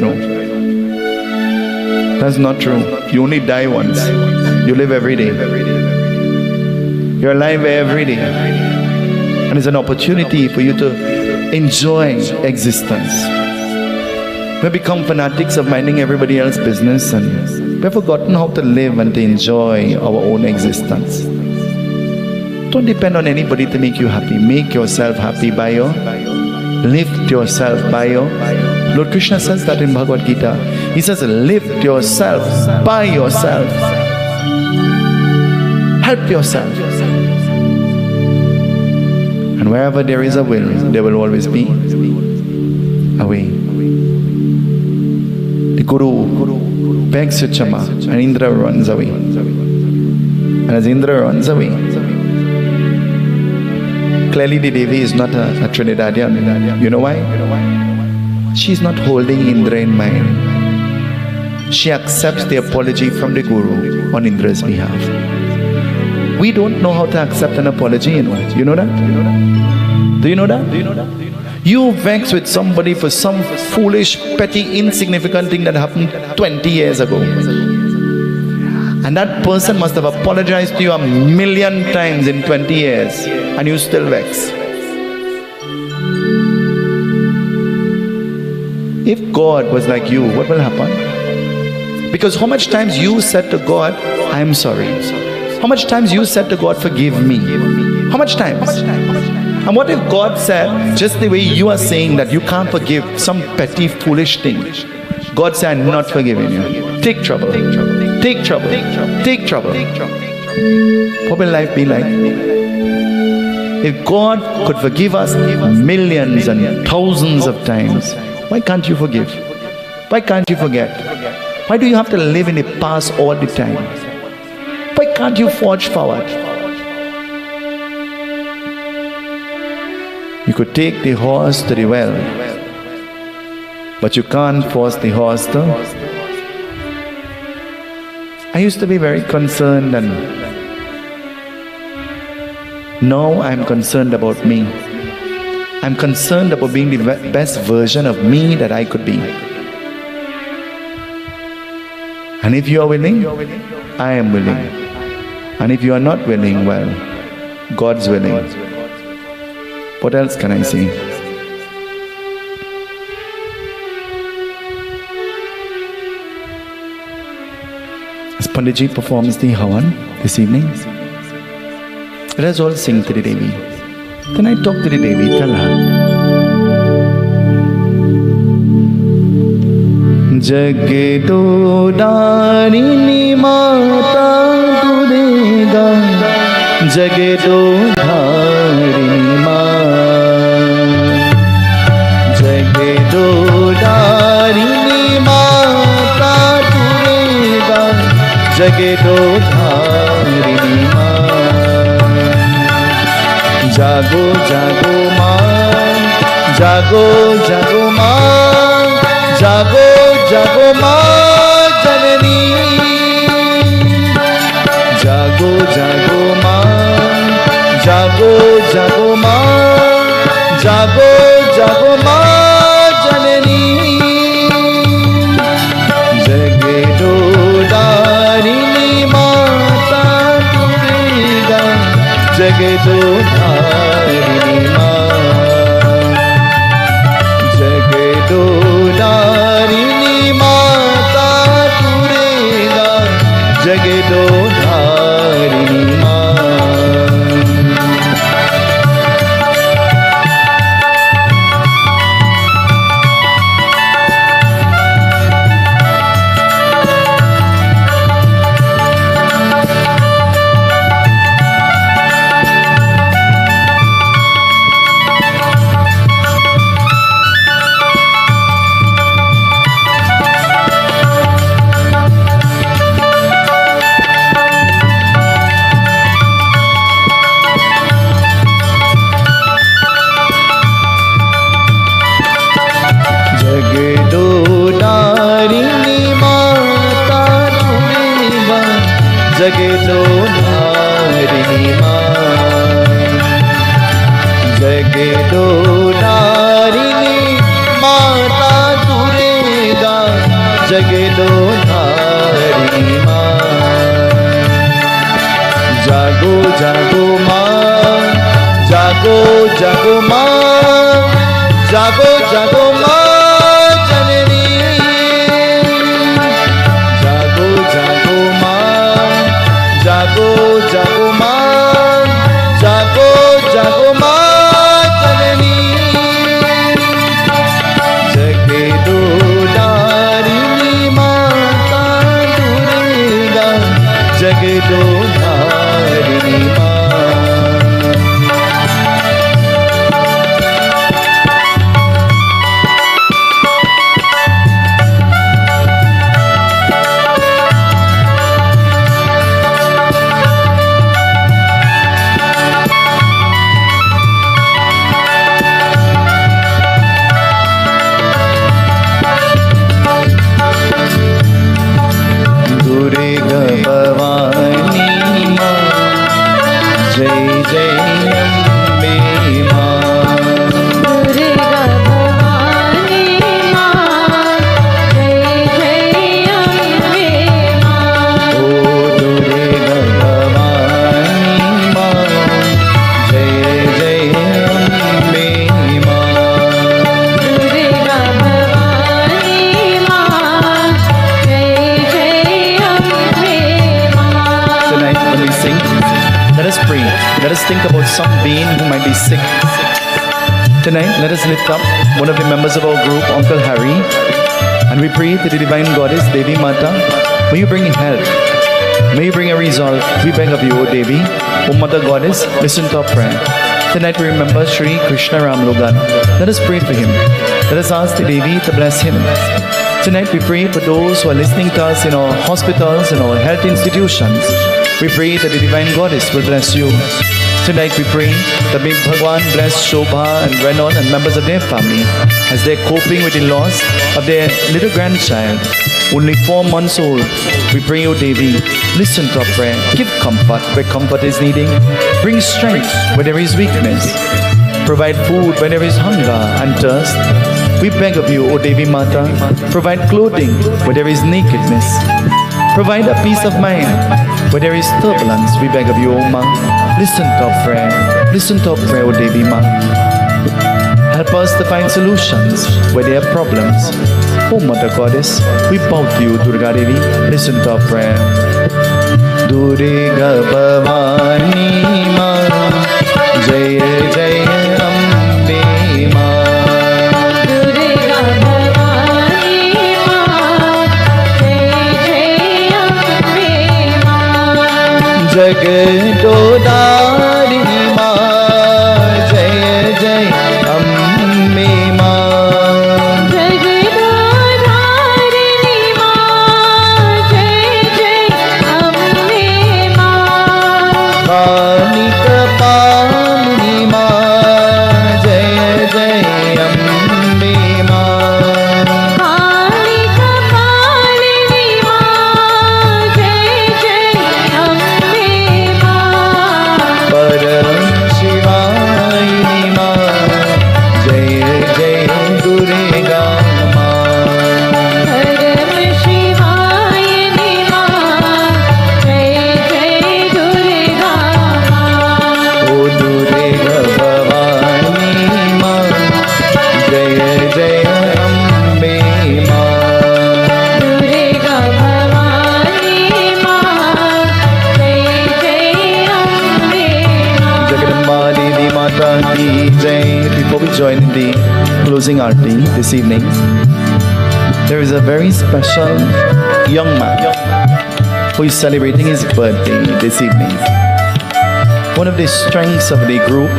[SPEAKER 1] That's not true. You only die once. You live every day. You're alive every day. And it's an opportunity for you to enjoy existence. We've become fanatics of minding everybody else's business, and we've forgotten how to live and to enjoy our own existence. Don't depend on anybody to make you happy. Make yourself happy by your. Lift yourself by your. Lord Krishna says that in Bhagavad Gita. He says, lift yourself by yourself. Help yourself. And wherever there is a will, there will always be a way. The Guru begs for Chama, and Indra runs away. And as Indra runs away, clearly the Devi is not a Trinidadian. You know why? She's not holding Indra in mind. She accepts the apology from the Guru on Indra's behalf. We don't know how to accept an apology, You know that? Do you know that? You vex with somebody for some foolish, petty, insignificant thing that happened 20 years ago. And that person must have apologized to you 1,000,000 times in 20 years, and you still vex. If God was like you, what will happen? Because how much times you said to God, I am sorry. How much times you said to God, forgive me? How much times? And what if God said, just the way you are saying that you can't forgive some petty, foolish thing, God said, I'm not forgiving you. Take trouble. Take trouble. Take trouble. What will life be like? If God could forgive us millions and thousands of times, why can't you forgive? Why can't you forget? Why do you have to live in the past all the time? Why can't you forge forward? You could take the horse to the well, but you can't force the horse to. I used to be very concerned, and now I'm concerned about me. I'm concerned about being the best version of me that I could be. And if you are willing, I am willing. And if you are not willing, well, God's willing. What else can I say? As Panditji performs the Havan this evening, let us all sing to the Devi. Then I talk to the Devi, tell her. Jagdo Dharini Mata Durega, Jagdo Dharini Mata, Jagdo Dharini Mata Durega, Jagdo Dharini Mata. Jago Jago Ma, Jago Jago Ma, Jago Jago Ma Janani, Jago Jago Ma, Jago Jago Ma, Jago Jago Ma Janani, Jagdo Dharini Mata Durega, Jagdo Dharini Mata, Jagdo Dharini Mata Durega, Jagdo Dharini Mata. जगदोधारिणी माँ, जगदोधारिणी माता दुर्गा, जगदोधारिणी माँ। जागो जागो माँ, जागो जागो माँ, जागो जागो माँ जननी। जागो जागो माँ, जागो जागो माँ, जागो जागो माँ जननी। जगदोधारिणी माता दुर्गा, जगदोधारिणी माँ। Think about some being who might be sick. Tonight, let us lift up one of the members of our group, Uncle Harry, and we pray to the Divine Goddess, Devi Mata. May you bring health. May you bring a resolve. We beg of you, O Devi, O Mother Goddess, listen to our prayer. Tonight we remember Sri Krishna Ram Logan. Let us pray for him. Let us ask the Devi to bless him. Tonight we pray for those who are listening to us in our hospitals and our health institutions. We pray that the Divine Goddess will bless you. Tonight we pray that may Bhagwan bless Shobha and Renan and members of their family as they're coping with the loss of their little grandchild, only 4 months old. We pray, O Devi, listen to our prayer. Give comfort where comfort is needing. Bring strength where there is weakness. Provide food where there is hunger and thirst. We beg of you, O Devi Mata, provide clothing where there is nakedness. Provide a peace of mind where there is turbulence. We beg of you, O Ma, listen to our prayer. Listen to our prayer, O Devi Ma. Help us to find solutions where there are problems. O Mother Goddess, we bow to you, Durga Devi. Listen to our prayer. Durga Bhavani Ma, Jaya Jaya Ambe Ma. जगदोधारिणी माँ, जय जय अम्बे माँ।
[SPEAKER 2] जगदोधारिणी माँ, जय जय अम्बे माँ। कालिक पालिनी माँ, जय जय अम्बे माँ। कालिक पालिनी माँ, जय जय अम्बे माँ।
[SPEAKER 1] परम शिवायिनी माँ, जय जय दुर्गा माँ।
[SPEAKER 2] परम शिवायिनी माँ, जय जय दुर्गा माँ।
[SPEAKER 1] ओ दुर्गा भवानी माँ, जय जय अम्बे माँ।
[SPEAKER 2] दुर्गा भवानी माँ, जय जय अम्बे माँ।
[SPEAKER 1] Jagadamba Devi Mata ki Jai. Before we join in the closing aarti this evening, there is a very special young man who is celebrating his birthday this evening. One of the strengths of the group,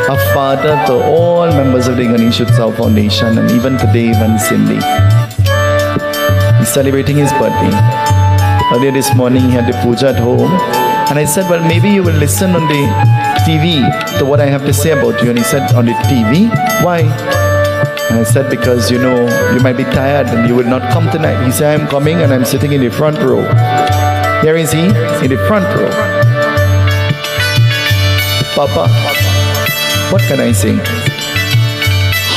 [SPEAKER 1] a father to all members of the Ganesh Utsav Foundation and even to Dave and Cindy. He's celebrating his birthday. Earlier this morning he had the puja at home, and I said, well, maybe you will listen on the TV to what I have to say about you. And he said, on the TV? Why? And I said, because you know, you might be tired and you will not come tonight. He said, I'm coming and I'm sitting in the front row. Here is he in the front row. Papa, what can I sing?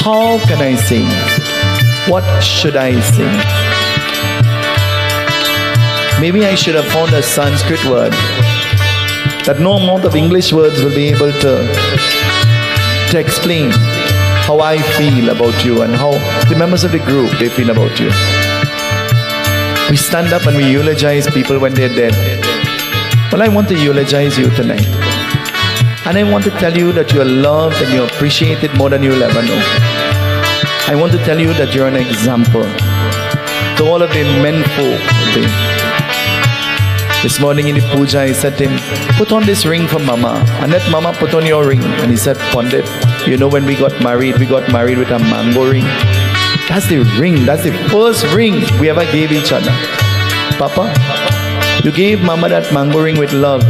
[SPEAKER 1] How can I sing? What should I sing? Maybe I should have found a Sanskrit word that no amount of English words will be able to explain how I feel about you and how the members of the group, they feel about you. We stand up and we eulogize people when they're dead. Well, I want to eulogize you tonight. And I want to tell you that you're loved and you're appreciated more than you'll ever know. I want to tell you that you're an example to all of the men folk. This morning in the puja, I said to him, put on this ring for Mama and let Mama put on your ring. And he said, Pandit, you know when we got married with a mango ring. That's the ring, that's the first ring we ever gave each other. Papa, you gave Mama that mango ring with love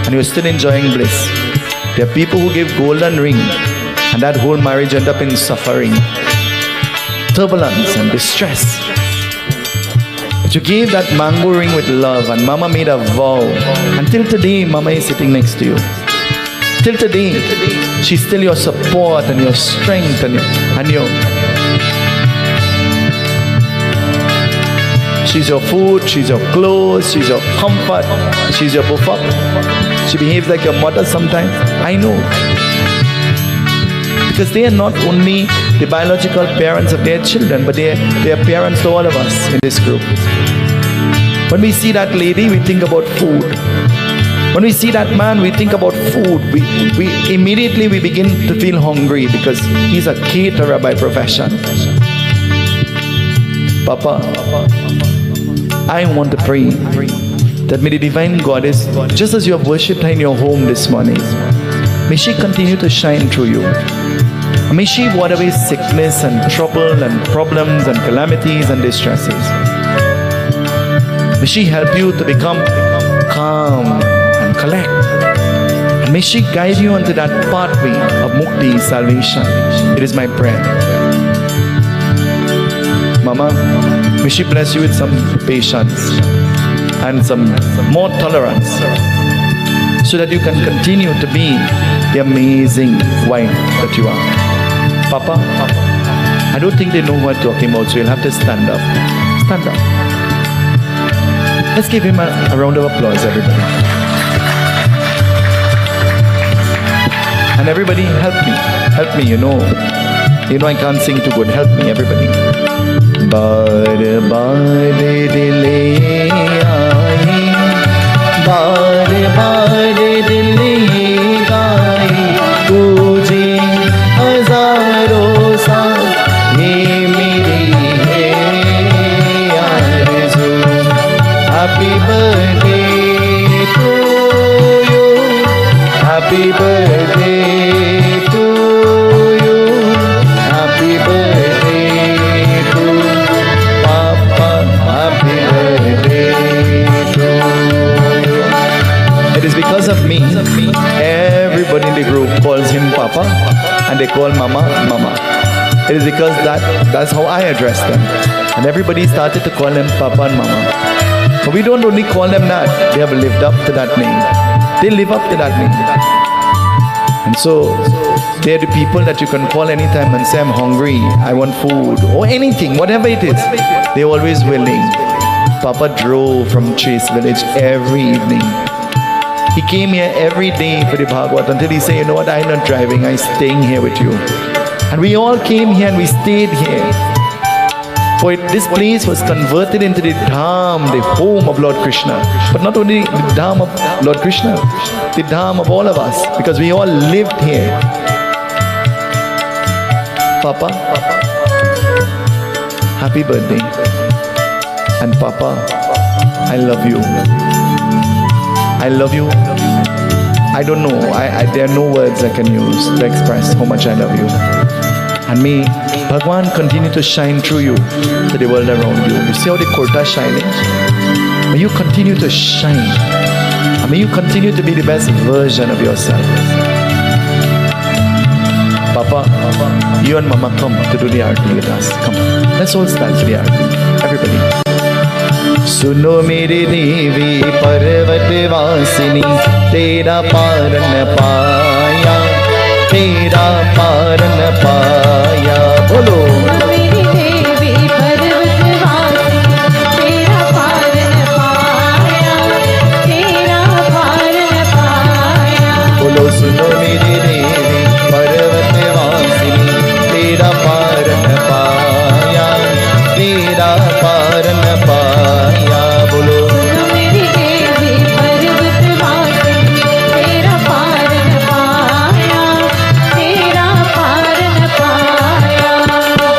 [SPEAKER 1] and you're still enjoying bliss. There are people who give golden ring and that whole marriage end up in suffering, turbulence and distress. But you gave that mango ring with love and Mama made a vow. Until today, Mama is sitting next to you. Till today, she's still your support and your strength and your she's your food, she's your clothes, she's your comfort, she's your buff up. She behaves like your mother sometimes. I know. Because they are not only the biological parents of their children, but they are parents to all of us in this group. When we see that lady, we think about food. When we see that man, we think about food. We immediately begin to feel hungry because he's a caterer by profession. Papa, I want to pray that may the divine goddess, just as you have worshipped her in your home this morning, may she continue to shine through you. May she ward away sickness and trouble and problems and calamities and distresses. May she help you to become calm and collect. And may she guide you onto that pathway of mukti, salvation. It is my prayer. Mama, may she bless you with some patience and some more tolerance so that you can continue to be the amazing wife that you are. Papa, I don't think they know what I'm talking about, so you'll have to stand up. Stand up. Let's give him a round of applause, everybody. And everybody, help me. Help me, you know I can't sing too good. Help me, everybody. Baar baar dil aaye, baar baar dil gaaye, tujhe hazaron saal ye meri hai arzu. Happy birthday to you, happy birthday to you, happy birthday to Papa, happy birthday to you. It is because of me, everybody in the group calls him Papa and they call Mama, Mama. It is because that's how I address them. And everybody started to call them Papa and Mama. But we don't only call them that, they have lived up to that name. They live up to that name. And so, they're the people that you can call anytime and say, I'm hungry, I want food, or anything, whatever it is. They're always willing. Papa drove from Chase Village every evening. He came here every day for the Bhagavad until he said, you know what, I'm not driving, I'm staying here with you. And we all came here and we stayed here. For this place was converted into the Dham, the home of Lord Krishna. But not only the Dham of Lord Krishna, the Dham of all of us, because we all lived here. Papa, happy birthday. And Papa, I love you. I love you. I don't know, there are no words I can use to express how much I love you. And may Bhagwan continue to shine through you to the world around you. You see how the kurta is shining? May you continue to shine. And may you continue to be the best version of yourself. Papa, you and Mama come to do the arti with us. Come, let's all stand for the arti. Everybody. सुनो मेरी देवी पर्वत वासिनी, तेरा पार न पाया, तेरा पार न पाया। बोलो
[SPEAKER 2] मेरी देवी पर्वत वासिनी, तेरा पार न पाया, तेरा पार न पाया।
[SPEAKER 1] बोलो सुनो मेरी देवी पर्वत वासिनी, तेरा पार न पाया, तेरा पार न पाया। बोलो
[SPEAKER 2] मेरी देवी पर्वत वासिनी, तेरा पार न पाया, तेरा पार न पाया।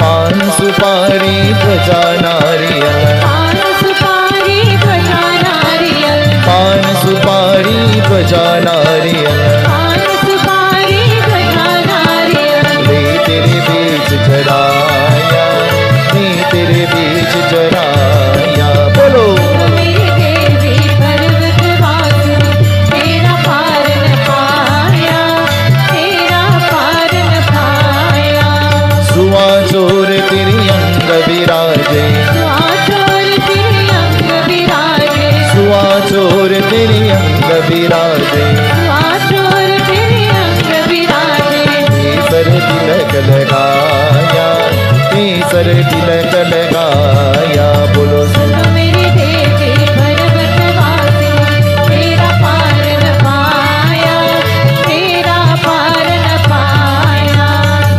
[SPEAKER 1] पान सुपारी ध्वजा नारियल,
[SPEAKER 2] पान सुपारी ध्वजा नारियल,
[SPEAKER 1] पान सुपारी ध्वजा नारियल,
[SPEAKER 2] पान सुपारी ध्वजा नारियल।
[SPEAKER 1] ले तेरे बीच चढ़ाया, ले तेरे बीच चढ़ाया। बोलो
[SPEAKER 2] मेरी देवी पर्वत वासिनी, तेरा पार न पाया, तेरा पार न पाया।
[SPEAKER 1] सुआ चोर तेरी अंग विराजे,
[SPEAKER 2] सुआ चोर तेरे अंग विराजे,
[SPEAKER 1] सुआ चोर तेरी अंग विराजे,
[SPEAKER 2] सुआ चोर तेरे अंग विराजे।
[SPEAKER 1] तीसर तिलक लगाया, तीसर तिलक लगाया। बोलो
[SPEAKER 2] सुनो मेरी देवी पर्वत वासिनी, तेरा पार न पाया, तेरा पार न पाया।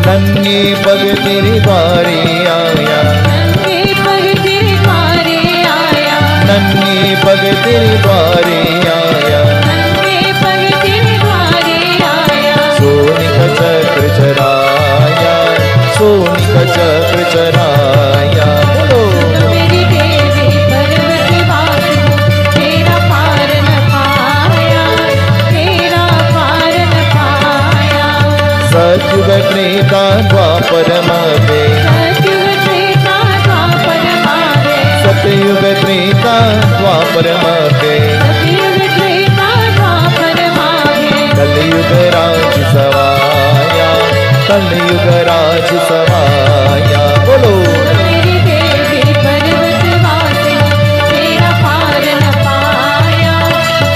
[SPEAKER 1] नंगे पग तेरी बारी आया,
[SPEAKER 2] नंगे पग तेरे द्वारे आया,
[SPEAKER 1] नंगे पग तेरी बारी आया।
[SPEAKER 2] नंगे पग तेरे द्वारे आया।
[SPEAKER 1] सोने का चक्र चराया, सोने का चक्र चराया। बोलो
[SPEAKER 2] मेरी देवी पर्वत वासिनी, तेरा पार न पाया, तेरा पार न पाया।
[SPEAKER 1] सतयुग त्रेता द्वापर मध्य,
[SPEAKER 2] सतयुग त्रेता द्वापर मध्य,
[SPEAKER 1] सतयुग त्रेता द्वापर मध्य,
[SPEAKER 2] सतयुग त्रेता द्वापर मध्य।
[SPEAKER 1] कलयुग राज सवाया, कलयुग राज सवाया। बोलो
[SPEAKER 2] मेरी देवी पर्वत वासिनी, तेरा पार न पाया,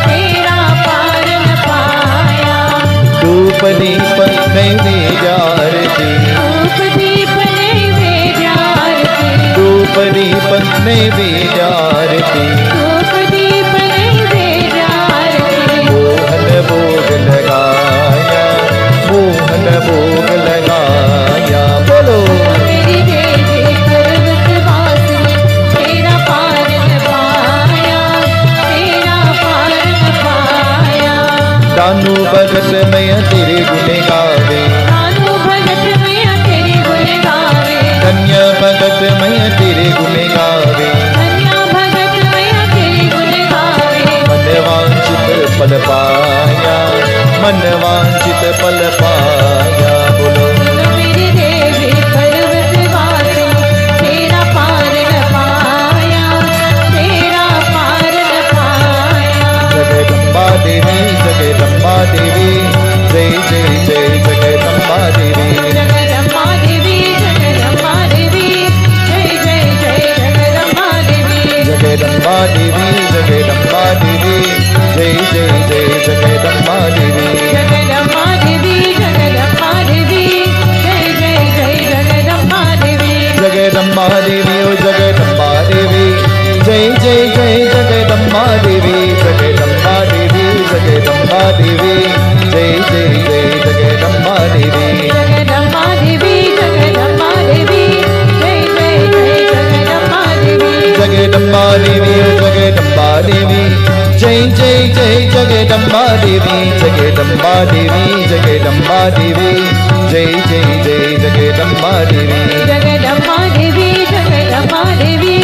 [SPEAKER 2] तेरा पार न पाया।
[SPEAKER 1] धूप दीप नैवेद्य आरती,
[SPEAKER 2] धूप दीप नैवेद्य आरती,
[SPEAKER 1] धूप दीप नैवेद्य आरती।
[SPEAKER 2] धूप दीप नैवेद्य आरती।
[SPEAKER 1] मोहन भोग लगाया, मोहन भोग लगाया। बोलो
[SPEAKER 2] मेरी देवी पर्वत वासिनी, तेरा पार न पाया, तेरा पार न पाया।
[SPEAKER 1] दानु भगत मैं तेरे गुण गावे,
[SPEAKER 2] कानू भगत मैया तेरे गुण गावे,
[SPEAKER 1] कन्या भगत मैं तेरे गुण गावे।
[SPEAKER 2] कन्या भगत मैया तेरे गुण गावे।
[SPEAKER 1] मन वांछित फल पाया, मन वांछित फल पाया। बोलो
[SPEAKER 2] मेरी देवी पर्वत वासिनी, तेरा पार न पाया, तेरा पार न पाया।
[SPEAKER 1] जगदम्बा देवी, जगदम्बा देवी, जय जय जय जगदम्बा देवी।
[SPEAKER 2] जगदम्बा देवी, जगदम्बा देवी, जय जय जय जगदम्बा देवी।
[SPEAKER 1] जगदम्बा देवी, जगदम्बा देवी, जय जय जय जगदम्बा देवी।
[SPEAKER 2] जगदम्बा देवी, जगदम्बा देवी, जय जय जय जगदम्बा देवी।
[SPEAKER 1] जगदम्बा देवी, ओ जगदम्बा देवी, जय जय जय जगदम्बा देवी। जगदम्बा देवी, जगदम्बा देवी, जय जय जय जगदम्बा देवी।
[SPEAKER 2] जगदम्बा देवी, जगदम्बा देवी, जय जय जय जगदम्बा देवी।
[SPEAKER 1] जगदम्बा देवी, ओ जगदम्बा देवी, जय जय जय जगदम्बा देवी। जगदम्बा देवी, जगदम्बा देवी, जय जय जय जगदम्बा देवी।
[SPEAKER 2] जगदम्बा देवी, जगदम्बा देवी,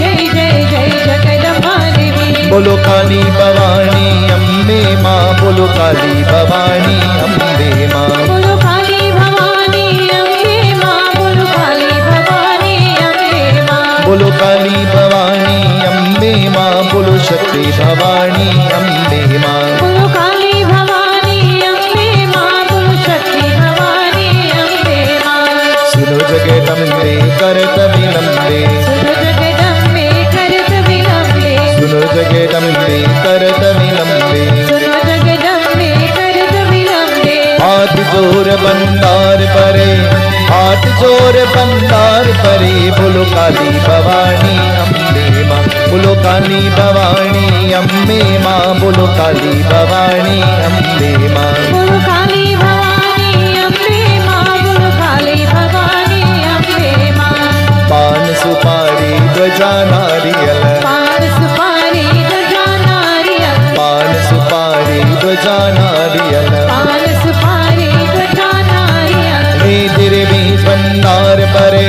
[SPEAKER 2] जय जय जय जगदम्बा देवी।
[SPEAKER 1] बोलो काली भवानी अम्बे माँ, बोलो काली भवानी अम्बे माँ।
[SPEAKER 2] बोलो काली भवानी अम्बे माँ, बोलो काली भवानी अम्बे माँ।
[SPEAKER 1] बोलो काली भवानी अम्बे माँ, बोलो शक्ति भवानी अम्बे माँ।
[SPEAKER 2] बोलो काली भवानी अम्बे माँ, बोलो शक्ति भवानी अम्बे माँ।
[SPEAKER 1] सुनो जगदम्बे करत विलम्बे,
[SPEAKER 2] सुनो जगदम्बे करत
[SPEAKER 1] सुनो जगदम्बे करत विलंबे,
[SPEAKER 2] सुनो जगदम्बे करत विलंबे,
[SPEAKER 1] हाथ जोर बंदार परे, हाथ जोर बंदार परे, बोलो काली भवानी अम्बे माँ, बोलो काली भवानी अम्बे माँ, बोलो काली भवानी अम्बे माँ,
[SPEAKER 2] बोलो काली भवानी अम्बे माँ, बोलो काली भवानी अम्बे माँ।
[SPEAKER 1] पान सुपारी ध्वजा नारियल,
[SPEAKER 2] पान सुपारी ध्वजा नारियल,
[SPEAKER 1] पान सुपारी ध्वजा नारियल,
[SPEAKER 2] पान सुपारी ध्वजा नारियल,
[SPEAKER 1] रे तेरे बीच भंडार परे,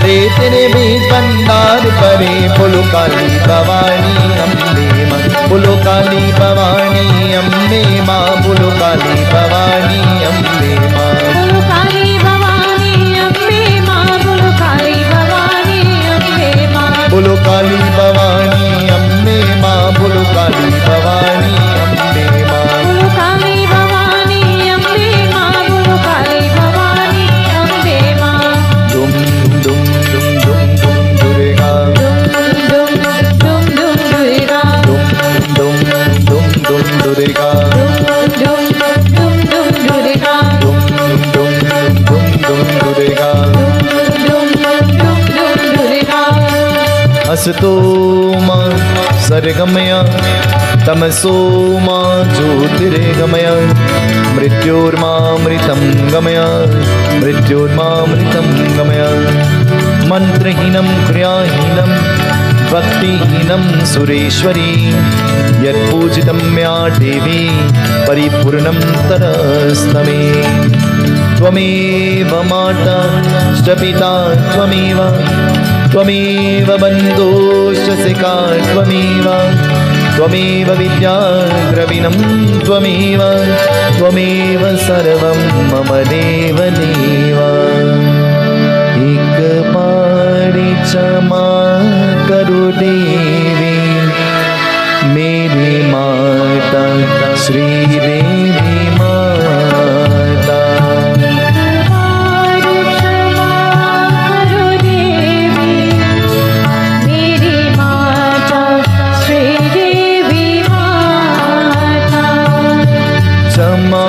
[SPEAKER 1] रे तेरे बीच भंडार परे, बोलो काली भवानी अम्बे माँ, बोलो काली भवानी अम्बे माँ, बोलो काली भवानी अम्बे माँ,
[SPEAKER 2] बोलो काली भवानी अम्बे माँ, बोलो काली भवानी अम्बे माँ,
[SPEAKER 1] बोलो काली भवानी अम्बे माँ, बोलो काली भवानी अम्बे माँ,
[SPEAKER 2] बोलो काली भवानी अम्बे माँ, बोलो काली भवानी अम्बे माँ।
[SPEAKER 1] दुम दुम दुम दुम दुम दुर्गा,
[SPEAKER 2] दुम दुम दुम दुम दुर्गा,
[SPEAKER 1] दुम दुम दुम दुम दुर्गा,
[SPEAKER 2] दुम दुम दुम दुम दुर्गा,
[SPEAKER 1] दुम दुम दुम दुम दुर्गा,
[SPEAKER 2] दुम दुम दुम दुर्गा।
[SPEAKER 1] असतो मां सर्गमय, तमसो मां ज्योतिर्गमय, मृत्योर्मामृतं गमय, मृत्योर्मामृतं गमय, मंत्रहीनं क्रियाहीनं भक्तिहीनं सुरेश्वरी, यत्पूजितं मया देवी परिपूर्णं तरस्तमे। त्वमेव माता च पिता त्वमेव, त्वमेव बन्धुश्च सखा त्वमेव, त्वमेव विद्या द्रविणं त्वमेव, त्वमेव सर्वं मम देव देव। एक बारी क्षमा करो देवी, मेरी माता श्री देवी माता।
[SPEAKER 2] क्षमा करो देवी, मेरी माता श्री देवी माता।
[SPEAKER 1] क्षमा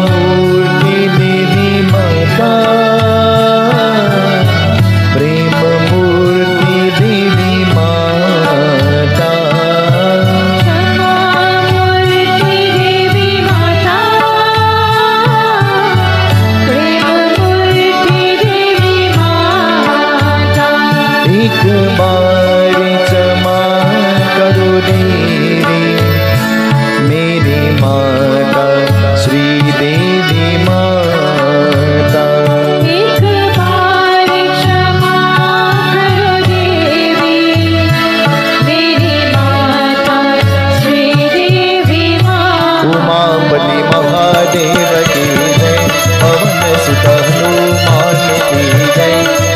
[SPEAKER 1] मूर्ति देवी माता, प्रेम मूर्ति देवी माता,
[SPEAKER 2] क्षमा मूर्ति देवी माता, प्रेम मूर्ति देवी माता।
[SPEAKER 1] एक बार क्षमा करो देवी, मेरी माता श्री देवी माता।
[SPEAKER 2] एक बार क्षमा करो देवी, मेरी माता श्री देवी माता।
[SPEAKER 1] उमापति महादेव की जय, पवन सुत हनुमान की जय,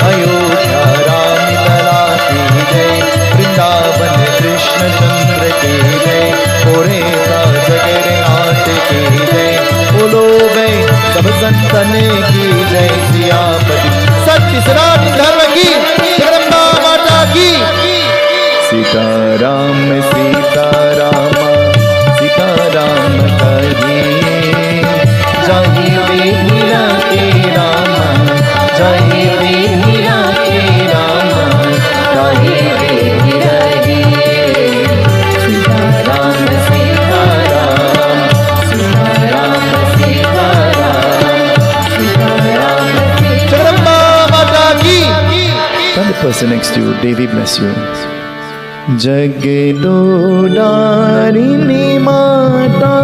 [SPEAKER 1] अयोध्या राम लला की जय, वृंदावन कृष्ण चंद्र की जय, पूरे जगन्नाथ की जय, बोलो भाई सब संतन की जय। सियापति सत्य सनातन धर्म की, जगदम्बा माता की। सीताराम सीताराम सीताराम कहिए, जाहि वे मीरा के राम, जाहि वे मीरा के राम, जाहि वे मीरा के। सीताराम सीताराम सीताराम सीताराम सीताराम। जगदम्बा माता की। Tell the person next to you, Devi bless you. जगदोदारिणी माता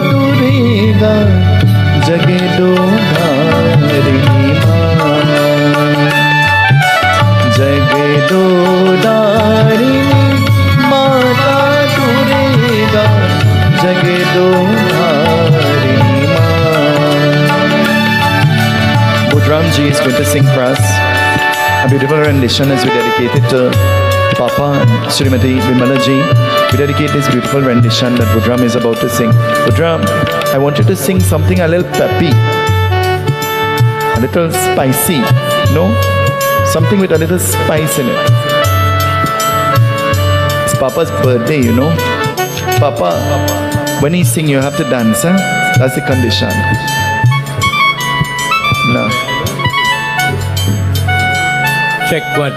[SPEAKER 1] दुर्गा, जगदोदारिणी माँ, जगदोदारिणी माता दुर्गा, जगदोदारिणी माँ। Budram ji is going to sing for us a beautiful rendition as we dedicate it to Papa and Srimati Vimala ji. We dedicate this beautiful rendition that Budram is about to sing. Budram, I want you to sing something a little peppy, a little spicy, no? Something with a little spice in it. Papa's birthday, you know. Papa, when he sing, you have to dance, huh? That's the condition. No.
[SPEAKER 3] Check one.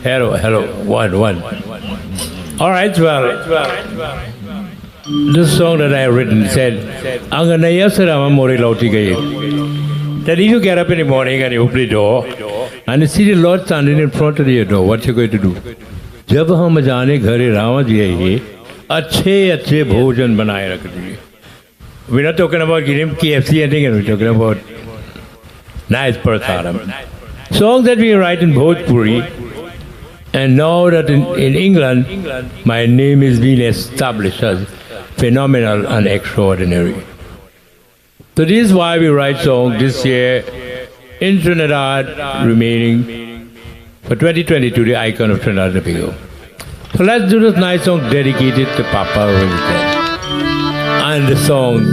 [SPEAKER 3] Hello. One. All right, well, this song that I have written said, Anganaya Sarama Mori Lauti Gaye. That if you get up in the morning and you open the door and you see the Lord standing in front of your door, what you going to do? जब हम जाने घरे रामा जी आइए अच्छे भोजन बनाए रख दिए. We're not talking about getting KFC and we're talking about nice prasadam. Songs that we write in Bhojpuri, and now that in England, my name is being established as phenomenal and extraordinary. So this is why we write songs this year in Trinidad, remaining for 2022, the icon of Trinidad and Tobago. So let's do this nice song dedicated to Papa who is dead. And the song,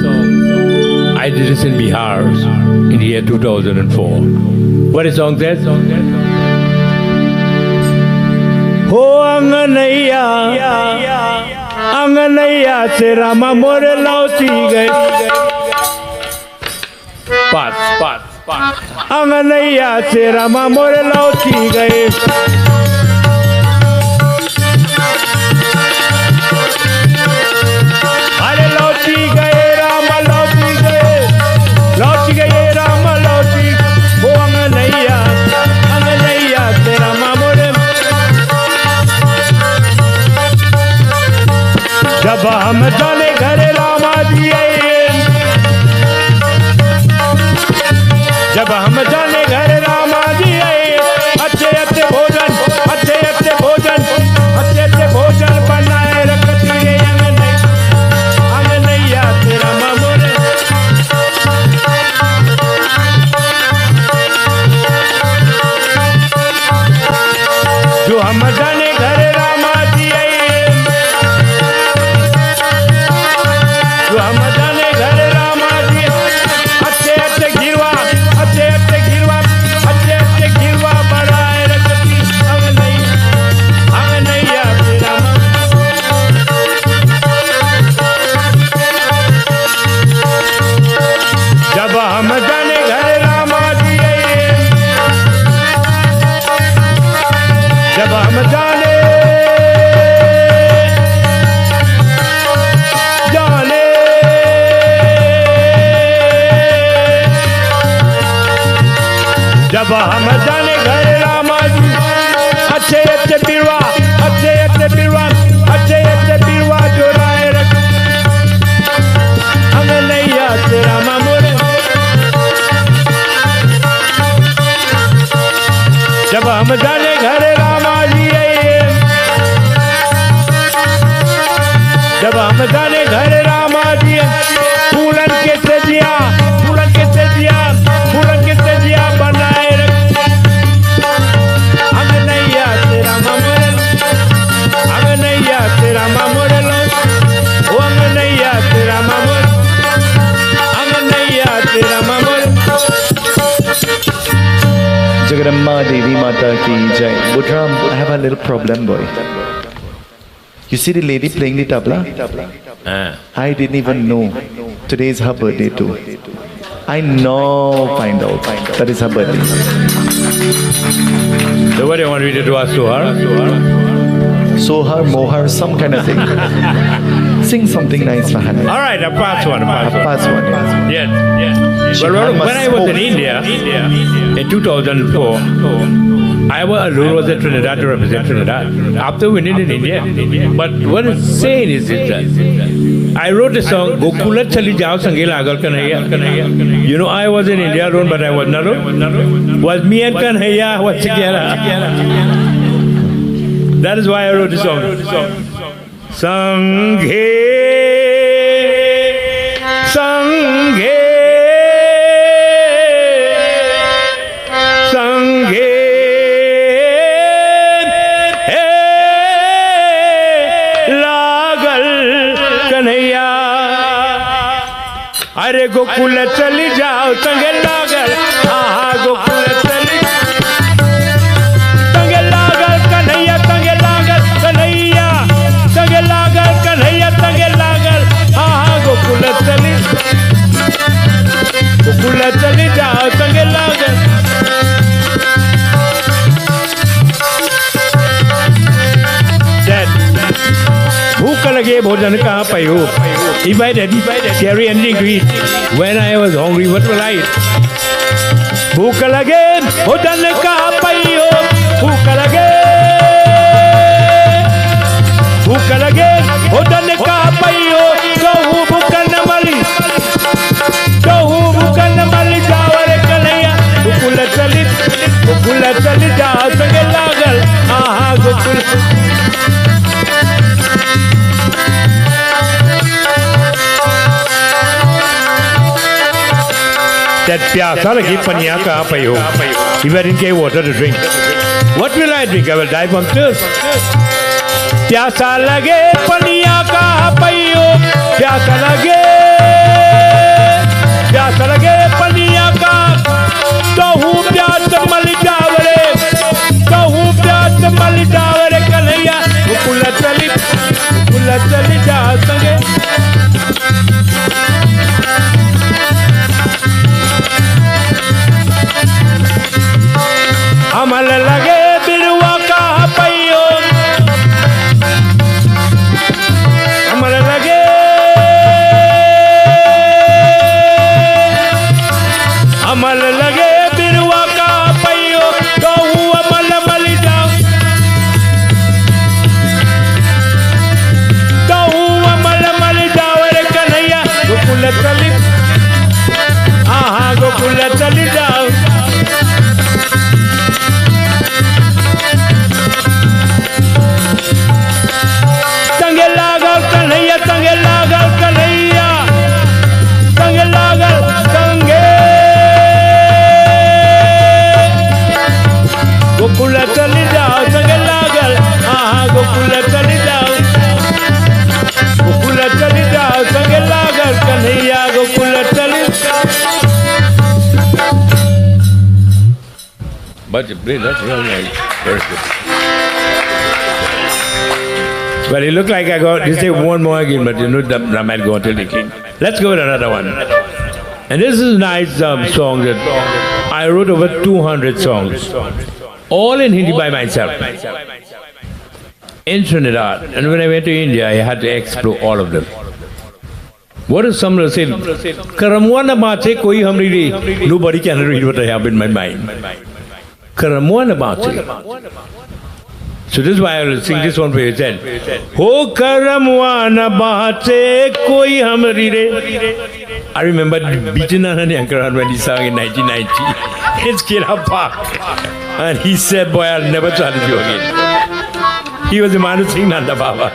[SPEAKER 3] I did this in Bihar in the year 2004. What the song says? Ho Anganaya se Rama more lauti gaye. Pass. Anganaya se Rama more lauti gaye. Are lauti gaye Rama lauti gaye Rama lauti. Ho Anganaya se Rama more. जब हम जाने घर रामा जी आए, जब हम जाने घर रामा जी आए, अच्छे भोजन बनाए रखती है अंगनैया तेरा मामोरे. जो हम जाने घर रामा जी आए, हम जाने घर रामा जी, अच्छे घिरवा बढ़ाए रखती अंगनैया तेरा. जब हम जाने घर रामा जी आए, जब हम जाने जब हम जाने घर रामा जी, अच्छे बिरवा जो राय रख अंगनैया तेरा मामोरे. जब हम जाने घर रामा जी आए, जब हम जाने घर रामा जी, फूलन के सजिया बनाए रख अंगनैया तेरा मामोरे. अंगनैया तेरा मामोरे लो, ओ अंगनैया तेरा मामोरे, अंगनैया तेरा मामोरे.
[SPEAKER 1] Jagadamba Devi Mata ki jai. Budram, I have a little problem, boy. You see the lady playing the tabla? I didn't even know. Today is her birthday too. I now find out that is her birthday.
[SPEAKER 3] So what do you want me to do? Ask to her?
[SPEAKER 1] Sohar, Mohar, some kind of thing. Sing something nice for her.
[SPEAKER 3] All right, a pass one.
[SPEAKER 1] Pass one.
[SPEAKER 3] Yes. Well, when I was in India in 2004, I was at Trinidad to represent Trinidad. After winning in India, but what it's saying is that I wrote a song, Gokula Chali Jao Sangela Agal Kanhaiya. You know, I was in India alone, but I was not alone. Was me and Kanhaiya was together. That is why I wrote the song. Sankhya. अरे गोकुल चली जाओ संगे लागल, हाँ गोकुल चली lage bhojan kahan payo. If I didn't carry anything to eat, when I was hungry, what will I eat? Bhook lage bhojan kahan payo. Bhook lage bhojan kahan payo. Kahu bhukan mali, kahu bhukan mali jawar kanaya. Gokula chali ja sange lagal. Aha gokula. That pyasa lagi paniya kahan payo. If I didn't get water to drink, what will I drink? I will die from thirst. Pyasa lage paniya kahan payo. Pyasa lage paniya kahan. Kahu pyas mali jaware. Kahu pyas mali jaware kanaya. Gokula chali ja sange. Amal lage birwa kahan payo. Amal lage birwa kahan payo. Kahu amal mali jaw. Kahu amal mali jaware kanaya. Gokula chali. Aha gokula chali jaw. Sange lagal kanaya, sange lagal kanaya. Sange lagal sange. Gokula chali jao, sange lagal. Aha gokula chali jao. Gokula chali jao, sange lagal kanaya. Gokula chali jao. But that's real nice. Very good. Well, it looked like I got this day one more again, but you know that I might go until they clean. Let's go with another one. And this is a nice song that I wrote over 200 songs, all in Hindi by myself, in Trinidad. And when I went to India, I had to explore all of them. What is some of the saying? Karamwana baate koi hamri. Nobody can read what I have in my mind. Karamwana baate. So this is why I will sing this one for you. Then, Ho karamwana baate koi hamri re. I remember beating Anand Yankaran when he sang in 1990 in Skira Park. And he said, boy, I'll never challenge you again. He was the man who sang Nanda Baba.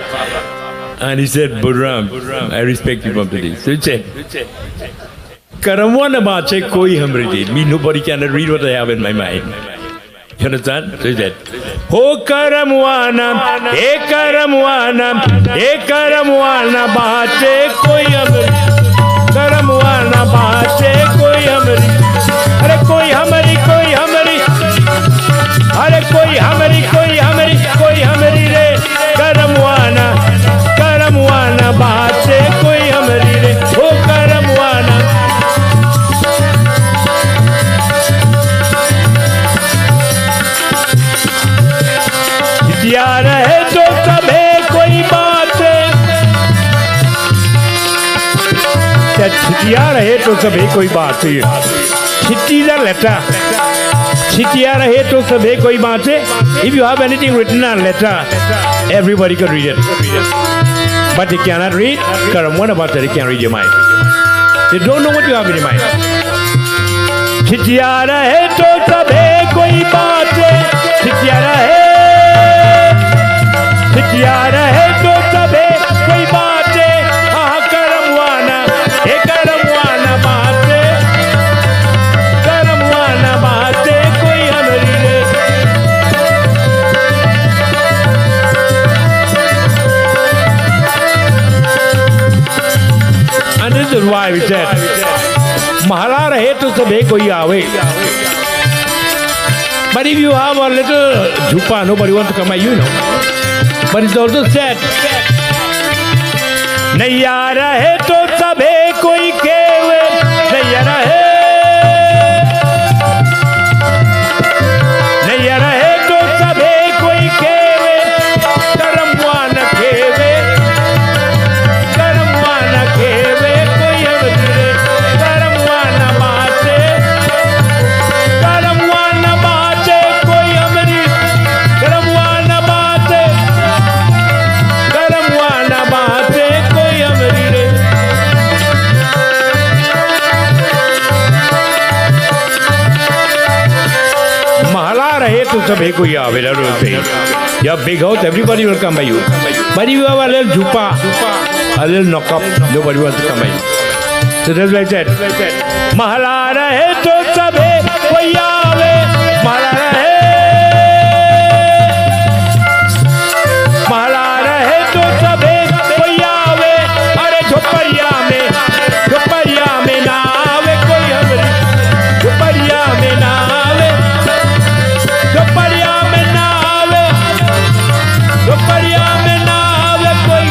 [SPEAKER 3] And he said, Budram, I respect you from today. So he said, Karamwana baate koi hamri re. Me, nobody can read what I have in my mind. You understand? So he said, Ho karamwana baate koi hamri. Karamwana baate koi hamri. Are koi hamri, koi hamri. Are koi hamri, koi hamri, koi hamri re. Karamwana baate koi hamri re. Ho karamwana. छिटिया रहे तो सबे कोई बात है, छिटिया रहे तो सबे कोई बात है, छिटिया letter, छिटिया रहे तो सबे कोई बात है. If you have anything written on letter, everybody can read it. But they cannot read. Karamwana baate, they can't read your mind. They don't know what you have in your mind. छिटिया रहे तो सबे कोई बात है, छिटिया रहे तो सबे कोई बात है. हाँ करमवाना बात है कोई हमारी रे. And this is why we said, Mahala rahe to sabhe koi aave. But if you have a little jhupa, nobody wants to come by you, know. But it's also said, नैया रहे तो सबे कोई केवे, नैया रहे तो सबे कोई केवे, करमवान केवे, sabhe ko yaave. That was saying. You have big house, everybody will come by you. But if you have a little jupa, a little knock up, nobody wants to come by you. So that's why I said, Mahala rahe to sabhe ko yaave. Mahala rahe to sabhe ko yaave. Are jhopariya mein na aave koi hamari. Jhopariya mein na aave. Jhopariya mein na aave. Jhopariya mein na aave koi.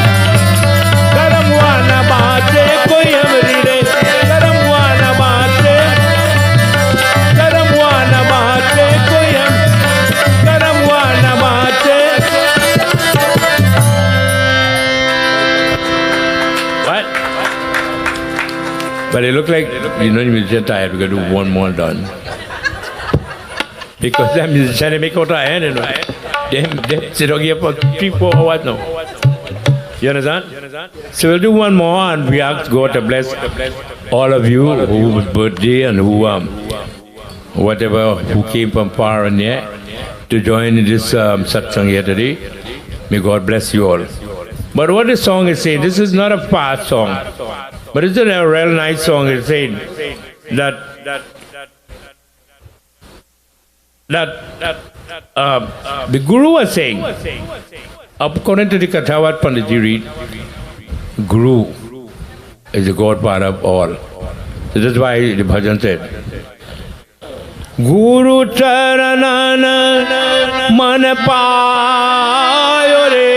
[SPEAKER 3] Garam hua na baate koi hamari re. Garam hua na baate. Garam hua na baate koi hum. Garam hua na baate. What? But it looked like you know you're just tired. We're gonna do one more done. Because that musician they make out a hand, you know. They sit down here for 3-4 hours now. You understand? So we'll do one more and we ask God to bless all of you whose birthday and who whatever who came from far and near to join in this satsang here today. May God bless you all. But what this song is saying, this is not a fast song, but it's a real nice song. It's saying that the Guru was saying, according to the Katha what Panditji read, Guru is the godfather of all. So that's why the bhajan said, Guru charanana man payo re.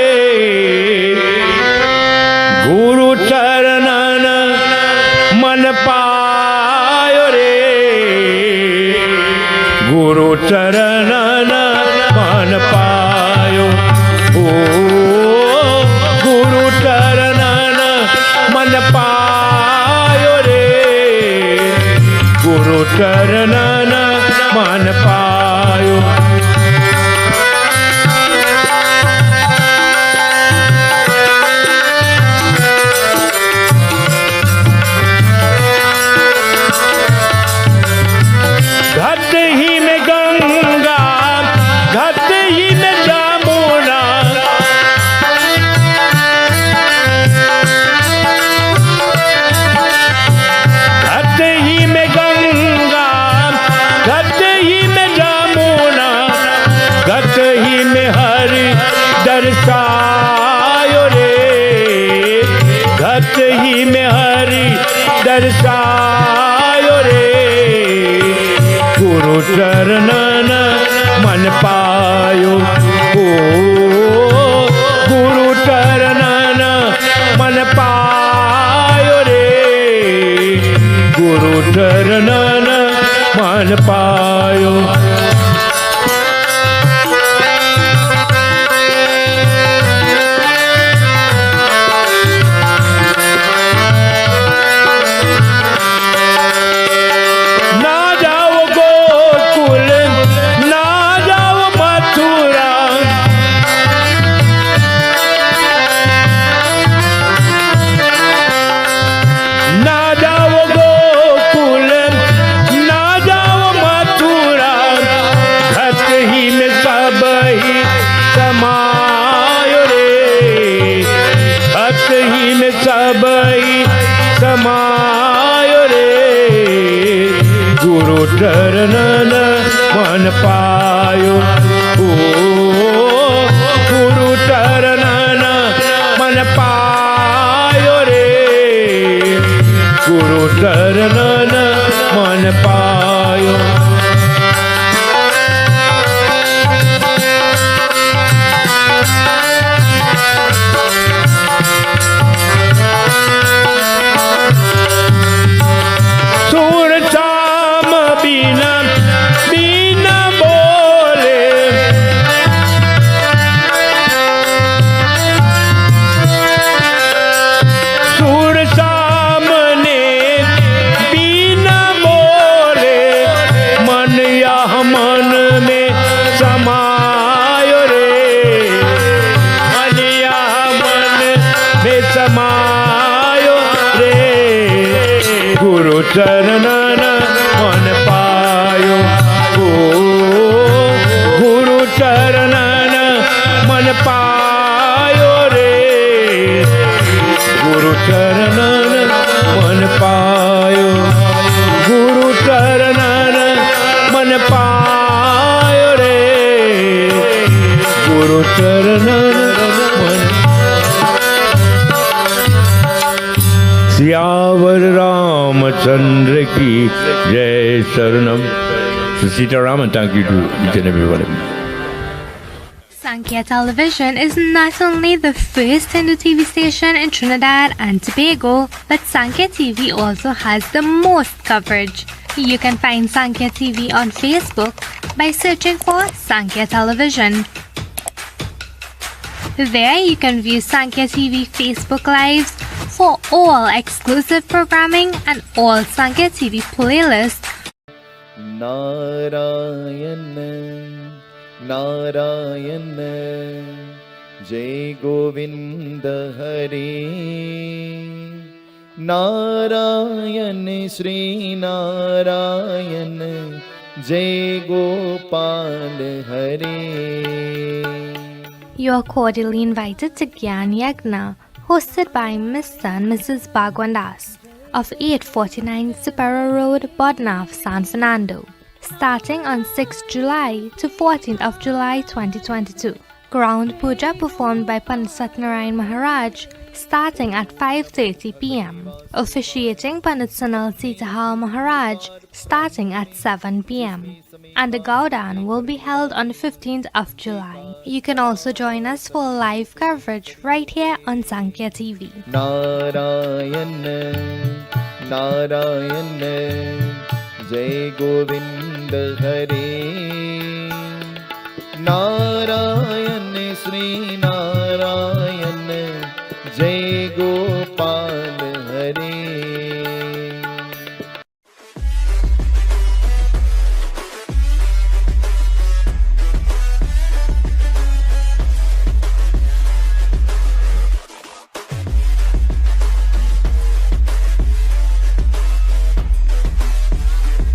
[SPEAKER 3] Guru charanana man payo re. Guru charanana man payo. Oh, Guru charanana man payo re. Guru charanana man payo. घट ही में गंगा, घट ही में जमुना, घट ही में गंगा, घट ही में जमुना, घट ही में हरि दर्शायो रे. घट ही में हरि दर्शायो रे. गुरु चरणन मन पायो. ओ गुरु चरणन मन पायो रे. गुरु चरणन मन पायो. समायो रे. गुरु चरणन मन पायो. ओ गुरु चरणन मन पायो रे. गुरु चरणन मन पायो. चरणन मन पायो. ओ गुरु पायो रे गुरु चरणन मन पायो गुरु चरणन मन पायो रे गुरु चरणन मन सियावर रामचंद्र की जय शरणम. So Sitaram, and thank you to each and every one of you.
[SPEAKER 5] Sankhya Television is not only the first Hindu TV station in Trinidad and Tobago, but Sankhya TV also has the most coverage. You can find Sankhya TV on Facebook by searching for Sankhya Television. There you can view Sankhya TV Facebook Lives for all exclusive programming and all Sankhya TV playlists.
[SPEAKER 1] Narayan Narayan जय गोविंद हरे नारायण श्री नारायण जय गोपाल हरे.
[SPEAKER 5] You are cordially invited to Gyan Yagna, hosted by Mr and Mrs Bhagwandass of 849 Supera Road, Bodnav, San Fernando, starting on 6th July to 14th of July 2022. Ground puja performed by Pandit Satyanarayana Maharaj, starting at 5:30 p.m. Officiating Pandit Sunil Seetahal Maharaj, starting at 7 p.m. And the Gaudan will be held on 15th of July. You can also join us for live coverage right here on Sankhya TV.
[SPEAKER 1] Narayan Narayan जय गोविंद हरे नारायण श्री नारायण जय गोपाल